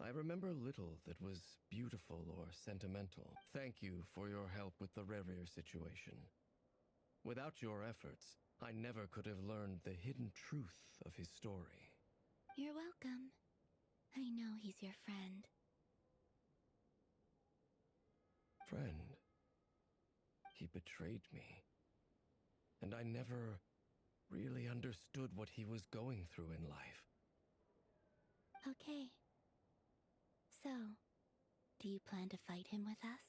I remember little that was beautiful or sentimental. Thank you for your help with the Rerir situation. Without your efforts, I never could have learned the hidden truth of his story. You're welcome. I know he's your friend. Friend. He betrayed me. And I never really understood what he was going through in life. Okay. So, do you plan to fight him with us?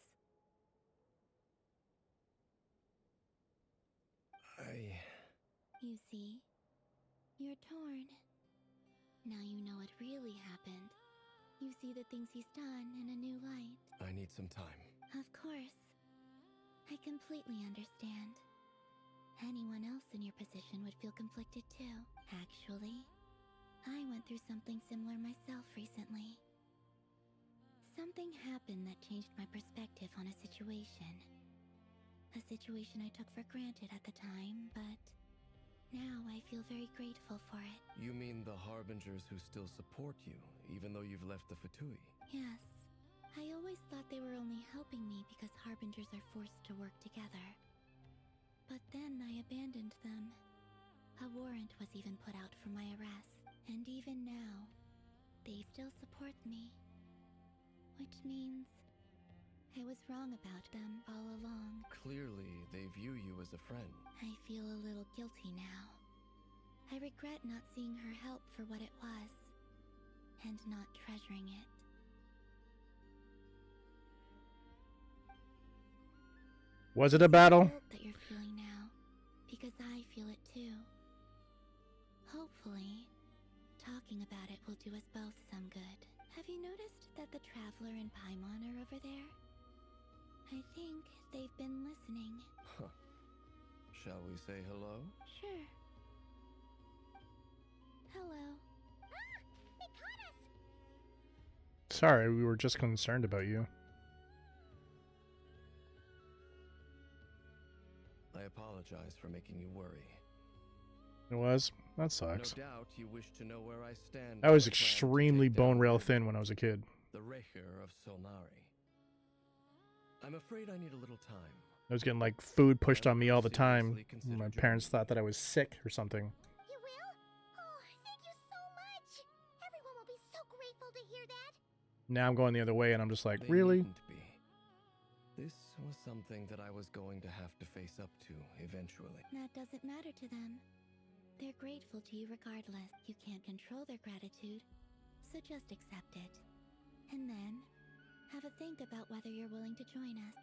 You see, you're torn. Now you know what really happened. You see the things he's done in a new light. I need some time. Of course. I completely understand. Anyone else in your position would feel conflicted too. Actually, I went through something similar myself recently. Something happened that changed my perspective on a situation. A situation I took for granted at the time, but now I feel very grateful for it. You mean the Harbingers who still support you, even though you've left the Fatui? Yes. I always thought they were only helping me because Harbingers are forced to work together. But then I abandoned them. A warrant was even put out for my arrest. And even now, they still support me. Which means I was wrong about them all along. Clearly, they view you as a friend. I feel a little guilty now. I regret not seeing her help for what it was, and not treasuring it. Was it a battle? It's that you're feeling now, because I feel it too. Hopefully, talking about it will do us both some good. Have you noticed that the Traveler and Paimon are over there? I think they've been listening. Huh. Shall we say hello? Sure. Hello. They caught us! Sorry, we were just concerned about you. I apologize for making you worry. It was? That sucks. No doubt you wish to know where I stand. I was on the plan to extremely take down bone rail thin when I was a kid. the Recher of Solnari. I'm afraid I need a little time. I was getting like food pushed on me all the time. My parents thought that I was sick or something. You will? Oh, thank you so much! Everyone will be so grateful to hear that! Now I'm going the other way and I'm just like, They really? needn't be. This was something that I was going to have to face up to eventually. That doesn't matter to them. They're grateful to you regardless. You can't control their gratitude, so just accept it. And then, have a think about whether you're willing to join us.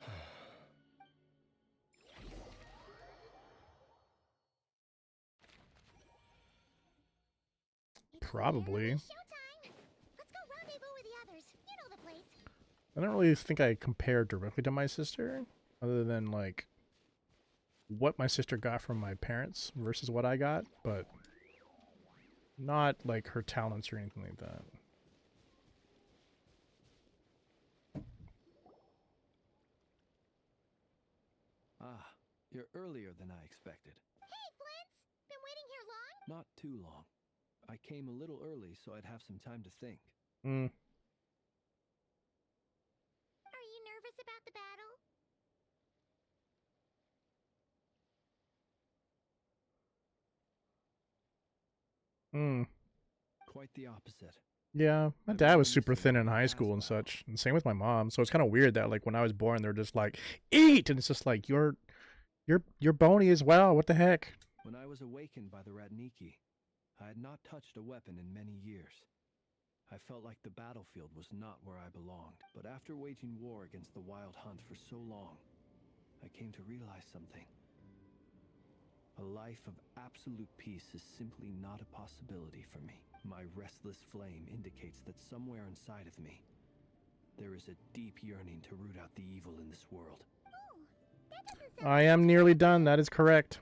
Probably. Showtime! Let's go rendezvous with the others. You know the place. I don't really think I compared directly to my sister, other than like what my sister got from my parents versus what I got, but not like her talents or anything like that. Ah, you're earlier than I expected. Hey, Flint's! Been waiting here long? Not too long. I came a little early so I'd have some time to think. Are you nervous about the battle? Quite the opposite. Yeah, my dad was super thin in high school and such, and same with my mom. So it's kind of weird that like when I was born, they're just like, eat, and it's just like you're bony as well. What the heck? When I was awakened by the Radniki, I had not touched a weapon in many years. I felt like the battlefield was not where I belonged. But after waging war against the Wild Hunt for so long, I came to realize something. A life of absolute peace is simply not a possibility for me. My restless flame indicates that somewhere inside of me, there is a deep yearning to root out the evil in this world. I am nearly done. That is correct.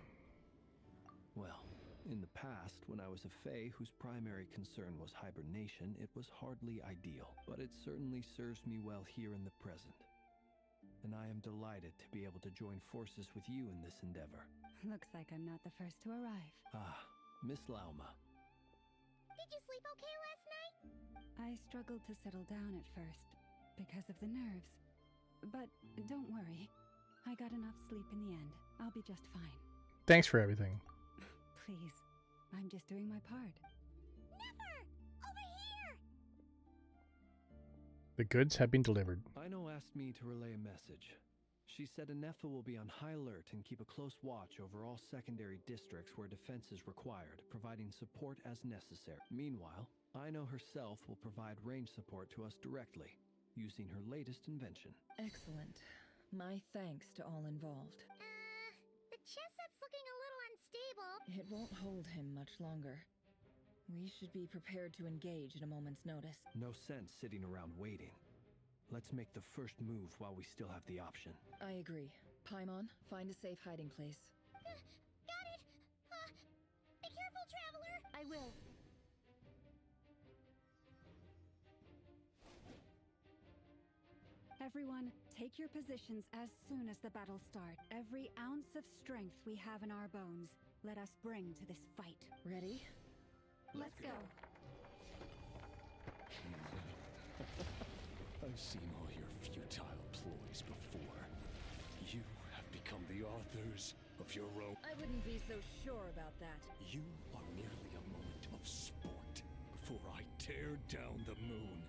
Well, in the past, when I was a Fae whose primary concern was hibernation, it was hardly ideal. But it certainly serves me well here in the present. And I am delighted to be able to join forces with you in this endeavor. Looks like I'm not the first to arrive. Ah, Miss Lauma. Did you sleep okay last night? I struggled to settle down at first because of the nerves. But don't worry. I got enough sleep in the end. I'll be just fine. Thanks for everything. Please. I'm just doing my part. Never! Over here! The goods have been delivered. Aino asked me to relay a message. She said Inepha will be on high alert and keep a close watch over all secondary districts where defense is required, providing support as necessary. Meanwhile, Aino herself will provide range support to us directly, using her latest invention. Excellent. My thanks to all involved. The chess set's looking a little unstable. It won't hold him much longer. We should be prepared to engage at a moment's notice. No sense sitting around waiting. Let's make the first move while we still have the option. I agree. Paimon, find a safe hiding place. Got it! Be careful, traveler! I will. Everyone, take your positions as soon as the battle starts. Every ounce of strength we have in our bones, let us bring to this fight. Ready? Let's go. I've seen all your futile ploys before. You have become the authors of your own. I wouldn't be so sure about that. You are merely a moment of sport before I tear down the moon.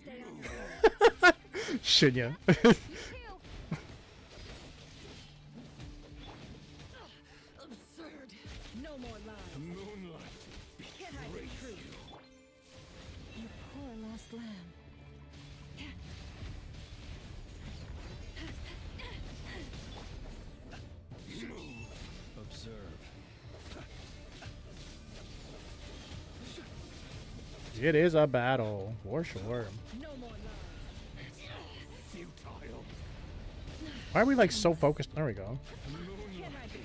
Stay on your Should ya? Absurd! No more lies. Moonlight Can't hide the truth. You poor lost lamb. Observe. It is a battle, for sure. No more lies. Futile. Why are we like so focused? There we go. Can't hide the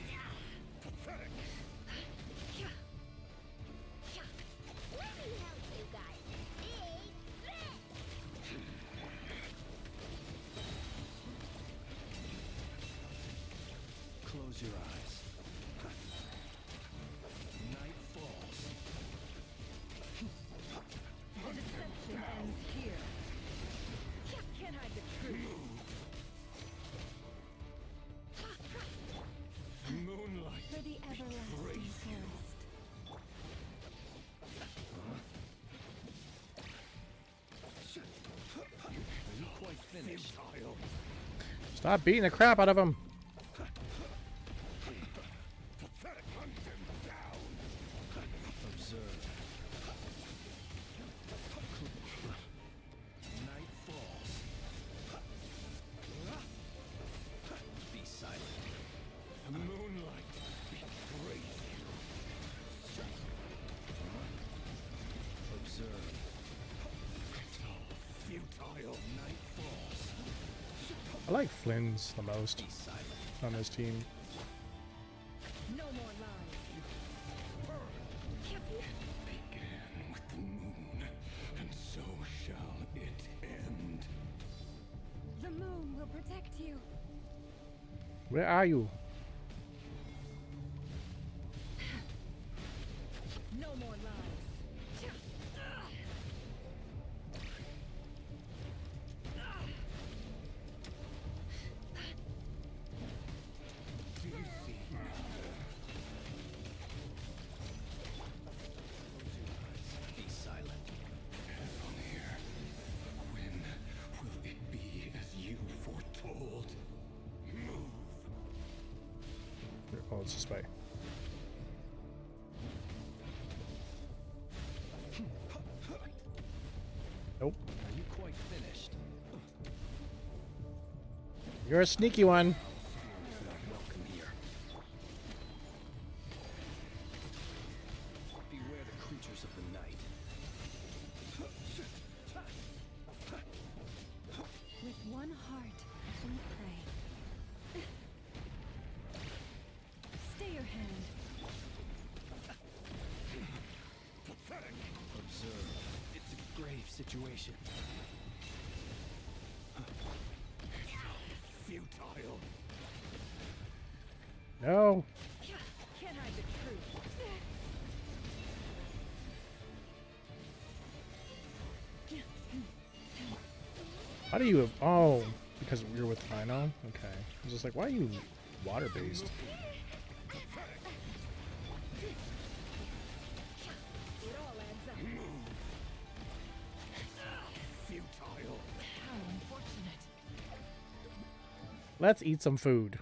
Let me help you guys. Big threat! Close your eyes. Night falls. The deception ends here. Can't hide the truth. Moonlight. For the everlasting forest. Are you quite finished? Futile. Stop beating the crap out of him. Pathetic. Hunt him down. Observe. Night falls. Be silent. Moonlight. Betrays you. Observe. It's all futile. Night falls. I like Flynn's the most Be silent. on this team. No more lies. Began with the moon, protect you. Where are you? No more lies. Be silent. From here, when will it be as you foretold? Move. Oh, it's this way. Nope. Are you quite finished? You're a sneaky one. Not welcome here. Beware the creatures of the night. With one heart, we pray. Stay your hand. Observe. It's a grave situation. Futile. No. Can't hide the truth. How do you have? Oh, because you're with Rhino. Okay. I was just like, why are you water-based? It all adds up. Futile. How unfortunate. Let's eat some food.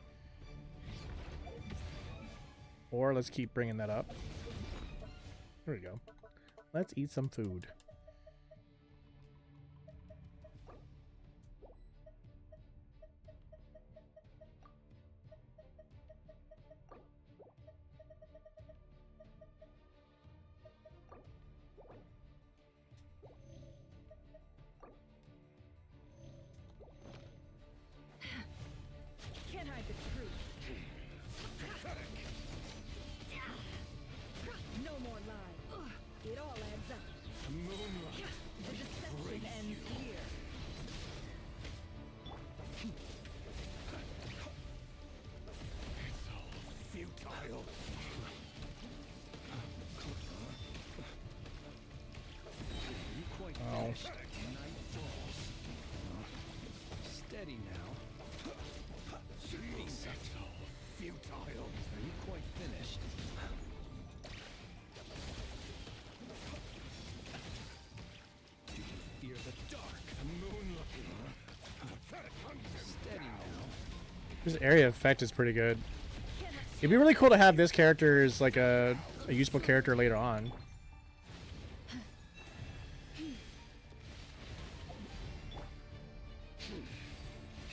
Or let's keep bringing that up. There we go. Let's eat some food. Can't hide the truth. No more lies. It all adds up. Moonlight. The deception ends here. It's all futile. You quite Oh. finished. Night falls. Steady now. Be It's all futile. Are you quite finished? Do you fear the dark? Moonlight. Pathetic hunger. Steady now. This area effect is pretty good. It'd be really cool to have this character as like a useful character later on.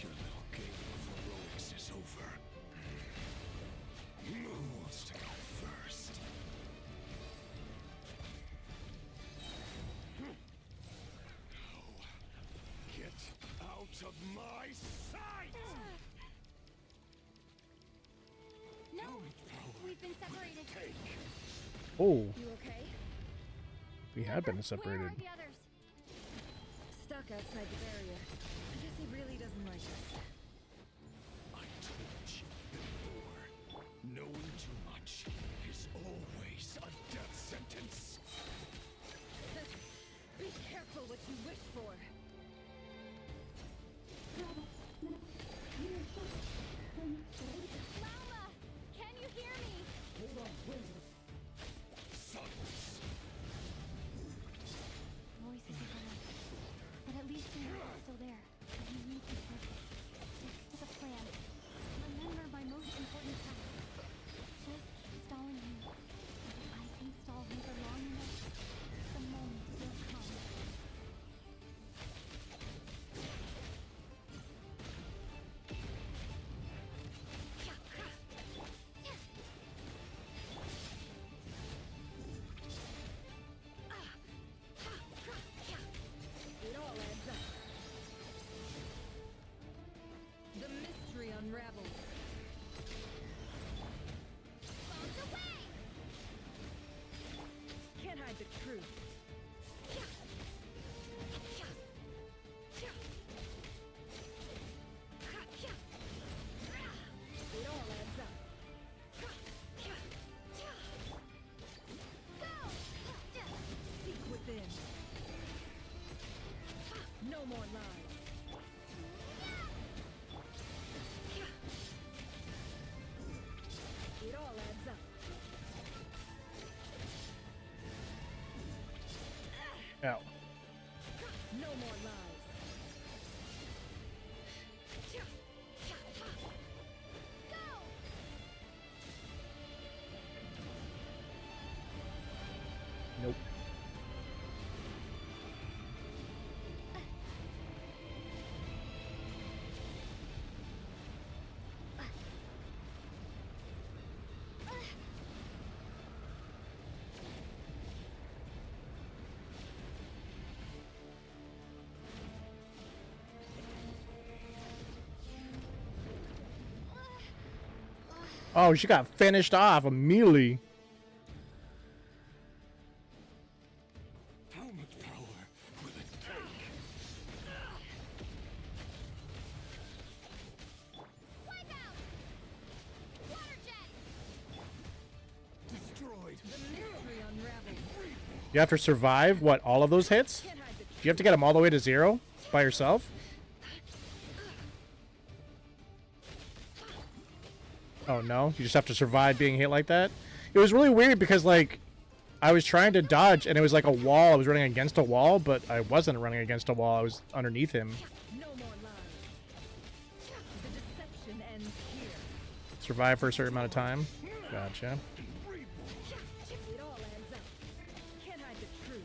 Your little game of heroics is over. Who wants to go first? No. Get out of my sight! No! We've been separated. Oh, You okay? we had been Where separated. are the others? Stuck outside the barrier. I guess he really doesn't like us. I told you before. Knowing too much is always a death sentence. Be careful what you wish for. Lala! Can you hear me? Silence. Voices are gone. But at least you know I'm still there. You need to focus. Stick to the plan. Remember my most important task. Just stalling him. If I can stall him for long enough, the moment will come. It all adds up. The mystery unravels. Bombs away! Can't hide the truth. more lies. It all adds up. Ow. No more lies. Nope. Oh, she got finished off immediately. How much power will it take? Wipe out! Water jet! Destroyed. The mystery unravels. You have to survive, what, all of those hits? Do you have to get them all the way to 0 by yourself? Oh no, you just have to survive being hit like that? It was really weird because, like, I was trying to dodge and it was like a wall. I was running against a wall, but I wasn't running against a wall. I was underneath him. No more lies. The deception ends here. Survive for a certain amount of time. Gotcha. It all adds up. Can't hide the truth.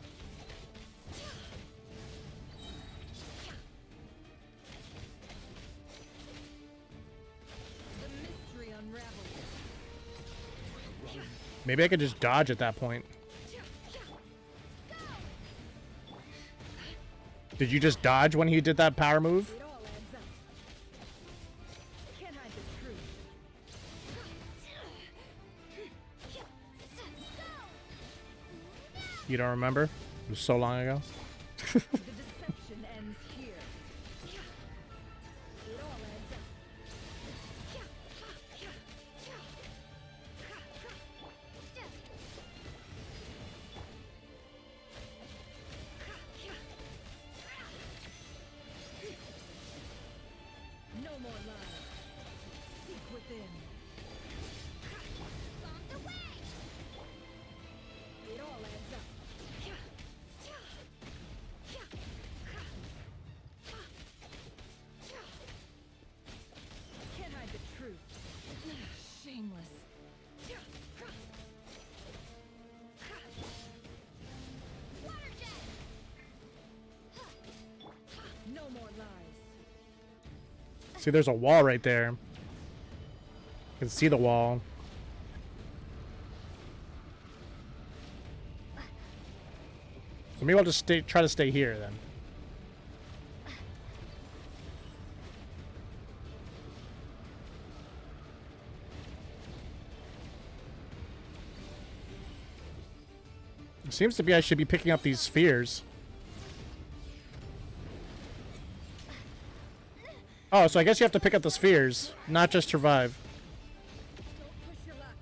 The mystery unravels. Maybe I could just dodge at that point. Did you just dodge when he did that power move? It all adds up. Can't hide the truth. You don't remember? It was so long ago. The deception ends here. It all adds up. No more lies. Seek within. Bombs away! It all adds up. Can't hide the truth. Shameless. Water jet! No more lies. See, there's a wall right there. You can see the wall. So maybe I'll just try to stay here then. It seems to be I should be picking up these spheres. Oh, so I guess you have to pick up the spheres, not just survive. Don't push your luck.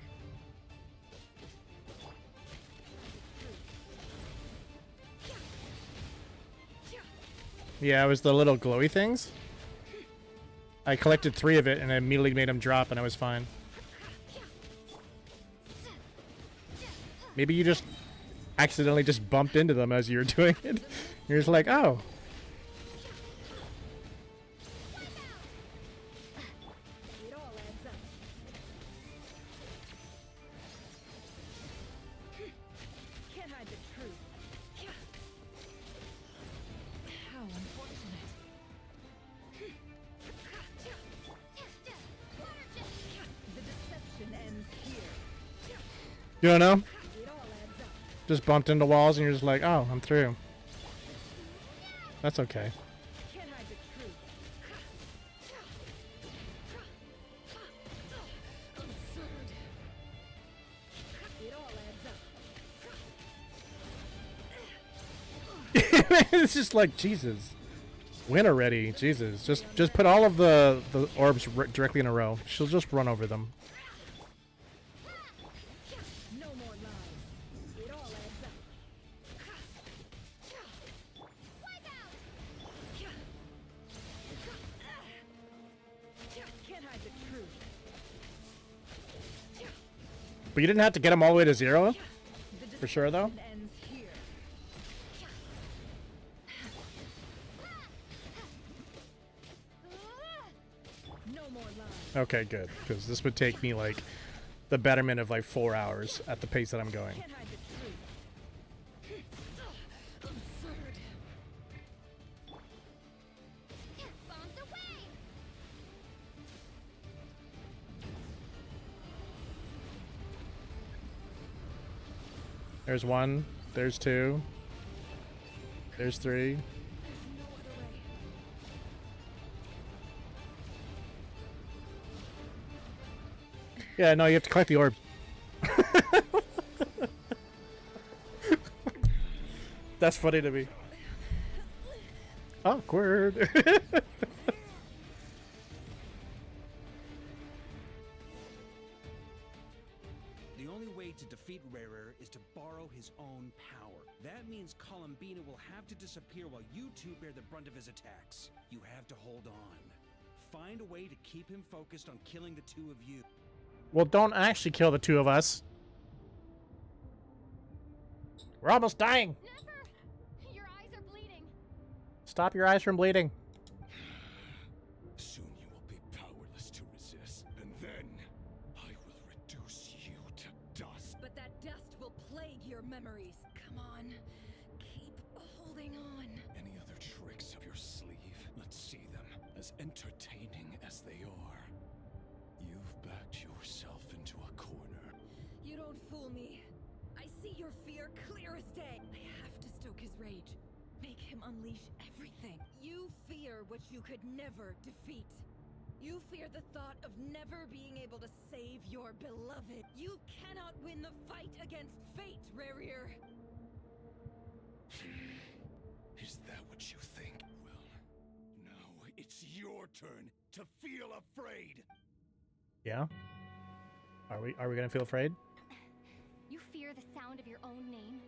Yeah, it was the little glowy things. I collected 3 of it and I immediately made them drop and I was fine. Maybe you just accidentally just bumped into them as you were doing it. You're just like, oh. It all adds up. Can't hide the truth. How unfortunate. The deception ends here. You don't know? It all adds up. Just bumped into walls and you're just like, oh, I'm through. That's okay. Can't hide the truth. Absurd. It all adds up. It's just like, Jesus. Win already. Jesus. Just put all of the orbs directly in a row. She'll just run over them. No more lies. It all adds up. But you didn't have to get him all the way to 0? For sure, though? Okay, good. Because this would take me, like, the betterment of, like, 4 hours at the pace that I'm going. There's 1. There's 2. There's 3. Yeah, no, you have to collect the orb. That's funny to me. Awkward. The only way to defeat Rarer is to borrow his own power. That means Columbina will have to disappear while you two bear the brunt of his attacks. You have to hold on. Find a way to keep him focused on killing the two of you. Well, don't actually kill the two of us. We're almost dying. Never! Your eyes are bleeding. Stop your eyes from bleeding. Soon you will be powerless to resist, and then I will reduce you to dust. But that dust will plague your memories. Come on. Keep holding on. Any other tricks up your sleeve? Let's see them. As entertaining as they are. You've backed yourself into a corner. You don't fool me. I see your fear clear as day. I have to stoke his rage. Make him unleash everything. You fear what you could never defeat. You fear the thought of never being able to save your beloved. You cannot win the fight against fate, Rarier. Is that what you think? Well, now it's your turn to feel afraid. Yeah? Are we gonna feel afraid? You fear the sound of your own name?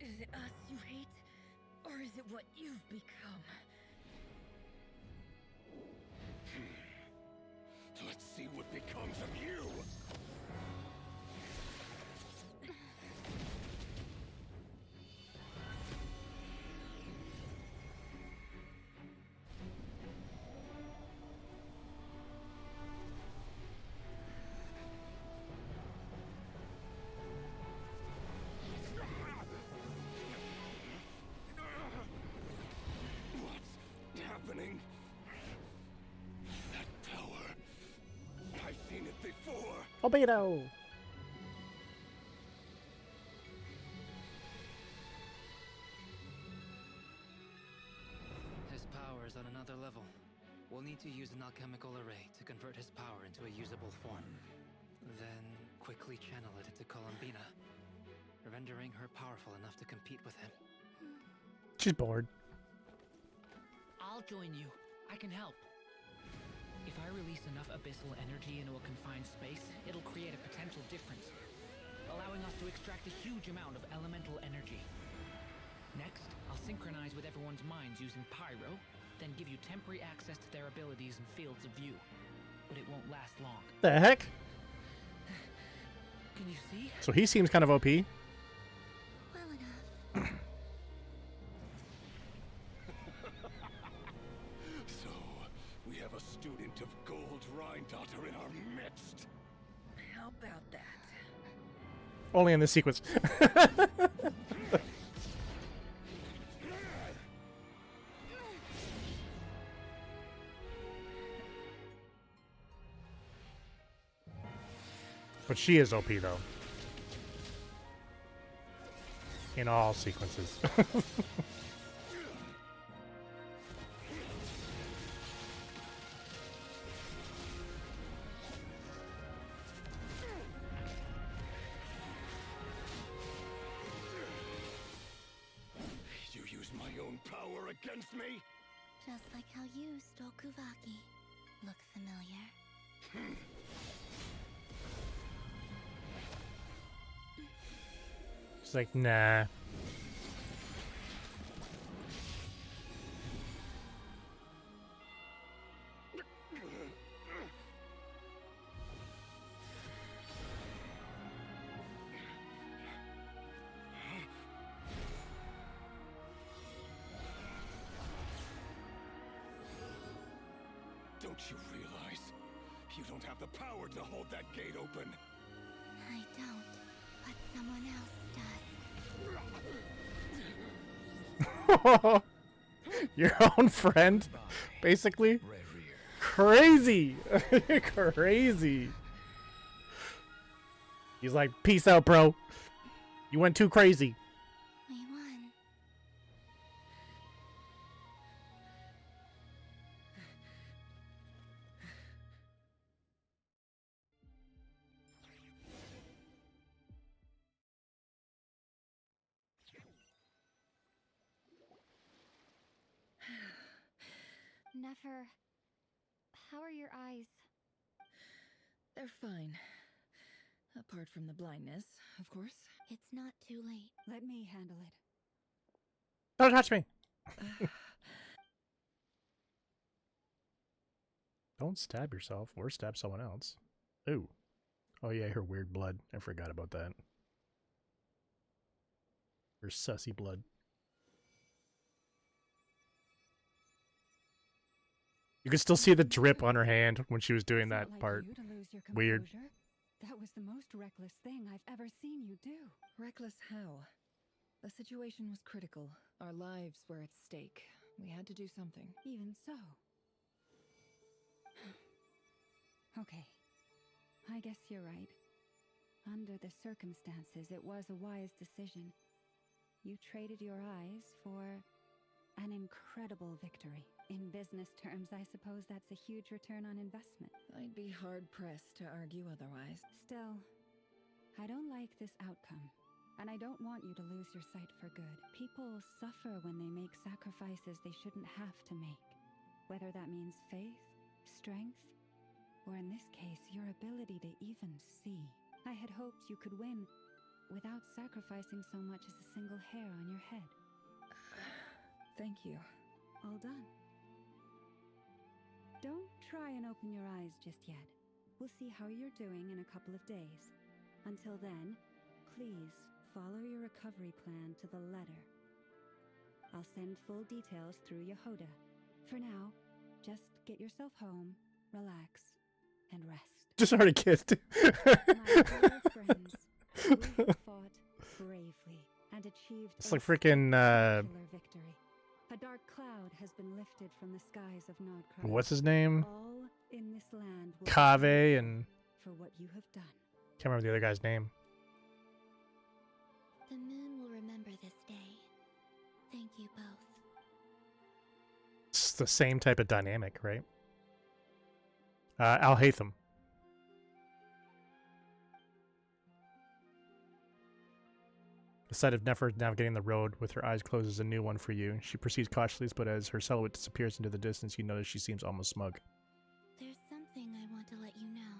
Is it us you hate? Or is it what you've become? Let's see what becomes of you. What's happening? That power. I've seen it before. Albedo! His power is on another level. We'll need to use an alchemical array to convert his power into a usable form. Then quickly channel it into Columbina, rendering her powerful enough to compete with him. She's bored. I'll join you. I can help. If I release enough abyssal energy into a confined space, it'll create a potential difference, allowing us to extract a huge amount of elemental energy. Next, I'll synchronize with everyone's minds using Pyro, then give you temporary access to their abilities and fields of view. But it won't last long. The heck? Can you see? So he seems kind of OP. Well enough. So, we have a student of Gold Rheindotter in our midst. How about that? Only in this sequence. But she is OP though. In all sequences. You use my own power against me? Just like how you stole Kuvaki. Look familiar? She's like, nah. Don't you realize you don't have the power to hold that gate open? I don't, but someone else does. Your own friend, basically. Crazy, crazy. He's like, peace out, bro. You went too crazy. We won. Nefer, how are your eyes? They're fine. Apart from the blindness, of course. It's not too late. Let me handle it. Don't touch me. Don't stab yourself or stab someone else. Ooh. Oh yeah, her weird blood. I forgot about that. Her sussy blood. You could still see the drip on her hand when she was doing that Like part. you to lose your Weird. composure. That was the most reckless thing I've ever seen you do. Reckless how? The situation was critical. Our lives were at stake. We had to do something. Even so. Okay. I guess you're right. Under the circumstances, it was a wise decision. You traded your eyes for an incredible victory. In business terms, I suppose that's a huge return on investment. I'd be hard-pressed to argue otherwise. Still, I don't like this outcome. And I don't want you to lose your sight for good. People suffer when they make sacrifices they shouldn't have to make. Whether that means faith, strength, or in this case, your ability to even see. I had hoped you could win without sacrificing so much as a single hair on your head. Thank you. All done. Don't try and open your eyes just yet. We'll see how you're doing in a couple of days. Until then, please follow your recovery plan to the letter. I'll send full details through Yehoda. For now, just get yourself home, relax, and rest. Just already kissed. My dear friends, we have fought bravely and achieved It's a like freaking spectacular victory. A dark cloud has been lifted from the skies of Nodcroft. what's his name? All in this land will Kaveh and for what you have done. can't remember the other guy's name. The moon will remember this day. Thank you both. It's the same type of dynamic, right? Al Haytham. The sight of Nefer navigating the road with her eyes closed is a new one for you. She proceeds cautiously, but as her silhouette disappears into the distance, you notice she seems almost smug. There's something I want to let you know.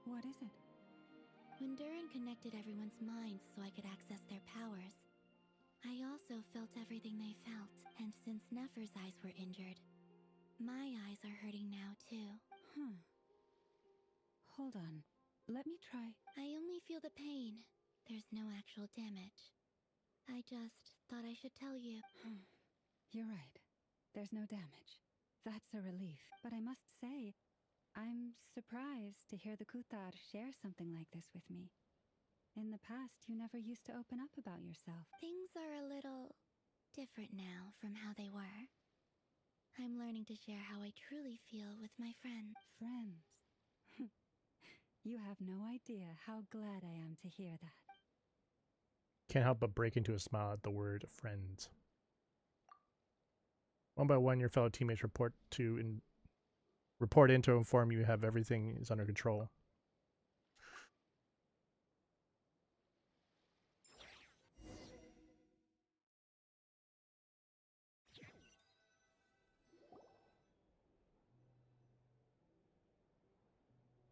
What is it? When Durin connected everyone's minds so I could access their powers, I also felt everything they felt. And since Nefer's eyes were injured, my eyes are hurting now too. Hold on. Let me try. I only feel the pain. There's no actual damage. I just thought I should tell you. You're right. There's no damage. That's a relief. But I must say, I'm surprised to hear the Kuthar share something like this with me. In the past, you never used to open up about yourself. Things are a little different now from how they were. I'm learning to share how I truly feel with my friends. Friends? You have no idea how glad I am to hear that. Can't help but break into a smile at the word friends. One by one, your fellow teammates report in to inform you have everything is under control.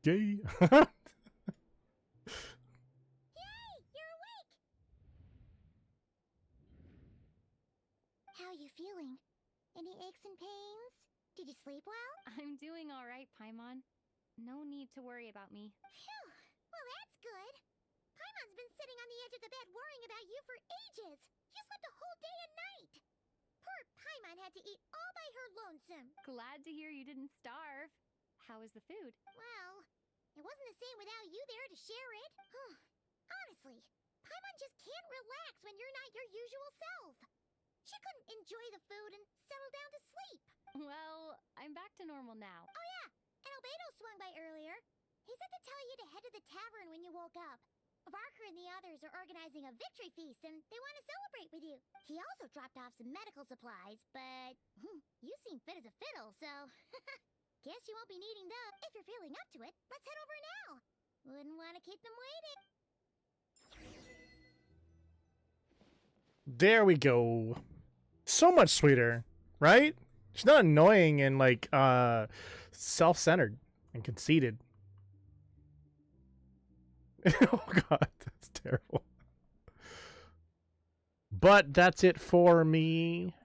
Yay! Yay! You're awake! How are you feeling? Any aches and pains? Did you sleep well? I'm doing all right, Paimon. No need to worry about me. Phew! Well, that's good. Paimon's been sitting on the edge of the bed worrying about you for ages. You slept a whole day and night. Poor Poor Paimon had to eat all by her lonesome. Glad to hear you didn't starve. How was the food? Well, it wasn't the same without you there to share it. Honestly, Paimon just can't relax when you're not your usual self. She couldn't enjoy the food and settle down to sleep. Well, I'm back to normal now. Oh yeah, and Albedo swung by earlier. He said to tell you to head to the tavern when you woke up. Varker and the others are organizing a victory feast and they want to celebrate with you. He also dropped off some medical supplies, but you seem fit as a fiddle, so guess you won't be needing them. If you're feeling up to it, let's head over now. Wouldn't want to keep them waiting. There we go. So much sweeter, right? She's not annoying and like self-centered and conceited. Oh god, that's terrible. But that's it for me.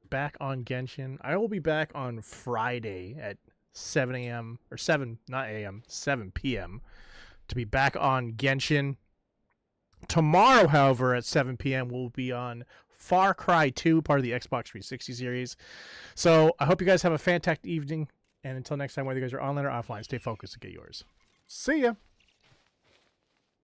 Back on Genshin. I will be back on Friday at 7 a.m. or 7, not a.m., 7 p.m. to be back on Genshin. Tomorrow, however, at 7 p.m. we'll be on Far Cry 2, part of the Xbox 360 series. So I hope you guys have a fantastic evening. And until next time, whether you guys are online or offline, stay focused to get yours. See ya!